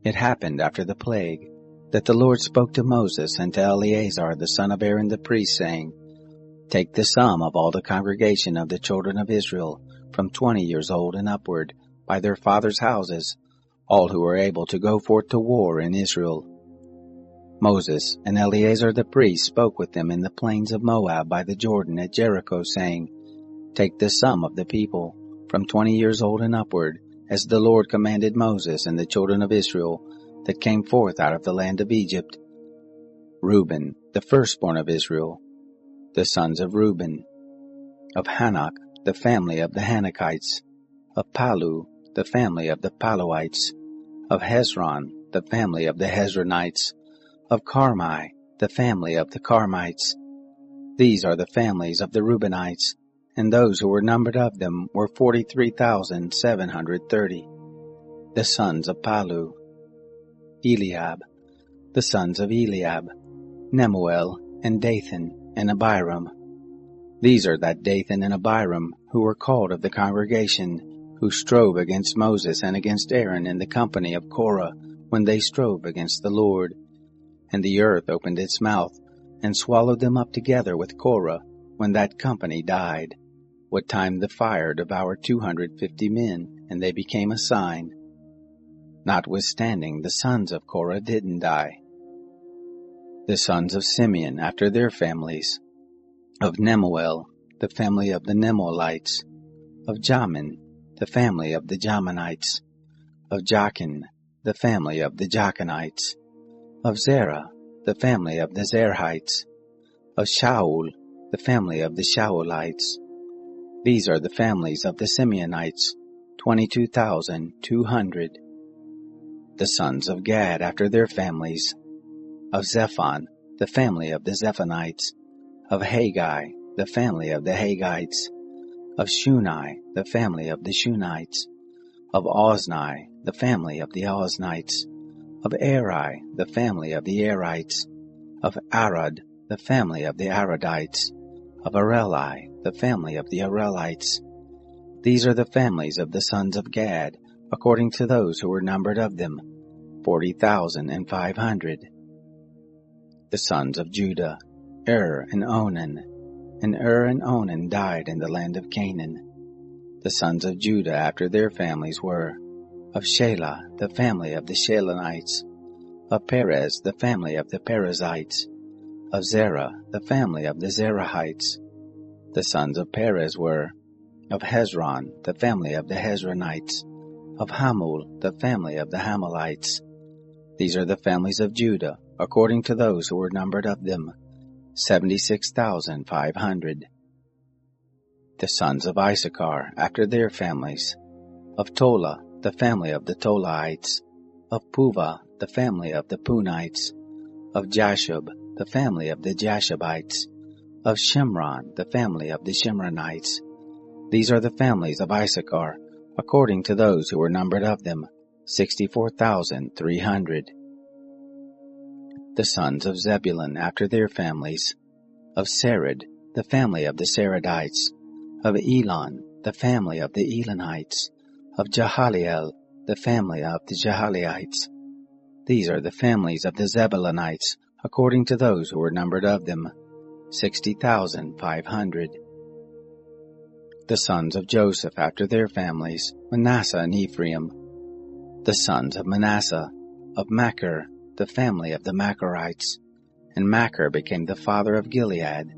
It happened after the plague that the Lord spoke to Moses and to Eleazar the son of Aaron the priest, saying, Take the sum of all the congregation of the children of Israel, from 20 years old and upward, by their fathers' houses, all who are able to go forth to war in Israel. Moses and Eleazar the priest spoke with them in the plains of Moab by the Jordan at Jericho, saying, Take the sum of the people, from 20 years old and upward, as the Lord commanded Moses and the children of Israel that came forth out of the land of Egypt. Reuben, the firstborn of Israel, the sons of Reuben, of Hanok, the family of the Hanokites, of Palu, the family of the Paluites, of Hezron, the family of the Hezronites, of Carmi, the family of the Carmites. These are the families of the Reubenites, and those who were numbered of them were 43,730. The sons of Palu, Eliab, the sons of Eliab, Nemuel, and Dathan, and Abiram. These are that Dathan and Abiram who were called of the congregation, who strove against Moses and against Aaron in the company of Korah, when they strove against the Lord. And the earth opened its mouth, and swallowed them up together with Korah, when that company died, what time the fire devoured 250 men, and they became a sign. Notwithstanding, the sons of Korah didn't die. The sons of Simeon after their families, of Nemuel, the family of the Nemuelites, of Jamin, the family of the Jaminites, of Jachin, the family of the Jachinites, of Zerah, the family of the Zerahites, of Shaul, the family of the Shaulites. These are the families of the Simeonites, 22,200. The sons of Gad after their families, of Zephon, the family of the Zephonites, of Haggai, the family of the Haggites, of Shuni, the family of the Shunites, of Ozni, the family of the Oznites, of Eri, the family of the Erites, of Arad, the family of the Aradites, of Areli, the family of the Arelites. These are the families of the sons of Gad, according to those who were numbered of them, 40,500. The sons of Judah, and Onan. And and Onan died in the land of Canaan. The sons of Judah after their families were, of Shelah, the family of the Shelonites, of Perez, the family of the Perizzites, of Zerah, the family of the Zerahites. The sons of Perez were, of Hezron, the family of the Hezronites, of Hamul, the family of the Hamulites. These are the families of Judah, according to those who were numbered of them, 76,500. The sons of Issachar after their families, of Tola, the family of the Tolaites, of Puvah, the family of the Punites, of Jashub, the family of the Jashubites, of Shimron, the family of the Shimronites. These are the families of Issachar, according to those who were numbered of them, 64,300. The sons of Zebulun after their families, of Sered, the family of the Seredites, of Elon, the family of the Elonites, of Jahaliel, the family of the Jahaliites. These are the families of the Zebulunites, according to those who were numbered of them, 60,500. The sons of Joseph after their families, Manasseh and Ephraim. The sons of Manasseh, of Machir, the family of the Machirites. And Machir became the father of Gilead,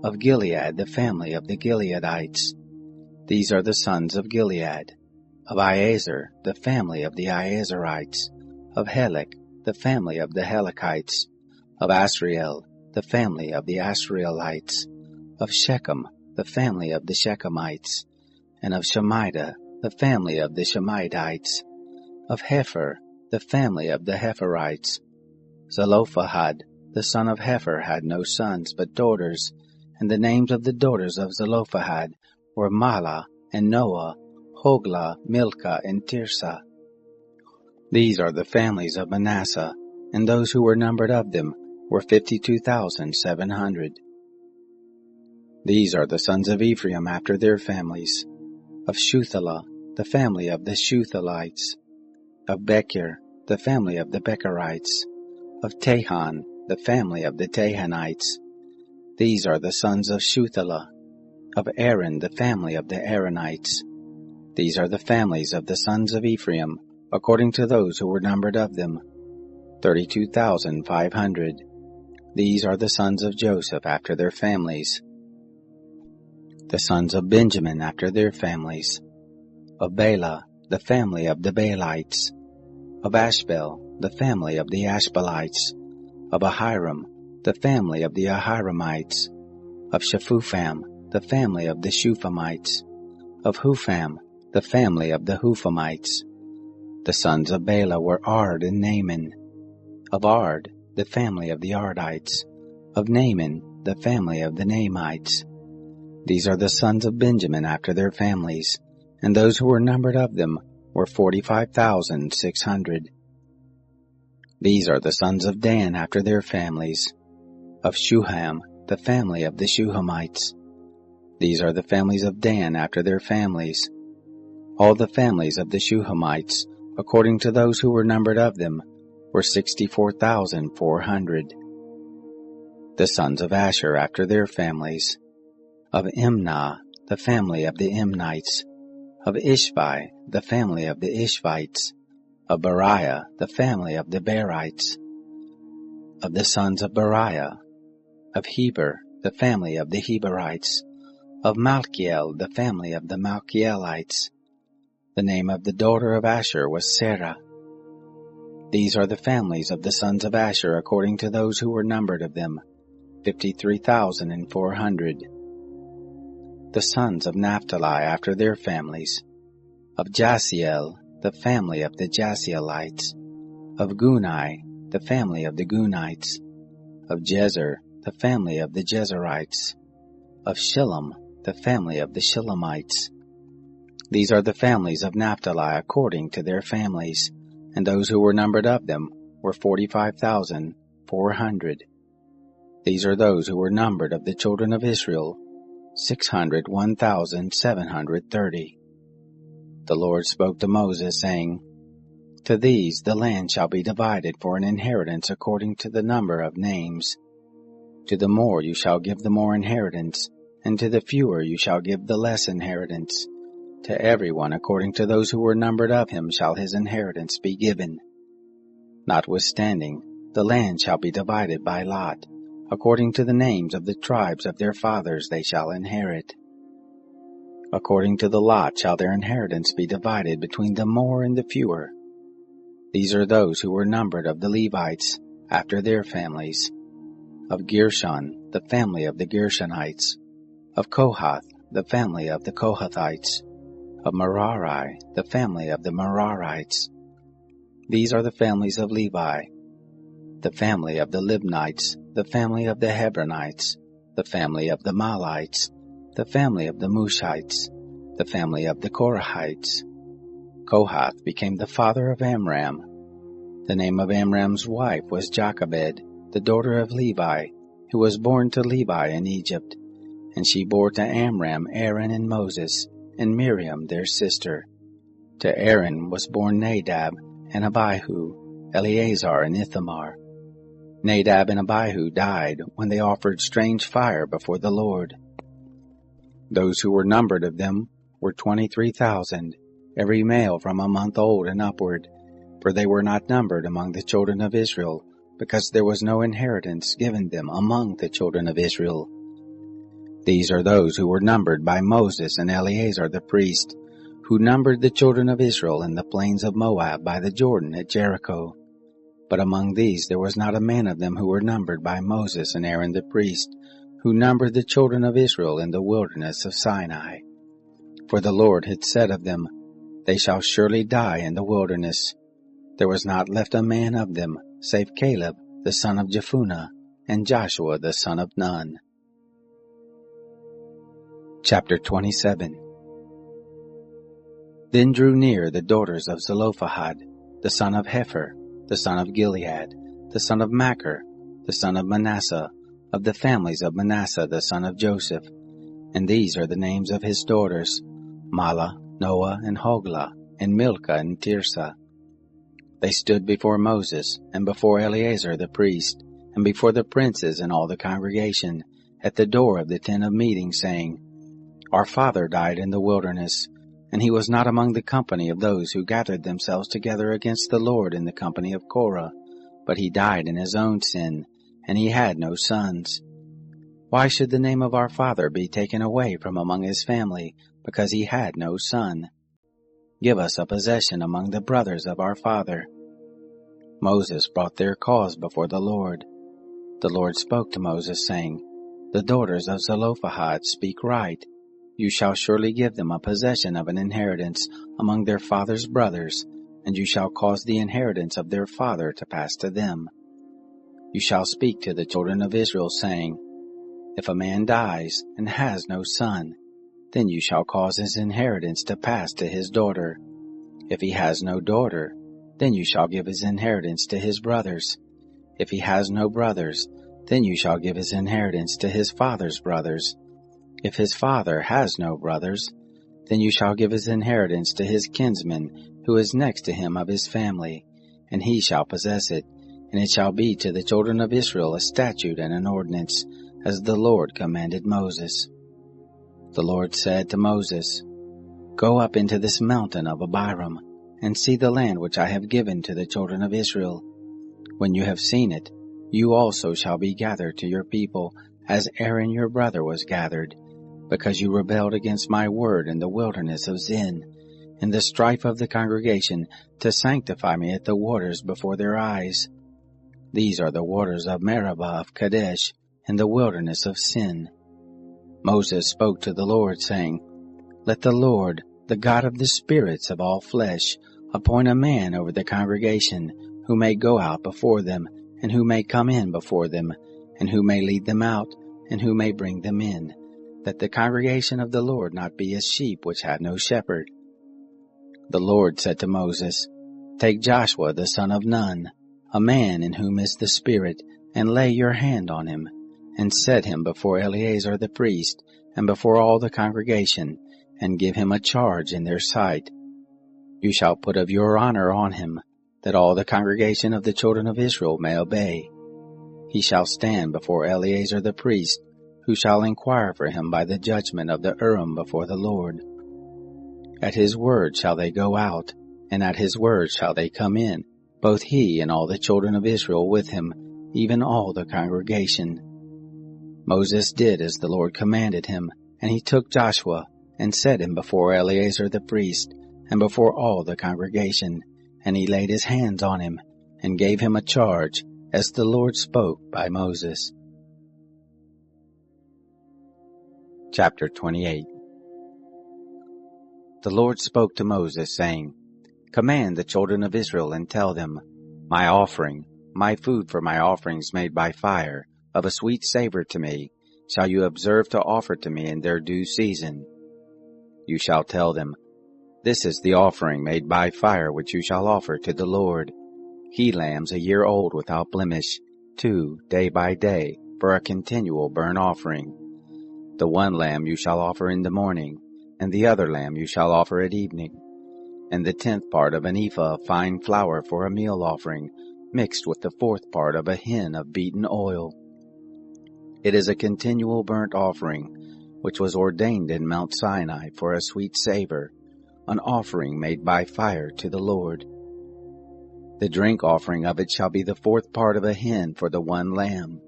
Of Gilead, the family of the Gileadites. These are the sons of Gilead. Of Iezer, the family of the Iezerites. Of Helek, the family of the Helekites. Of Asriel, the family of the Asrielites. Of Shechem, the family of the Shechemites. And of Shemida, the family of the Shemaites. Of Hepher, the family of the Hepherites. Zelophehad, the son of Hepher, had no sons but daughters, and the names of the daughters of Zelophehad were Mahlah and Noah, Hoglah, Milcah, and Tirzah. These are the families of Manasseh, and those who were numbered of them were 52,700. These are the sons of Ephraim after their families. Of Shuthelah, the family of the Shuthelites. Of Bechir, the family of the Bechirites. Of Tahan, the family of the Tahanites. These are the sons of Shuthelah. Of Aaron, the family of the Aaronites. These are the families of the sons of Ephraim, according to those who were numbered of them, 32,500. These are the sons of Joseph after their families. The sons of Benjamin after their families. Of Bela, the family of the Baalites. Of Ashbel, the family of the Ashbelites. Of Ahiram, the family of the Ahiramites. Of Shephupham, the family of the Shuphamites. Of Hupham, the family of the Huphamites. The sons of Bela were Ard and Naaman. Of Ard, the family of the Ardites. Of Naaman, the family of the Naamites. These are the sons of Benjamin after their families, and those who were numbered of them were 45,600. These are the sons of Dan after their families. Of Shuham, the family of the Shuhamites. These are the families of Dan after their families. All the families of the Shuhamites, according to those who were numbered of them, were 64,400. The sons of Asher after their families. Of Imnah, the family of the Imnites. Of Ishvi, the family of the Ishvites. Of Beriah, the family of the Berites. Of the sons of Beriah. Of Heber, the family of the Heberites. Of Malchiel, the family of the Malchielites. The name of the daughter of Asher was Sarah. These are the families of the sons of Asher according to those who were numbered of them, 53,400. The sons of Naphtali after their families. Of Jasiel, the family of the Jasielites. Of Gunai, the family of the Gunites. Of Jezer, the family of the Jezerites. Of Shillem, the family of the Shillemites. These are the families of Naphtali according to their families, and those who were numbered of them were 45,400. These are those who were numbered of the children of Israel, 601,730. The Lord spoke to Moses, saying, To these the land shall be divided for an inheritance according to the number of names. To the more you shall give the more inheritance, and to the fewer you shall give the less inheritance. To everyone according to those who were numbered of him shall his inheritance be given. Notwithstanding, the land shall be divided by lot. According to the names of the tribes of their fathers they shall inherit. According to the lot shall their inheritance be divided between the more and the fewer. These are those who were numbered of the Levites, after their families. Of Gershon, the family of the Gershonites. Of Kohath, the family of the Kohathites. Of Merari, the family of the Merarites. These are the families of Levi. The family of the Libnites, the family of the Hebronites, the family of the Malites, the family of the Mushites, the family of the Korahites. Kohath became the father of Amram. The name of Amram's wife was Jochebed, the daughter of Levi, who was born to Levi in Egypt, and she bore to Amram Aaron and Moses, and Miriam their sister. To Aaron was born Nadab and Abihu, Eleazar and Ithamar. Nadab and Abihu died when they offered strange fire before the Lord. Those who were numbered of them were 23,000, every male from a month old and upward, for they were not numbered among the children of Israel, because there was no inheritance given them among the children of Israel. These are those who were numbered by Moses and Eleazar the priest, who numbered the children of Israel in the plains of Moab by the Jordan at Jericho. But among these there was not a man of them who were numbered by Moses and Aaron the priest, who numbered the children of Israel in the wilderness of Sinai. For the Lord had said of them, They shall surely die in the wilderness. There was not left a man of them, save Caleb the son of Jephunneh, and Joshua the son of Nun. Chapter 27. Then drew near the daughters of Zelophehad, the son of Hepher, the son of Gilead, the son of Machir, the son of Manasseh, of the families of Manasseh the son of Joseph. And these are the names of his daughters, Mahlah, Noah, and Hoglah, and Milcah, and Tirzah. They stood before Moses, and before Eleazar the priest, and before the princes and all the congregation, at the door of the tent of meeting, saying, Our father died in the wilderness, and he was not among the company of those who gathered themselves together against the Lord in the company of Korah, but he died in his own sin, and he had no sons. Why should the name of our father be taken away from among his family, because he had no son? Give us a possession among the brothers of our father. Moses brought their cause before the Lord. The Lord spoke to Moses, saying, The daughters of Zelophehad speak right. You shall surely give them a possession of an inheritance among their father's brothers, and you shall cause the inheritance of their father to pass to them. You shall speak to the children of Israel, saying, If a man dies and has no son, then you shall cause his inheritance to pass to his daughter. If he has no daughter, then you shall give his inheritance to his brothers. If he has no brothers, then you shall give his inheritance to his father's brothers. If his father has no brothers, then you shall give his inheritance to his kinsman, who is next to him of his family, and he shall possess it, and it shall be to the children of Israel a statute and an ordinance, as the Lord commanded Moses. The Lord said to Moses, Go up into this mountain of Abiram, and see the land which I have given to the children of Israel. When you have seen it, you also shall be gathered to your people, as Aaron your brother was gathered, because you rebelled against my word in the wilderness of Zin, in the strife of the congregation, to sanctify me at the waters before their eyes. These are the waters of Meribah of Kadesh, in the wilderness of Sin. Moses spoke to the Lord, saying, Let the Lord, the God of the spirits of all flesh, appoint a man over the congregation, who may go out before them, and who may come in before them, and who may lead them out, and who may bring them in, that the congregation of the Lord not be as sheep which have no shepherd. The Lord said to Moses, Take Joshua the son of Nun, a man in whom is the Spirit, and lay your hand on him, and set him before Eleazar the priest, and before all the congregation, and give him a charge in their sight. You shall put of your honor on him, that all the congregation of the children of Israel may obey. He shall stand before Eleazar the priest, who shall inquire for him by the judgment of the Urim before the Lord. At his word shall they go out, and at his word shall they come in, both he and all the children of Israel with him, even all the congregation. Moses did as the Lord commanded him, and he took Joshua, and set him before Eleazar the priest, and before all the congregation, and he laid his hands on him, and gave him a charge, as the Lord spoke by Moses. Chapter 28. The Lord spoke to Moses, saying, Command the children of Israel, and tell them, My offering, my food for my offerings made by fire, of a sweet savor to me, shall you observe to offer to me in their due season. You shall tell them, This is the offering made by fire which you shall offer to the Lord. He-lambs a year old without blemish, 2 day by day, for a continual burnt offering. The one lamb you shall offer in the morning, and the other lamb you shall offer at evening. And the 10th part of an ephah of fine flour for a meal offering, mixed with the 4th part of a hin of beaten oil. It is a continual burnt offering, which was ordained in Mount Sinai for a sweet savor, an offering made by fire to the Lord. The drink offering of it shall be the 4th part of a hin for the one lamb.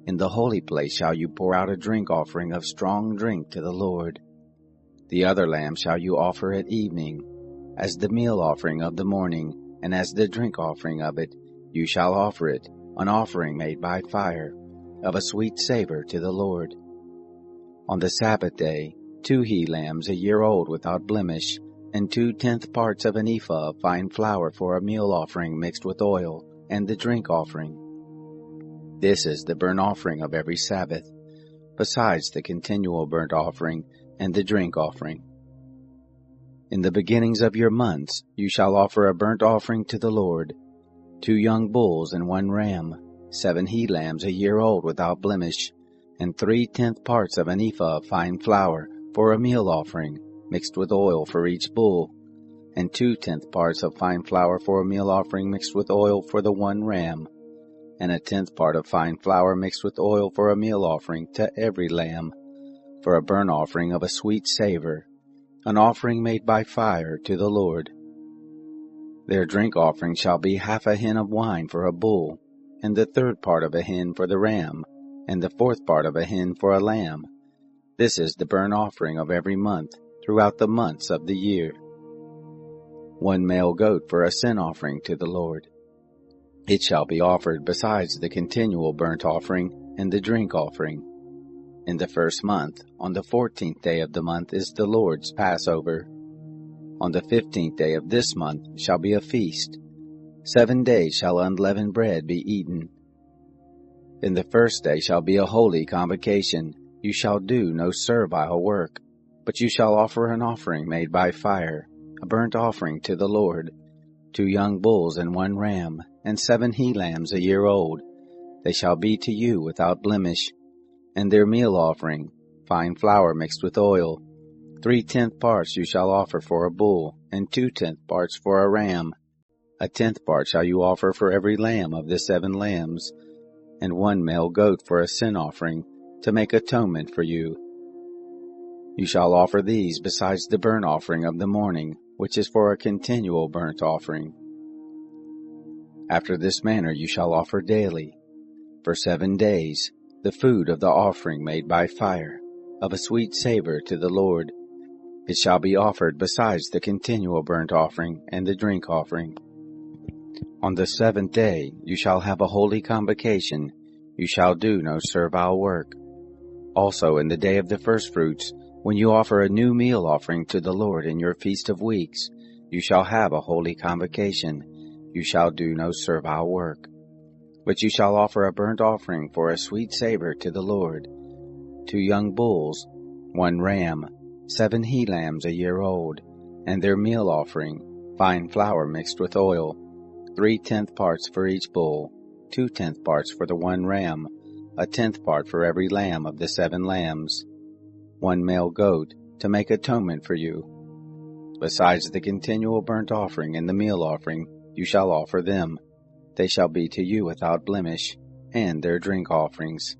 In the holy place shall you pour out a drink offering of strong drink to the Lord. The other lamb shall you offer at evening, as the meal offering of the morning, and as the drink offering of it, you shall offer it, an offering made by fire, of a sweet savor to the Lord. On the Sabbath day, 2 he-lambs a year old without blemish, and 2/10 parts of an ephah of fine flour for a meal offering mixed with oil, and the drink offering. This is the burnt offering of every Sabbath, besides the continual burnt offering and the drink offering. In the beginnings of your months you shall offer a burnt offering to the Lord, 2 young bulls and 1 ram, 7 he-lambs a year old without blemish, and 3/10 parts of an ephah of fine flour for a meal offering, mixed with oil for each bull, and 2/10 parts of fine flour for a meal offering mixed with oil for the 1 ram, and 1/10 part of fine flour mixed with oil for a meal offering to every lamb, for a burnt offering of a sweet savor, an offering made by fire to the Lord. Their drink offering shall be 1/2 hin of wine for a bull, and the 1/3 part of a hin for the ram, and the 1/4 part of a hin for a lamb. This is the burnt offering of every month, throughout the months of the year. 1 male goat for a sin offering to the Lord. It shall be offered besides the continual burnt offering and the drink offering. In the 1st month, on the 14th day of the month, is the Lord's Passover. On the 15th day of this month shall be a feast. 7 days shall unleavened bread be eaten. In the 1st day shall be a holy convocation. You shall do no servile work, but you shall offer an offering made by fire, a burnt offering to the Lord, 2 young bulls and 1 ram, and 7 he-lambs a year old. They shall be to you without blemish. And their meal offering, fine flour mixed with oil, 3/10 parts you shall offer for a bull, and 2/10 parts for a ram. 1/10 part shall you offer for every lamb of the 7 lambs, and 1 male goat for a sin offering, to make atonement for you. You shall offer these besides the burnt offering of the morning, which is for a continual burnt offering. After this manner you shall offer daily, for 7 days, the food of the offering made by fire, of a sweet savor to the Lord. It shall be offered besides the continual burnt offering and the drink offering. On the 7th day you shall have a holy convocation. You shall do no servile work. Also in the day of the firstfruits, when you offer a new meal offering to the Lord in your feast of weeks, you shall have a holy convocation. You shall do no servile work. But you shall offer a burnt offering for a sweet savor to the Lord, 2 young bulls, 1 ram, 7 he-lambs a year old, and their meal offering, fine flour mixed with oil, 3/10 parts for each bull, 2/10 parts for the 1 ram, 1/10 part for every lamb of the 7 lambs, 1 male goat, to make atonement for you. Besides the continual burnt offering and the meal offering, you shall offer them. They shall be to you without blemish, and their drink offerings.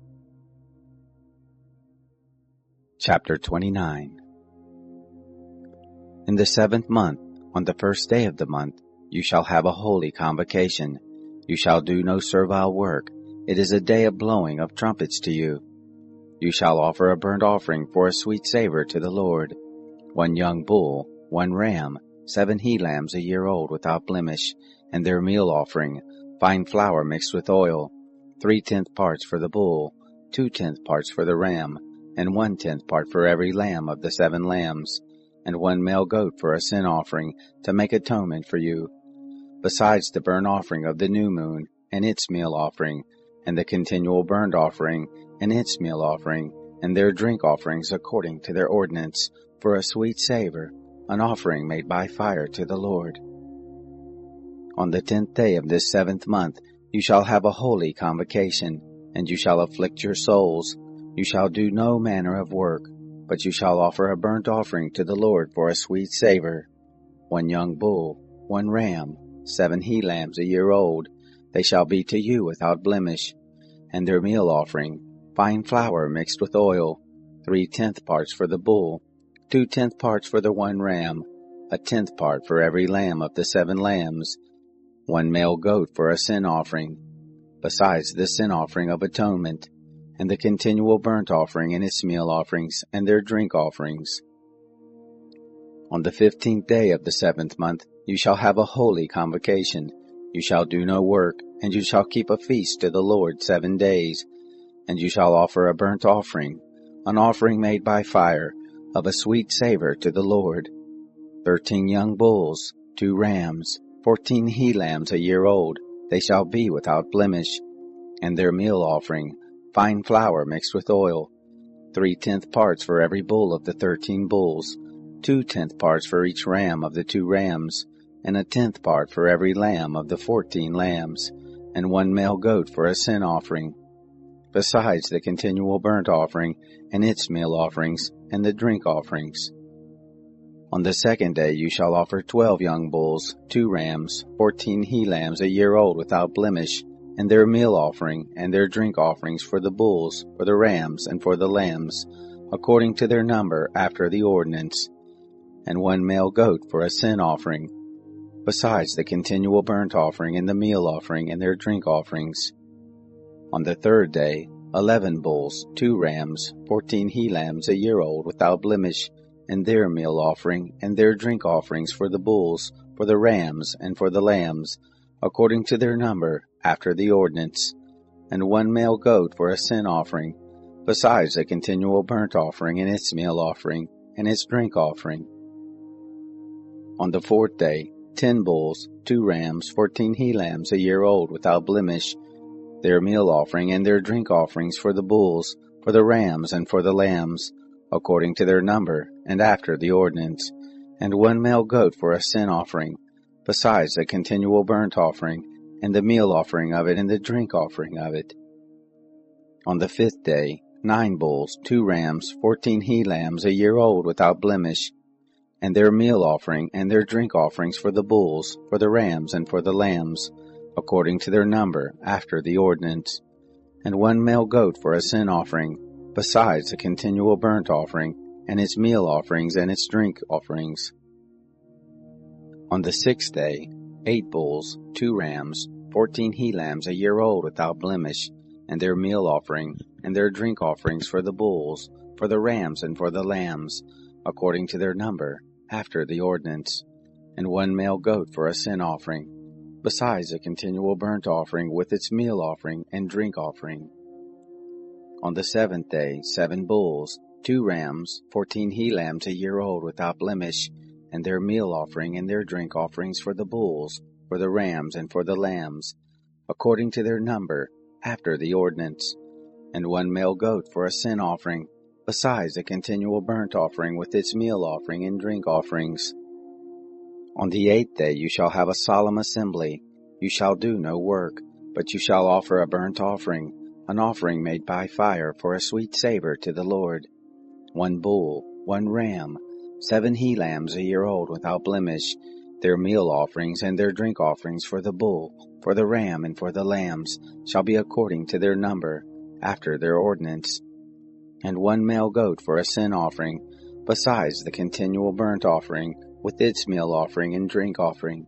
Chapter 29. In the 7th month, on the 1st day of the month, you shall have a holy convocation. You shall do no servile work. It is a day of blowing of trumpets to you. You shall offer a burnt offering for a sweet savor to the Lord, 1 young bull, 1 ram, 7 he-lambs a year old without blemish, and their meal offering, fine flour mixed with oil, 3/10 parts for the bull, 2/10 parts for the ram, and 1/10 part for every lamb of the 7 lambs, and 1 male goat for a sin offering, to make atonement for you. Besides the burnt offering of the new moon, and its meal offering, and the continual burnt offering, and its meal offering, and their drink offerings according to their ordinance, for a sweet savor, an offering made by fire to the Lord. On the 10th day of this 7th month you shall have a holy convocation, and you shall afflict your souls. You shall do no manner of work, but you shall offer a burnt offering to the Lord for a sweet savor, 1 young bull, 1 ram, 7 he-lambs a year old. They shall be to you without blemish, and their meal offering, fine flour mixed with oil, 3/10 parts for the bull, 2/10 parts for the 1 ram, 1/10 part for every lamb of the 7 lambs, 1 male goat for a sin offering, besides the sin offering of atonement. and the continual burnt offering and its meal offerings, and their drink offerings. On the 15th day of the 7th month you shall have a holy convocation. You shall do no work, and you shall keep a feast to the Lord 7 days. And you shall offer a burnt offering, an offering made by fire, of a sweet savor to the Lord. 13 young bulls, 2 rams, 14 he-lambs a year old, they shall be without blemish. And their meal offering, fine flour mixed with oil, 3/10 parts for every bull of the 13 bulls, 2/10 parts for each ram of the 2 rams, and 1/10 part for every lamb of the 14 lambs, and 1 male goat for a sin offering, besides the continual burnt offering, and its meal offerings, and the drink offerings. On the 2nd day you shall offer 12 young bulls, 2 rams, 14 he-lambs a year old without blemish, and their meal offering, and their drink offerings for the bulls, for the rams, and for the lambs, according to their number after the ordinance, and 1 male goat for a sin offering, besides the continual burnt offering, and the meal offering, and their drink offerings. On the 3rd day, 11 bulls, 2 rams, 14 he-lambs a year old without blemish, and their meal offering, and their drink offerings for the bulls, for the rams, and for the lambs, according to their number, after the ordinance, and 1 male goat for a sin offering, besides the continual burnt offering, and its meal offering, and its drink offering. On the 4th day, 10 bulls, 2 rams, 14 he-lambs a year old without blemish, their meal offering, and their drink offerings for the bulls, for the rams, and for the lambs, according to their number, and after the ordinance, and 1 male goat for a sin offering, besides the continual burnt offering, and the meal offering of it, and the drink offering of it. On the 5th day, 9 bulls, 2 rams, 14 he-lambs a year old without blemish, and their meal offering, and their drink offerings for the bulls, for the rams, and for the lambs, according to their number, after the ordinance, and 1 male goat for a sin offering, besides the continual burnt offering, and its meal offerings, and its drink offerings. On the 6th day, 8 bulls, 2 rams, 14 he-lambs a year old without blemish, and their meal offering, and their drink offerings for the bulls, for the rams, and for the lambs, according to their number, after the ordinance, and 1 male goat for a sin offering, besides a continual burnt offering with its meal offering and drink offering. On the 7th day, 7 bulls, 2 rams, 14 he-lambs a year old without blemish, and their meal offering and their drink offerings for the bulls, for the rams, and for the lambs, according to their number, after the ordinance, and 1 male goat for a sin offering, besides a continual burnt offering with its meal offering and drink offerings. On the 8th day you shall have a solemn assembly. You shall do no work, but you shall offer a burnt offering, an offering made by fire for a sweet savor to the Lord. 1 bull, 1 ram, 7 he-lambs a year old without blemish, their meal offerings and their drink offerings for the bull, for the ram, and for the lambs, shall be according to their number, after their ordinance, and 1 male goat for a sin offering, besides the continual burnt offering, with its meal offering and drink offering.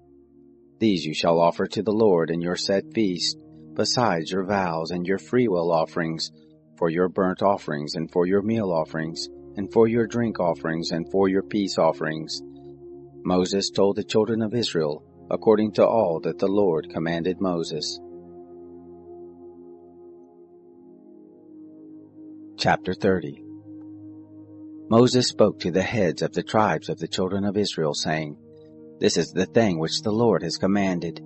These you shall offer to the Lord in your set feast, besides your vows and your freewill offerings, for your burnt offerings, and for your meal offerings, and for your drink offerings, and for your peace offerings. Moses told the children of Israel, according to all that the Lord commanded Moses. Chapter 30. Moses spoke to the heads of the tribes of the children of Israel, saying, This is the thing which the Lord has commanded.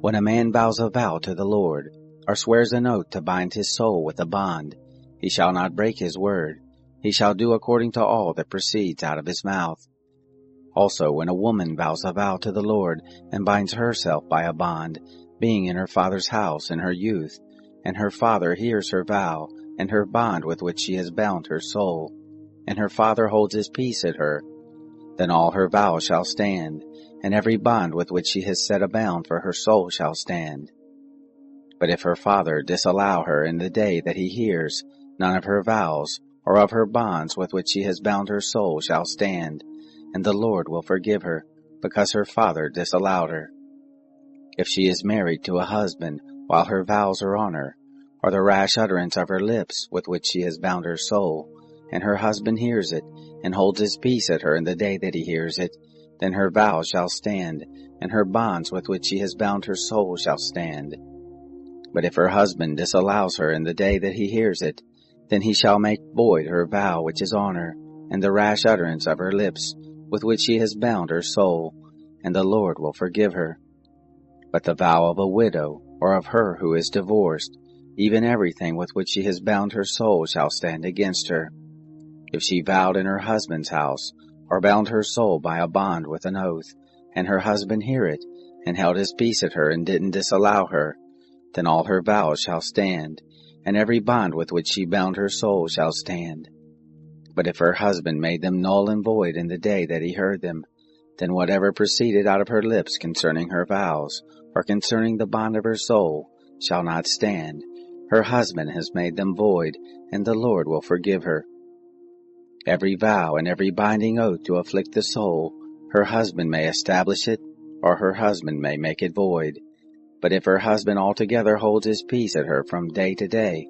When a man vows a vow to the Lord, or swears an oath to bind his soul with a bond, he shall not break his word. He shall do according to all that proceeds out of his mouth. Also, when a woman vows a vow to the Lord, and binds herself by a bond, being in her father's house in her youth, and her father hears her vow, and her bond with which she has bound her soul, and her father holds his peace at her, then all her vows shall stand, and every bond with which she has set a bound for her soul shall stand. But if her father disallow her in the day that he hears, none of her vows, or of her bonds with which she has bound her soul shall stand, and the Lord will forgive her, because her father disallowed her. If she is married to a husband while her vows are on her, or the rash utterance of her lips with which she has bound her soul, and her husband hears it, and holds his peace at her in the day that he hears it, then her vow shall stand, and her bonds with which she has bound her soul shall stand. But if her husband disallows her in the day that he hears it, then he shall make void her vow which is on her, and the rash utterance of her lips, with which she has bound her soul, and the Lord will forgive her. But the vow of a widow, or of her who is divorced, even everything with which she has bound her soul shall stand against her. If she vowed in her husband's house, or bound her soul by a bond with an oath, and her husband hear it, and held his peace at her and didn't disallow her, then all her vows shall stand, and every bond with which she bound her soul shall stand. But if her husband made them null and void in the day that he heard them, then whatever proceeded out of her lips concerning her vows, or concerning the bond of her soul, shall not stand. Her husband has made them void, and the Lord will forgive her. Every vow and every binding oath to afflict the soul, her husband may establish it, or her husband may make it void. But if her husband altogether holds his peace at her from day to day,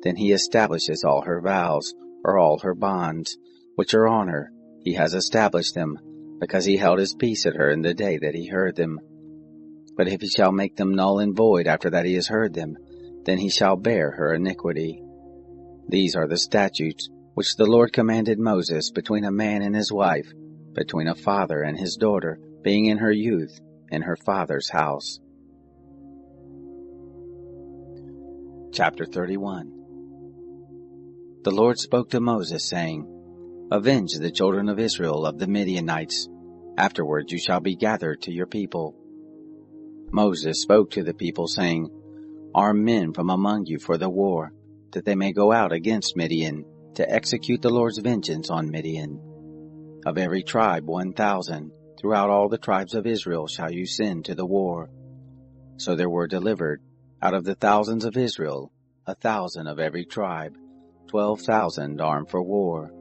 then he establishes all her vows, or all her bonds, which are on her. He has established them, because he held his peace at her in the day that he heard them. But if he shall make them null and void after that he has heard them, then he shall bear her iniquity. These are the statutes which the Lord commanded Moses between a man and his wife, between a father and his daughter, being in her youth, in her father's house. Chapter 31. The Lord spoke to Moses, saying, Avenge the children of Israel of the Midianites. Afterward you shall be gathered to your people. Moses spoke to the people, saying, Arm men from among you for the war, that they may go out against Midian, to execute the Lord's vengeance on Midian. Of every tribe 1,000, throughout all the tribes of Israel shall you send to the war. So there were delivered, out of the thousands of Israel, 1,000 of every tribe, 12,000 armed for war.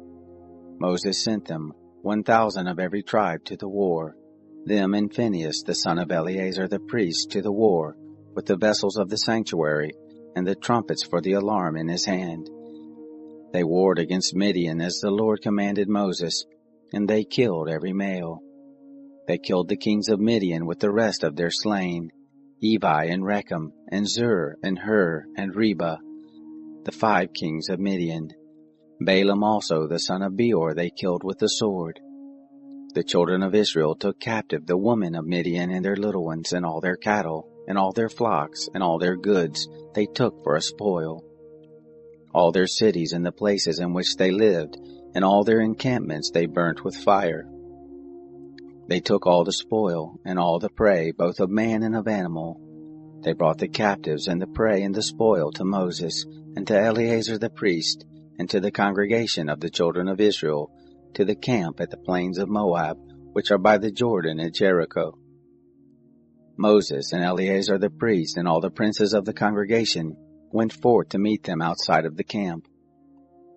Moses sent them, 1,000 of every tribe to the war, them and Phinehas the son of Eleazar the priest to the war, with the vessels of the sanctuary, and the trumpets for the alarm in his hand. They warred against Midian as the Lord commanded Moses, and they killed every male. They killed the kings of Midian with the rest of their slain, Evi and Rechem, and Zur, and Hur, and Reba, the 5 kings of Midian. Balaam also the son of Beor they killed with the sword. The children of Israel took captive the women of Midian and their little ones, and all their cattle, and all their flocks, and all their goods they took for a spoil. All their cities and the places in which they lived, and all their encampments they burnt with fire. They took all the spoil, and all the prey, both of man and of animal. They brought the captives and the prey and the spoil to Moses, and to Eleazar the priest, and to the congregation of the children of Israel, to the camp at the plains of Moab, which are by the Jordan at Jericho. Moses and Eleazar the priest and all the princes of the congregation went forth to meet them outside of the camp.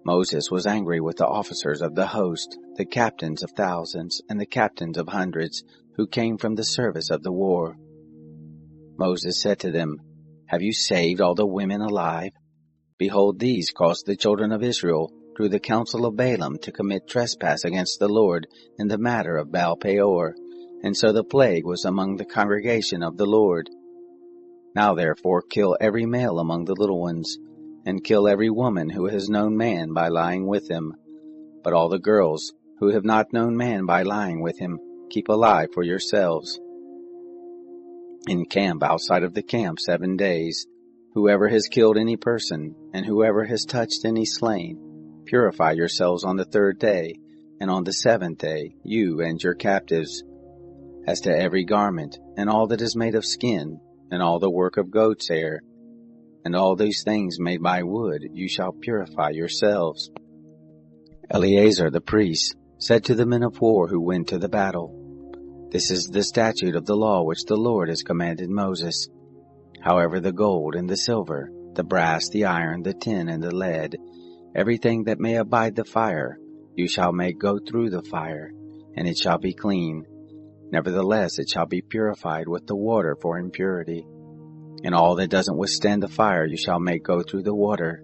Moses was angry with the officers of the host, the captains of thousands, and the captains of hundreds, who came from the service of the war. Moses said to them, Have you saved all the women alive? Behold, these caused the children of Israel, through the counsel of Balaam, to commit trespass against the Lord in the matter of Baal Peor, and so the plague was among the congregation of the Lord. Now therefore kill every male among the little ones, and kill every woman who has known man by lying with him. But all the girls who have not known man by lying with him, keep alive for yourselves. Encamp outside of the camp 7 days. Whoever has killed any person, and whoever has touched any slain, purify yourselves on the 3rd day, and on the 7th day, you and your captives. As to every garment, and all that is made of skin, and all the work of goat's hair, and all these things made by wood, you shall purify yourselves. Eleazar the priest said to the men of war who went to the battle, This is the statute of the law which the Lord has commanded Moses. However, the gold and the silver, the brass, the iron, the tin, and the lead, everything that may abide the fire, you shall make go through the fire, and it shall be clean. Nevertheless it shall be purified with the water for impurity. And all that doesn't withstand the fire you shall make go through the water.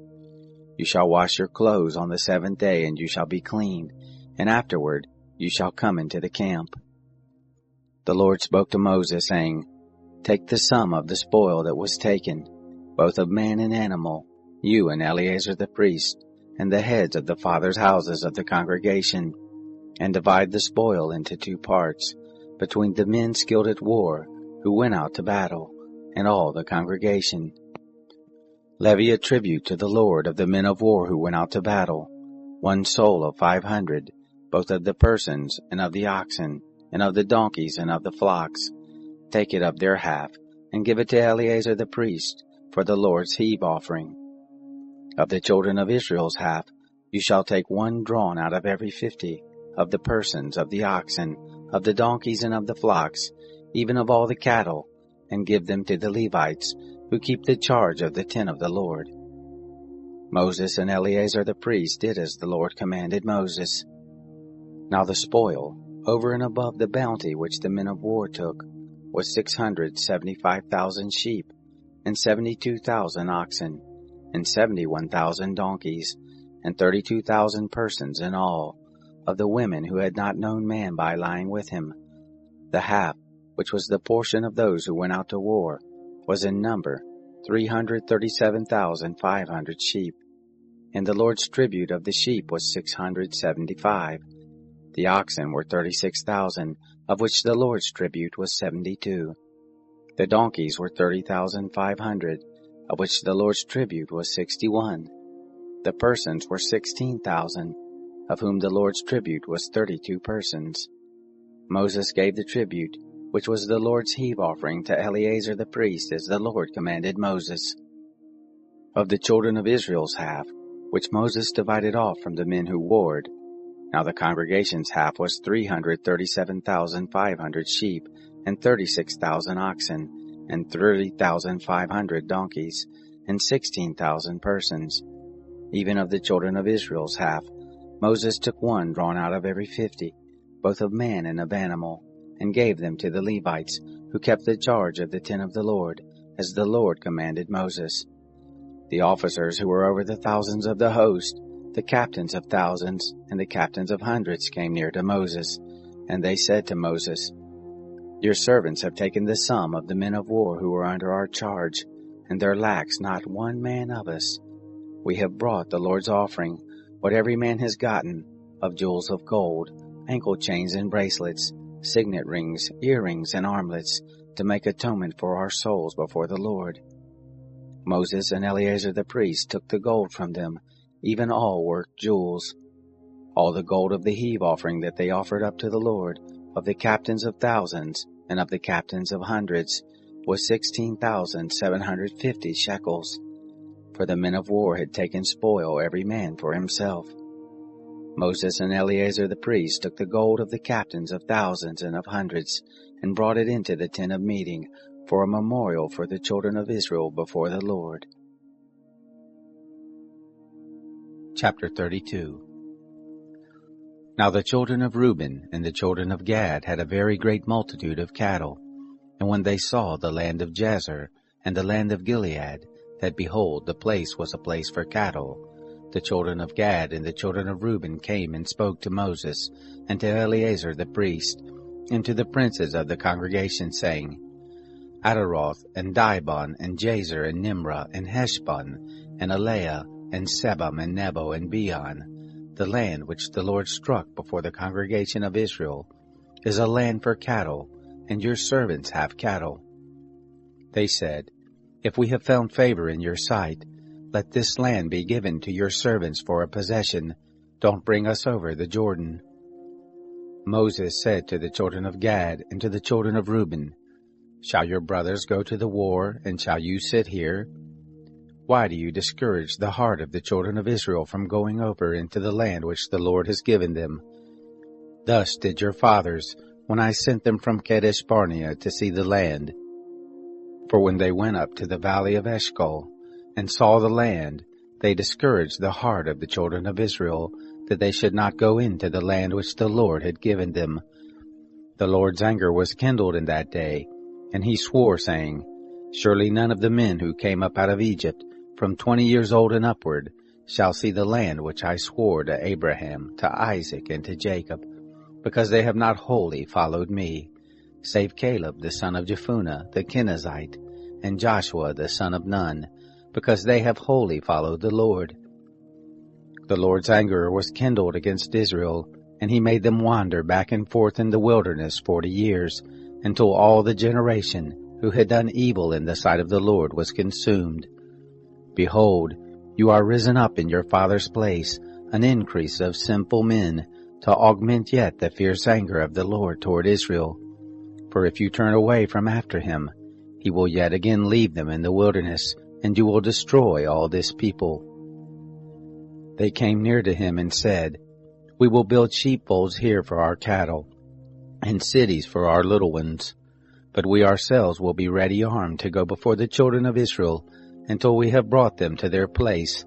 You shall wash your clothes on the 7th day, and you shall be clean, and afterward you shall come into the camp. The Lord spoke to Moses, saying, Take the sum of the spoil that was taken, both of man and animal, you and Eleazar the priest, and the heads of the fathers' houses of the congregation, and divide the spoil into 2 parts, between the men skilled at war, who went out to battle, and all the congregation. Levy a tribute to the Lord of the men of war who went out to battle, 1 soul of 500, both of the persons, and of the oxen, and of the donkeys, and of the flocks. Take it of their half, and give it to Eleazar the priest, for the Lord's heave offering. Of the children of Israel's half, you shall take 1 drawn out of every 50, of the persons, of the oxen, of the donkeys, and of the flocks, even of all the cattle, and give them to the Levites, who keep the charge of the tent of the Lord. Moses and Eleazar the priest did as the Lord commanded Moses. Now the spoil, over and above the bounty which the men of war took, was 675,000 sheep, and 72,000 oxen, and 71,000 donkeys, and 32,000 persons in all, of the women who had not known man by lying with him. The half, which was the portion of those who went out to war, was in number 337,500 sheep, and the Lord's tribute of the sheep was 675. The oxen were 36,000, of which the Lord's tribute was 72. The donkeys were 30,500, of which the Lord's tribute was 61. The persons were 16,000, of whom the Lord's tribute was 32 persons. Moses gave the tribute, which was the Lord's heave offering, to Eleazar the priest, as the Lord commanded Moses. Of the children of Israel's half, which Moses divided off from the men who warred, now the congregation's half was 337,500 sheep, and 36,000 oxen, and 30,500 donkeys, and 16,000 persons. Even of the children of Israel's half, Moses took 1 drawn out of every 50, both of man and of animal, and gave them to the Levites, who kept the charge of the tent of the Lord, as the Lord commanded Moses. The officers who were over the thousands of the host, the captains of thousands, and the captains of hundreds came near to Moses, and they said to Moses, Your servants have taken the sum of the men of war who were under our charge, and there lacks not 1 man of us. We have brought the Lord's offering, what every man has gotten, of jewels of gold, ankle chains and bracelets, signet rings, earrings, and armlets, to make atonement for our souls before the Lord. Moses and Eleazar the priest took the gold from them, even all worked jewels. All the gold of the heave offering that they offered up to the Lord, of the captains of thousands, and of the captains of hundreds, was 16,750 shekels. For the men of war had taken spoil every man for himself. Moses and Eleazar the priest took the gold of the captains of thousands and of hundreds, and brought it into the tent of meeting, for a memorial for the children of Israel before the Lord. Chapter 32. Now the children of Reuben and the children of Gad had a very great multitude of cattle. And when they saw the land of Jazer and the land of Gilead, that behold, the place was a place for cattle, the children of Gad and the children of Reuben came and spoke to Moses, and to Eleazar the priest, and to the princes of the congregation, saying, Ataroth, and Dibon, and Jazer, and Nimrah, and Heshbon, and Eleah, and Sebam, and Nebo, and Beon, the land which the Lord struck before the congregation of Israel, is a land for cattle, and your servants have cattle. They said, If we have found favor in your sight, let this land be given to your servants for a possession. Don't bring us over the Jordan. Moses said to the children of Gad and to the children of Reuben, Shall your brothers go to the war, and shall you sit here? Why do you discourage the heart of the children of Israel from going over into the land which the Lord has given them? Thus did your fathers, when I sent them from Kadesh Barnea to see the land. For when they went up to the valley of Eshcol, and saw the land, they discouraged the heart of the children of Israel, that they should not go into the land which the Lord had given them. The Lord's anger was kindled in that day, and he swore, saying, Surely none of the men who came up out of Egypt, from 20 years old and upward, shall see the land which I swore to Abraham, to Isaac, and to Jacob, because they have not wholly followed me, save Caleb the son of Jephunneh the Kenizzite, and Joshua the son of Nun, because they have wholly followed the Lord. The Lord's anger was kindled against Israel, and he made them wander back and forth in the wilderness 40 years, until all the generation who had done evil in the sight of the Lord was consumed. Behold, you are risen up in your father's place, an increase of sinful men, to augment yet the fierce anger of the Lord toward Israel. For if you turn away from after him, he will yet again leave them in the wilderness, and you will destroy all this people. They came near to him and said, We will build sheepfolds here for our cattle, and cities for our little ones. But we ourselves will be ready armed to go before the children of Israel, until we have brought them to their place,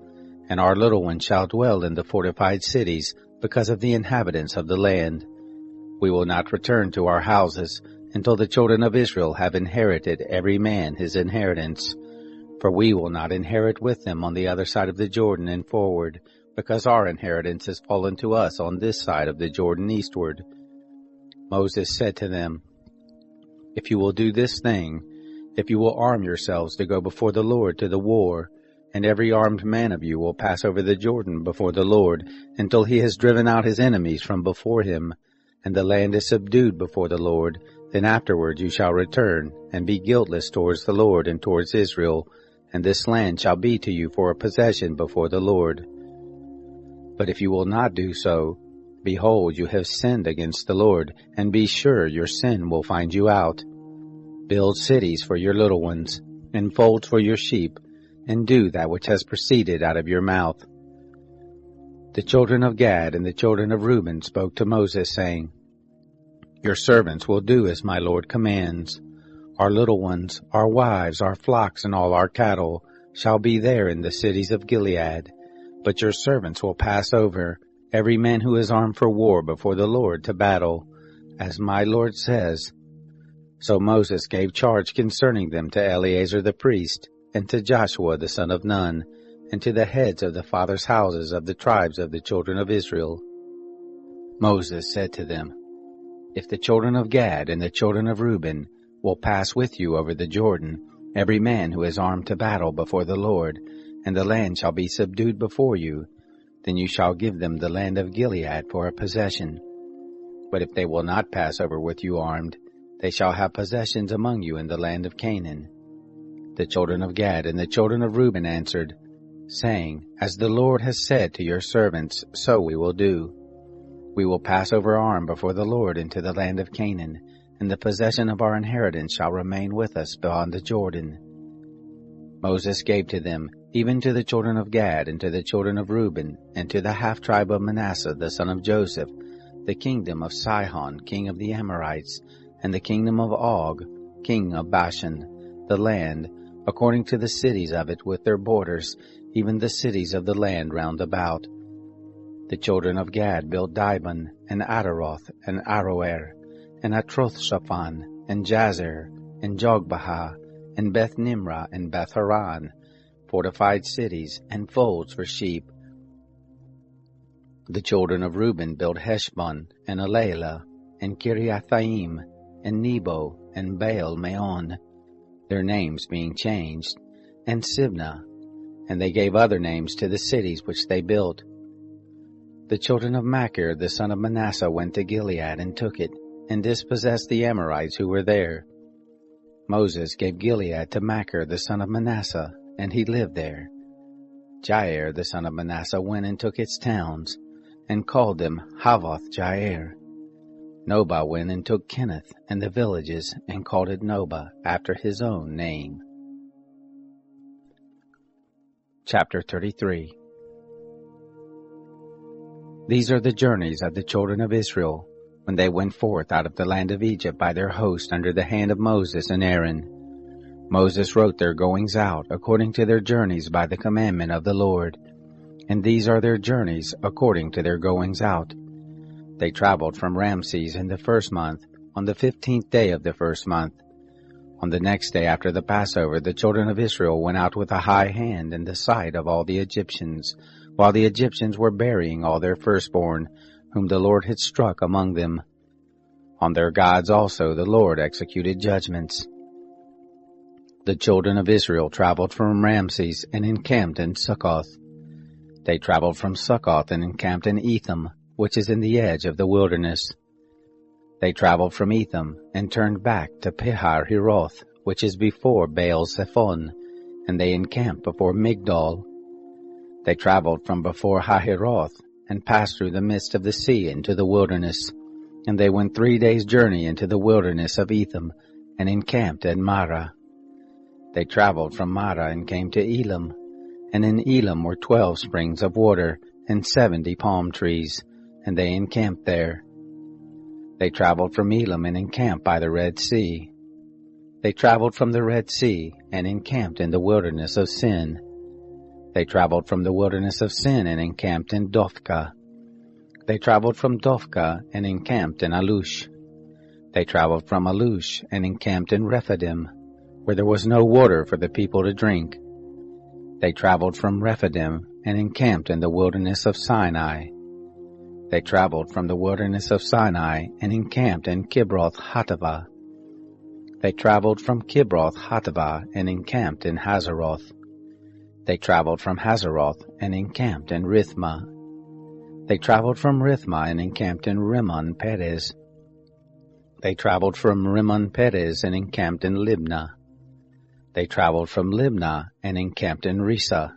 and our little ones shall dwell in the fortified cities, because of the inhabitants of the land. We will not return to our houses, until the children of Israel have inherited every man his inheritance. For we will not inherit with them on the other side of the Jordan and forward, because our inheritance has fallen to us on this side of the Jordan eastward. Moses said to them, If you will do this thing, if you will arm yourselves to go before the Lord to the war, and every armed man of you will pass over the Jordan before the Lord, until he has driven out his enemies from before him, and the land is subdued before the Lord, then afterward you shall return, and be guiltless towards the Lord and towards Israel, and this land shall be to you for a possession before the Lord. But if you will not do so, behold, you have sinned against the Lord, and be sure your sin will find you out. Build cities for your little ones, and folds for your sheep, and do that which has proceeded out of your mouth. The children of Gad and the children of Reuben spoke to Moses, saying, Your servants will do as my Lord commands. Our little ones, our wives, our flocks, and all our cattle shall be there in the cities of Gilead. But your servants will pass over, every man who is armed for war before the Lord to battle, as my Lord says. So Moses gave charge concerning them to Eleazar the priest, and to Joshua the son of Nun, and to the heads of the fathers' houses of the tribes of the children of Israel. Moses said to them, If the children of Gad and the children of Reuben will pass with you over the Jordan, every man who is armed to battle before the Lord, and the land shall be subdued before you, then you shall give them the land of Gilead for a possession. But if they will not pass over with you armed, they shall have possessions among you in the land of Canaan. The children of Gad and the children of Reuben answered, saying, As the Lord has said to your servants, so we will do. We will pass over armed before the Lord into the land of Canaan, and the possession of our inheritance shall remain with us beyond the Jordan. Moses gave to them, even to the children of Gad and to the children of Reuben, and to the half-tribe of Manasseh the son of Joseph, the kingdom of Sihon, king of the Amorites, and the kingdom of Og, king of Bashan, the land, according to the cities of it with their borders, even the cities of the land round about. The children of Gad built Dibon, and Ataroth, and Aroer, and Atroth-Shaphan, and Jazer, and Jogbehah, and Beth-Nimrah, and Beth-Haran, fortified cities, and folds for sheep. The children of Reuben built Heshbon, and Elelah, and Kiriathaim, and Nebo, and Baal-Meon, their names being changed, and Sibnah, and they gave other names to the cities which they built. The children of Machir the son of Manasseh went to Gilead and took it, and dispossessed the Amorites who were there. Moses gave Gilead to Machir the son of Manasseh, and he lived there. Jair the son of Manasseh went and took its towns, and called them Havoth-Jair. Nobah went and took Kenneth and the villages, and called it Nobah, after his own name. Chapter 33. These are the journeys of the children of Israel, when they went forth out of the land of Egypt by their host under the hand of Moses and Aaron. Moses wrote their goings out according to their journeys by the commandment of the Lord. And these are their journeys according to their goings out. They traveled from Ramses in the 1st month, on the 15th day of the 1st month. On the next day after the Passover, the children of Israel went out with a high hand in the sight of all the Egyptians, while the Egyptians were burying all their firstborn, whom the Lord had struck among them. On their gods also the Lord executed judgments. The children of Israel traveled from Ramses and encamped in Succoth. They traveled from Succoth and encamped in Etham, which is in the edge of the wilderness. They traveled from Etham and turned back to Pihar-Hiroth, which is before Baal-Zephon, and they encamped before Migdol. They traveled from before Hahiroth and passed through the midst of the sea into the wilderness, and they went 3 days' journey into the wilderness of Etham and encamped at Marah. They traveled from Marah and came to Elam, and in Elam were 12 springs of water and 70 palm trees, and they encamped there. They traveled from Elam and encamped by the Red Sea. They traveled from the Red Sea and encamped in the wilderness of Sin. They traveled from the wilderness of Sin and encamped in Dophkah. They traveled from Dophkah and encamped in Alush. They traveled from Alush and encamped in Rephidim, where there was no water for the people to drink. They traveled from Rephidim and encamped in the wilderness of Sinai. They traveled from the wilderness of Sinai and encamped in Kibroth Hattaavah. They traveled from Kibroth Hattaavah and encamped in Hazeroth. They traveled from Hazeroth and encamped in Rithmah. They traveled from Rithmah and encamped in Rimmon Perez. They traveled from Rimmon Perez and encamped in Libnah. They traveled from Libnah and encamped in Risa.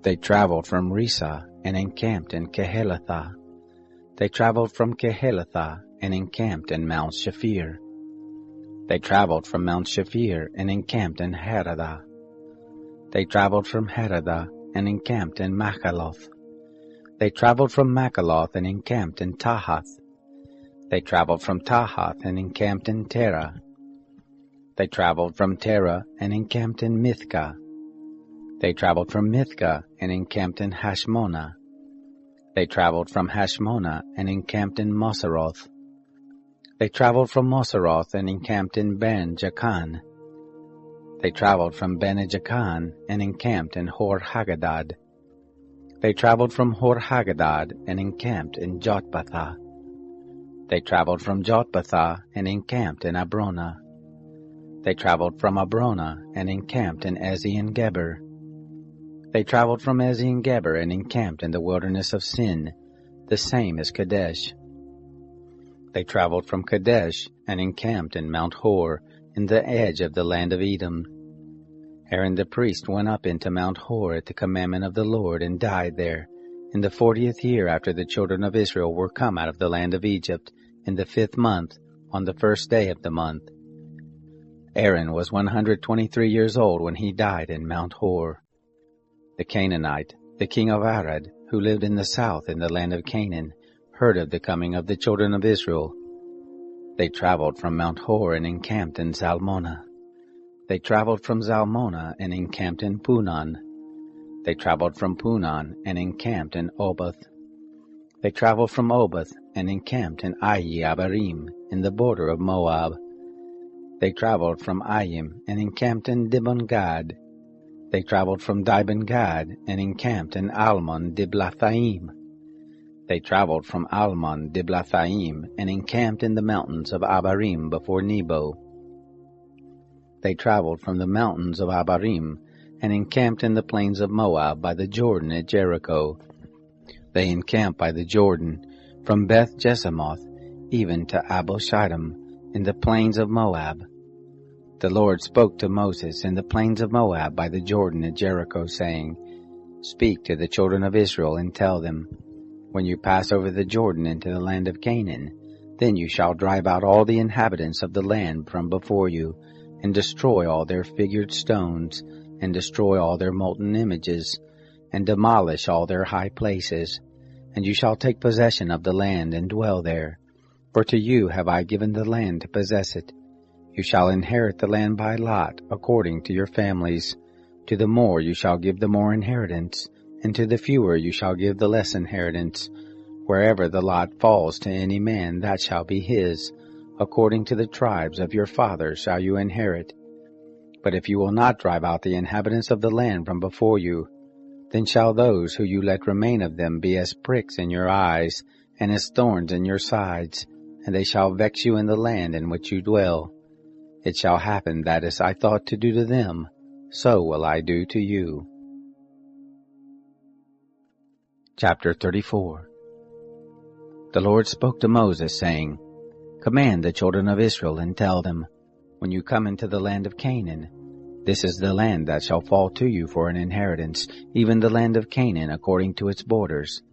They traveled from Risa and encamped in Kehelathah. They traveled from Kehelathah and encamped in Mount Shafir. They traveled from Mount Shafir and encamped in Haradah. They traveled from Haradah and encamped in Machaloth. They traveled from Machaloth and encamped in Tahath. They traveled from Tahath and encamped in Terah. They traveled from Terah and encamped in Mithkah. They traveled from Mithkah and encamped in Hashmonah. They traveled from Hashmonah and encamped in Moseroth. They traveled from Moseroth and encamped in Ben-Jacan. They traveled from Ben-Jacan and encamped in Hor-Hagadad. They traveled from Hor-Hagadad and encamped in Jotbathah. They traveled from Jotbathah and encamped in Abrona. They traveled from Abrona and encamped in Ezion-Geber. They traveled from Ezion-Geber and encamped in the wilderness of Sin, the same as Kadesh. They traveled from Kadesh and encamped in Mount Hor, in the edge of the land of Edom. Aaron the priest went up into Mount Hor at the commandment of the Lord and died there, in the 40th year after the children of Israel were come out of the land of Egypt, in the 5th month, on the 1st day of the month. Aaron was 123 years old when he died in Mount Hor. The Canaanite, the king of Arad, who lived in the south in the land of Canaan, heard of the coming of the children of Israel. They traveled from Mount Hor and encamped in Zalmonah. They traveled from Zalmonah and encamped in Punon. They traveled from Punon and encamped in Oboth. They traveled from Oboth and encamped in Ayi-Abarim, in the border of Moab. They traveled from Ayim and encamped in Dibon-Gad. They traveled from Dibon-Gad and encamped in Almon-Diblathaim. They traveled from Almon-Diblathaim and encamped in the mountains of Abarim before Nebo. They traveled from the mountains of Abarim and encamped in the plains of Moab by the Jordan at Jericho. They encamped by the Jordan, from Beth-Jesimoth even to Abel-Shittim, in the plains of Moab. The Lord spoke to Moses in the plains of Moab by the Jordan at Jericho, saying, Speak to the children of Israel and tell them, When you pass over the Jordan into the land of Canaan, then you shall drive out all the inhabitants of the land from before you, and destroy all their figured stones, and destroy all their molten images, and demolish all their high places. And you shall take possession of the land and dwell there. For to you have I given the land to possess it. You shall inherit the land by lot, according to your families. To the more you shall give the more inheritance, and to the fewer you shall give the less inheritance. Wherever the lot falls to any man, that shall be his. according to the tribes of your fathers shall you inherit. But if you will not drive out the inhabitants of the land from before you, then shall those who you let remain of them be as pricks in your eyes, and as thorns in your sides, and they shall vex you in the land in which you dwell. It shall happen that as I thought to do to them, so will I do to you. Chapter 34. The Lord spoke to Moses, saying, Command the children of Israel, and tell them, When you come into the land of Canaan, this is the land that shall fall to you for an inheritance, even the land of Canaan according to its borders.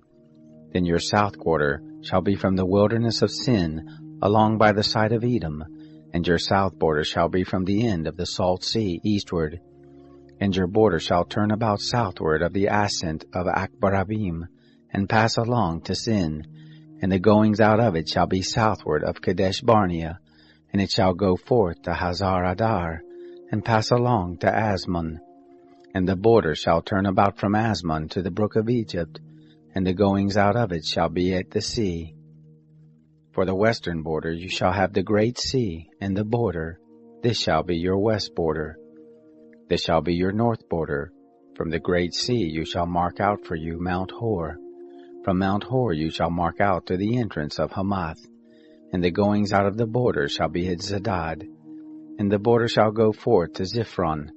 Then your south quarter shall be from the wilderness of Sin, along by the side of Edom, and your south border shall be from the end of the salt sea eastward. And your border shall turn about southward of the ascent of Akbarabim, and pass along to Sin, and the goings out of it shall be southward of Kadesh Barnea, and it shall go forth to Hazar Adar, and pass along to Asmon. And the border shall turn about from Asmon to the brook of Egypt, and the goings out of it shall be at the sea. For the western border you shall have the great sea, and the border, this shall be your west border. This shall be your north border. From the great sea you shall mark out for you Mount Hor. From Mount Hor you shall mark out to the entrance of Hamath, and the goings out of the border shall be at Zedad. And the border shall go forth to Ziphron,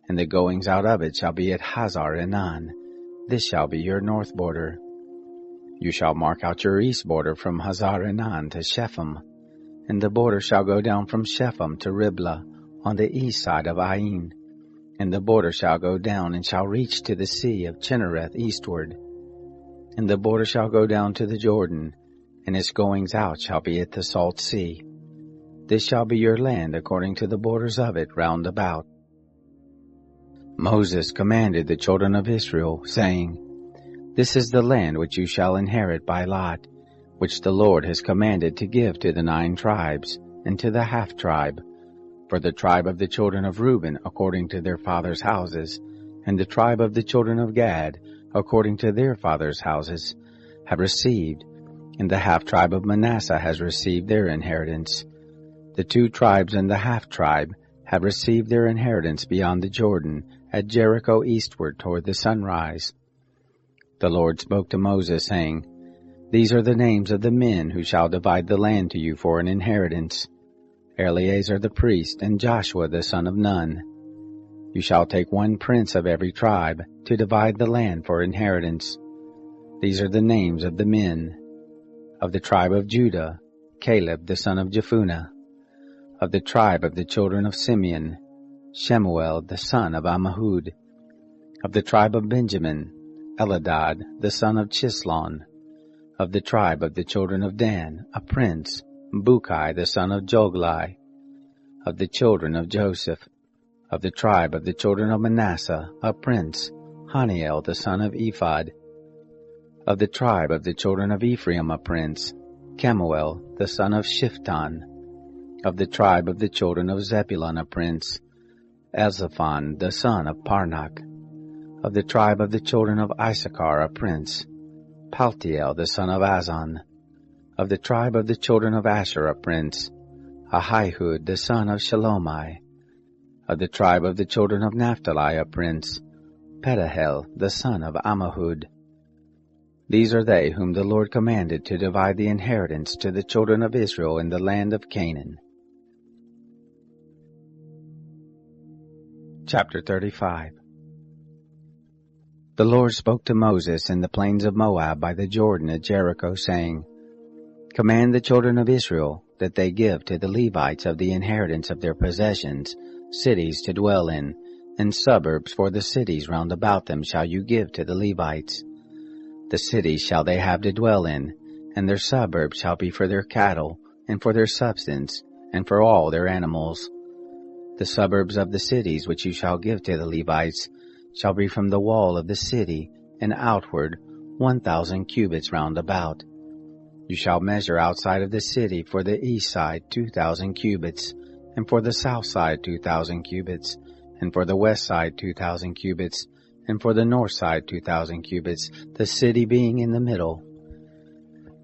and the goings out of it shall be at Hazar Enan. This shall be your north border. You shall mark out your east border from Hazar Enan to Shephem, and the border shall go down from Shephem to Riblah on the east side of Ain. And the border shall go down and shall reach to the sea of Chinnereth eastward. And the border shall go down to the Jordan, and its goings out shall be at the salt sea. This shall be your land according to the borders of it round about. Moses commanded the children of Israel, saying, This is the land which you shall inherit by lot, which the Lord has commanded to give to the 9 tribes, and to the half-tribe, for the tribe of the children of Reuben according to their fathers' houses, and the tribe of the children of Gad according to their fathers' houses, have received, and the half-tribe of Manasseh has received their inheritance. The 2 tribes and the half-tribe have received their inheritance beyond the Jordan, at Jericho eastward toward the sunrise. The Lord spoke to Moses, saying, These are the names of the men who shall divide the land to you for an inheritance: Eleazar the priest, and Joshua the son of Nun. You shall take 1 prince of every tribe, to divide the land for inheritance. These are the names of the men: of the tribe of Judah, Caleb the son of Jephunneh; of the tribe of the children of Simeon, Shemuel the son of Ammihud; of the tribe of Benjamin, Eladad the son of Chislon; of the tribe of the children of Dan, a prince, Bukai the son of Joglai; of the children of Joseph; of the tribe of the children of Manasseh, a prince, Haniel the son of Ephod; of the tribe of the children of Ephraim, a prince, Kemuel the son of Shiftan; of the tribe of the children of Zebulun, a prince, Elzaphon the son of Parnak; of the tribe of the children of Issachar, a prince, Paltiel the son of Azan; of the tribe of the children of Asher, a prince, Ahihud the son of Shalomai; of the tribe of the children of Naphtali, a prince, Pedahel the son of Ammihud. These are they whom the Lord commanded to divide the inheritance to the children of Israel in the land of Canaan. Chapter 35. The Lord spoke to Moses in the plains of Moab by the Jordan at Jericho, saying, Command the children of Israel that they give to the Levites of the inheritance of their possessions cities to dwell in, and suburbs for the cities round about them shall you give to the Levites. The cities shall they have to dwell in, and their suburbs shall be for their cattle, and for their substance, and for all their animals. The suburbs of the cities which you shall give to the Levites shall be from the wall of the city and outward 1,000 cubits round about. You shall measure outside of the city for the east side 2,000 cubits, and for the south side 2,000 cubits, and for the west side 2,000 cubits, and for the north side 2,000 cubits, the city being in the middle.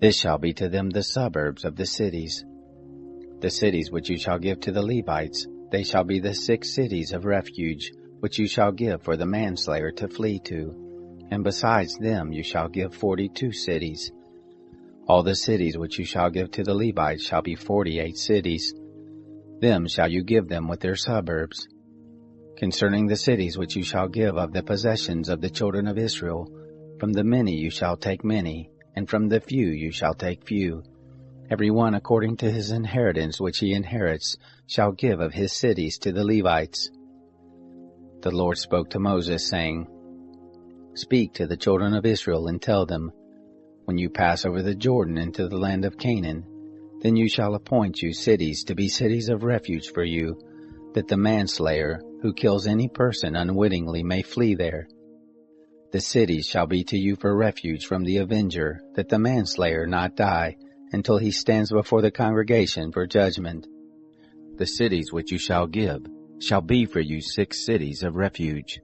This shall be to them the suburbs of the cities. The cities which you shall give to the Levites, they shall be the 6 cities of refuge, which you shall give for the manslayer to flee to. And besides them you shall give 42 cities. All the cities which you shall give to the Levites shall be 48 cities. Them shall you give them with their suburbs. Concerning the cities which you shall give of the possessions of the children of Israel, from the many you shall take many, and from the few you shall take few. Every one according to his inheritance which he inherits shall give of his cities to the Levites. The Lord spoke to Moses, saying, Speak to the children of Israel and tell them, When you pass over the Jordan into the land of Canaan, then you shall appoint you cities to be cities of refuge for you, that the manslayer who kills any person unwittingly may flee there. The cities shall be to you for refuge from the avenger, that the manslayer not die, until he stands before the congregation for judgment. The cities which you shall give shall be for you 6 cities of refuge.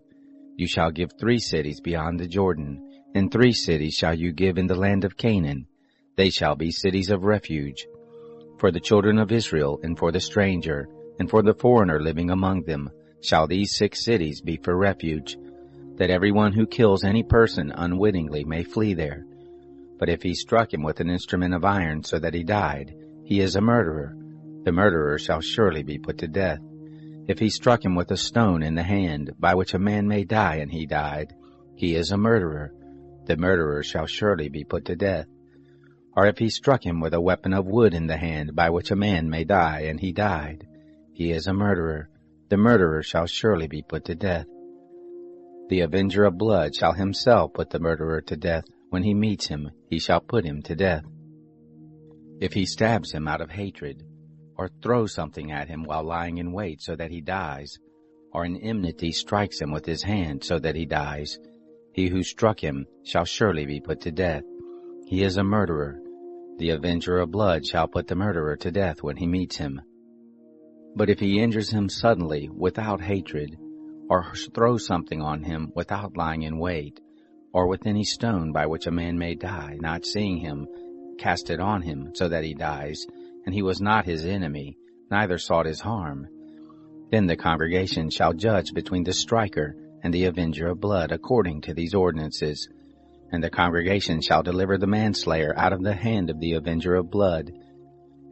You shall give 3 cities beyond the Jordan, and 3 cities shall you give in the land of Canaan. They shall be cities of refuge. For the children of Israel, and for the stranger, and for the foreigner living among them, shall these 6 cities be for refuge, that everyone who kills any person unwittingly may flee there. But if he struck him with an instrument of iron so that he died, he is a murderer. The murderer shall surely be put to death. If he struck him with a stone in the hand, by which a man may die, and he died, he is a murderer. The murderer shall surely be put to death. Or if he struck him with a weapon of wood in the hand, by which a man may die, and he died, he is a murderer. The murderer shall surely be put to death. The avenger of blood shall himself put the murderer to death. When he meets him, he shall put him to death. If he stabs him out of hatred, or throws something at him while lying in wait so that he dies, or in enmity strikes him with his hand so that he dies, he who struck him shall surely be put to death. He is a murderer. The avenger of blood shall put the murderer to death when he meets him. But if he injures him suddenly without hatred, or throws something on him without lying in wait, or with any stone by which a man may die, not seeing him, cast it on him so that he dies, and he was not his enemy, neither sought his harm, then the congregation shall judge between the striker and the avenger of blood according to these ordinances. And the congregation shall deliver the manslayer out of the hand of the avenger of blood.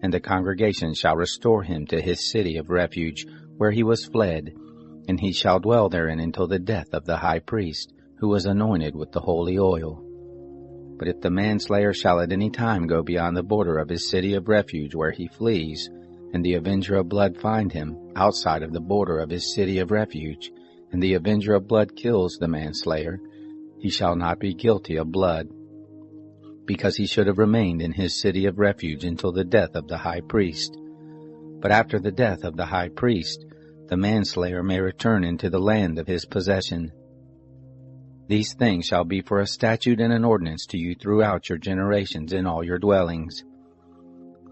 And the congregation shall restore him to his city of refuge, where he was fled, and he shall dwell therein until the death of the high priest, who was anointed with the holy oil. But if the manslayer shall at any time go beyond the border of his city of refuge where he flees, and the avenger of blood find him outside of the border of his city of refuge, and the avenger of blood kills the manslayer, he shall not be guilty of blood, because he should have remained in his city of refuge until the death of the high priest. But after the death of the high priest, the manslayer may return into the land of his possession. These things shall be for a statute and an ordinance to you throughout your generations in all your dwellings.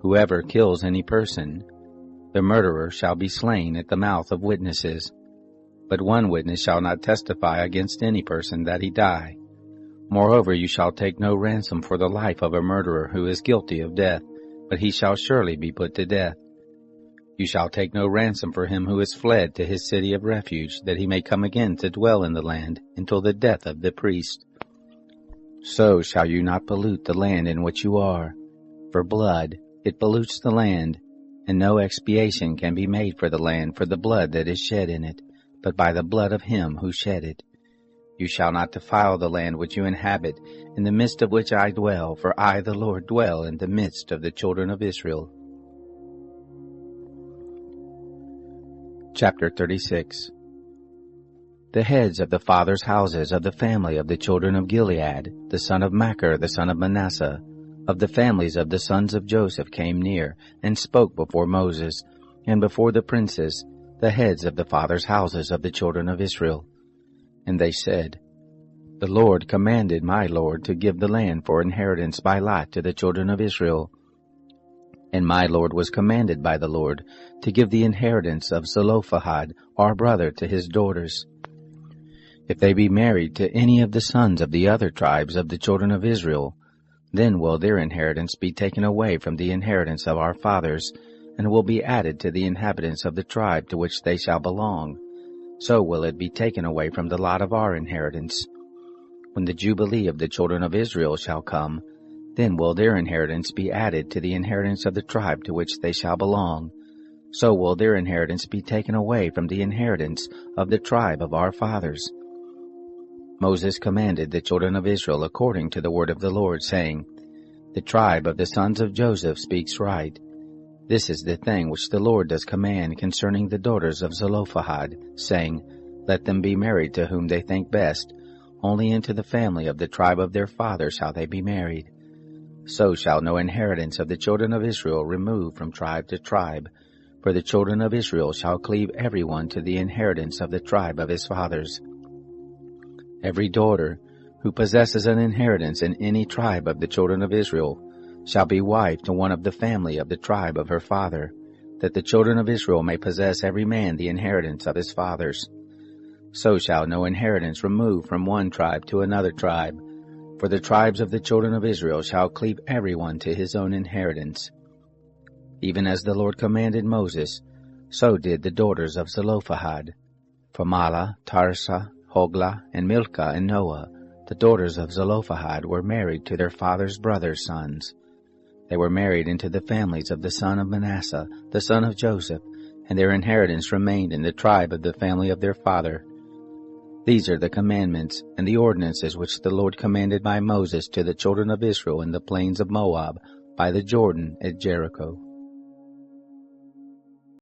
Whoever kills any person, the murderer shall be slain at the mouth of witnesses. But one witness shall not testify against any person that he die. Moreover, you shall take no ransom for the life of a murderer who is guilty of death, but he shall surely be put to death. You shall take no ransom for him who is fled to his city of refuge, that he may come again to dwell in the land until the death of the priest. So shall you not pollute the land in which you are. For blood, it pollutes the land, and no expiation can be made for the land for the blood that is shed in it, but by the blood of him who shed it. You shall not defile the land which you inhabit, in the midst of which I dwell, for I, the Lord, dwell in the midst of the children of Israel. Chapter 36. The heads of the fathers' houses of the family of the children of Gilead, the son of Machir, the son of Manasseh, of the families of the sons of Joseph, came near, and spoke before Moses, and before the princes, the heads of the fathers' houses of the children of Israel. And they said, The Lord commanded my Lord to give the land for inheritance by lot to the children of Israel. And my Lord was commanded by the Lord to give the inheritance of Zelophehad, our brother, to his daughters. If they be married to any of the sons of the other tribes of the children of Israel, then will their inheritance be taken away from the inheritance of our fathers, and will be added to the inhabitants of the tribe to which they shall belong. So will it be taken away from the lot of our inheritance. When the Jubilee of the children of Israel shall come, then will their inheritance be added to the inheritance of the tribe to which they shall belong. So will their inheritance be taken away from the inheritance of the tribe of our fathers. Moses commanded the children of Israel according to the word of the Lord, saying, The tribe of the sons of Joseph speaks right. This is the thing which the Lord does command concerning the daughters of Zelophehad, saying, Let them be married to whom they think best. Only into the family of the tribe of their father shall they be married. So shall no inheritance of the children of Israel remove from tribe to tribe, for the children of Israel shall cleave every one to the inheritance of the tribe of his fathers. Every daughter who possesses an inheritance in any tribe of the children of Israel shall be wife to one of the family of the tribe of her father, that the children of Israel may possess every man the inheritance of his fathers. So shall no inheritance remove from one tribe to another tribe, for the tribes of the children of Israel shall cleave every one to his own inheritance. Even as the Lord commanded Moses, so did the daughters of Zelophehad. For Mahlah, Tirzah, Hoglah, and Milcah, and Noah, the daughters of Zelophehad, were married to their father's brothers' sons. They were married into the families of the son of Manasseh, the son of Joseph, and their inheritance remained in the tribe of the family of their father. These are the commandments and the ordinances which the Lord commanded by Moses to the children of Israel in the plains of Moab, by the Jordan at Jericho.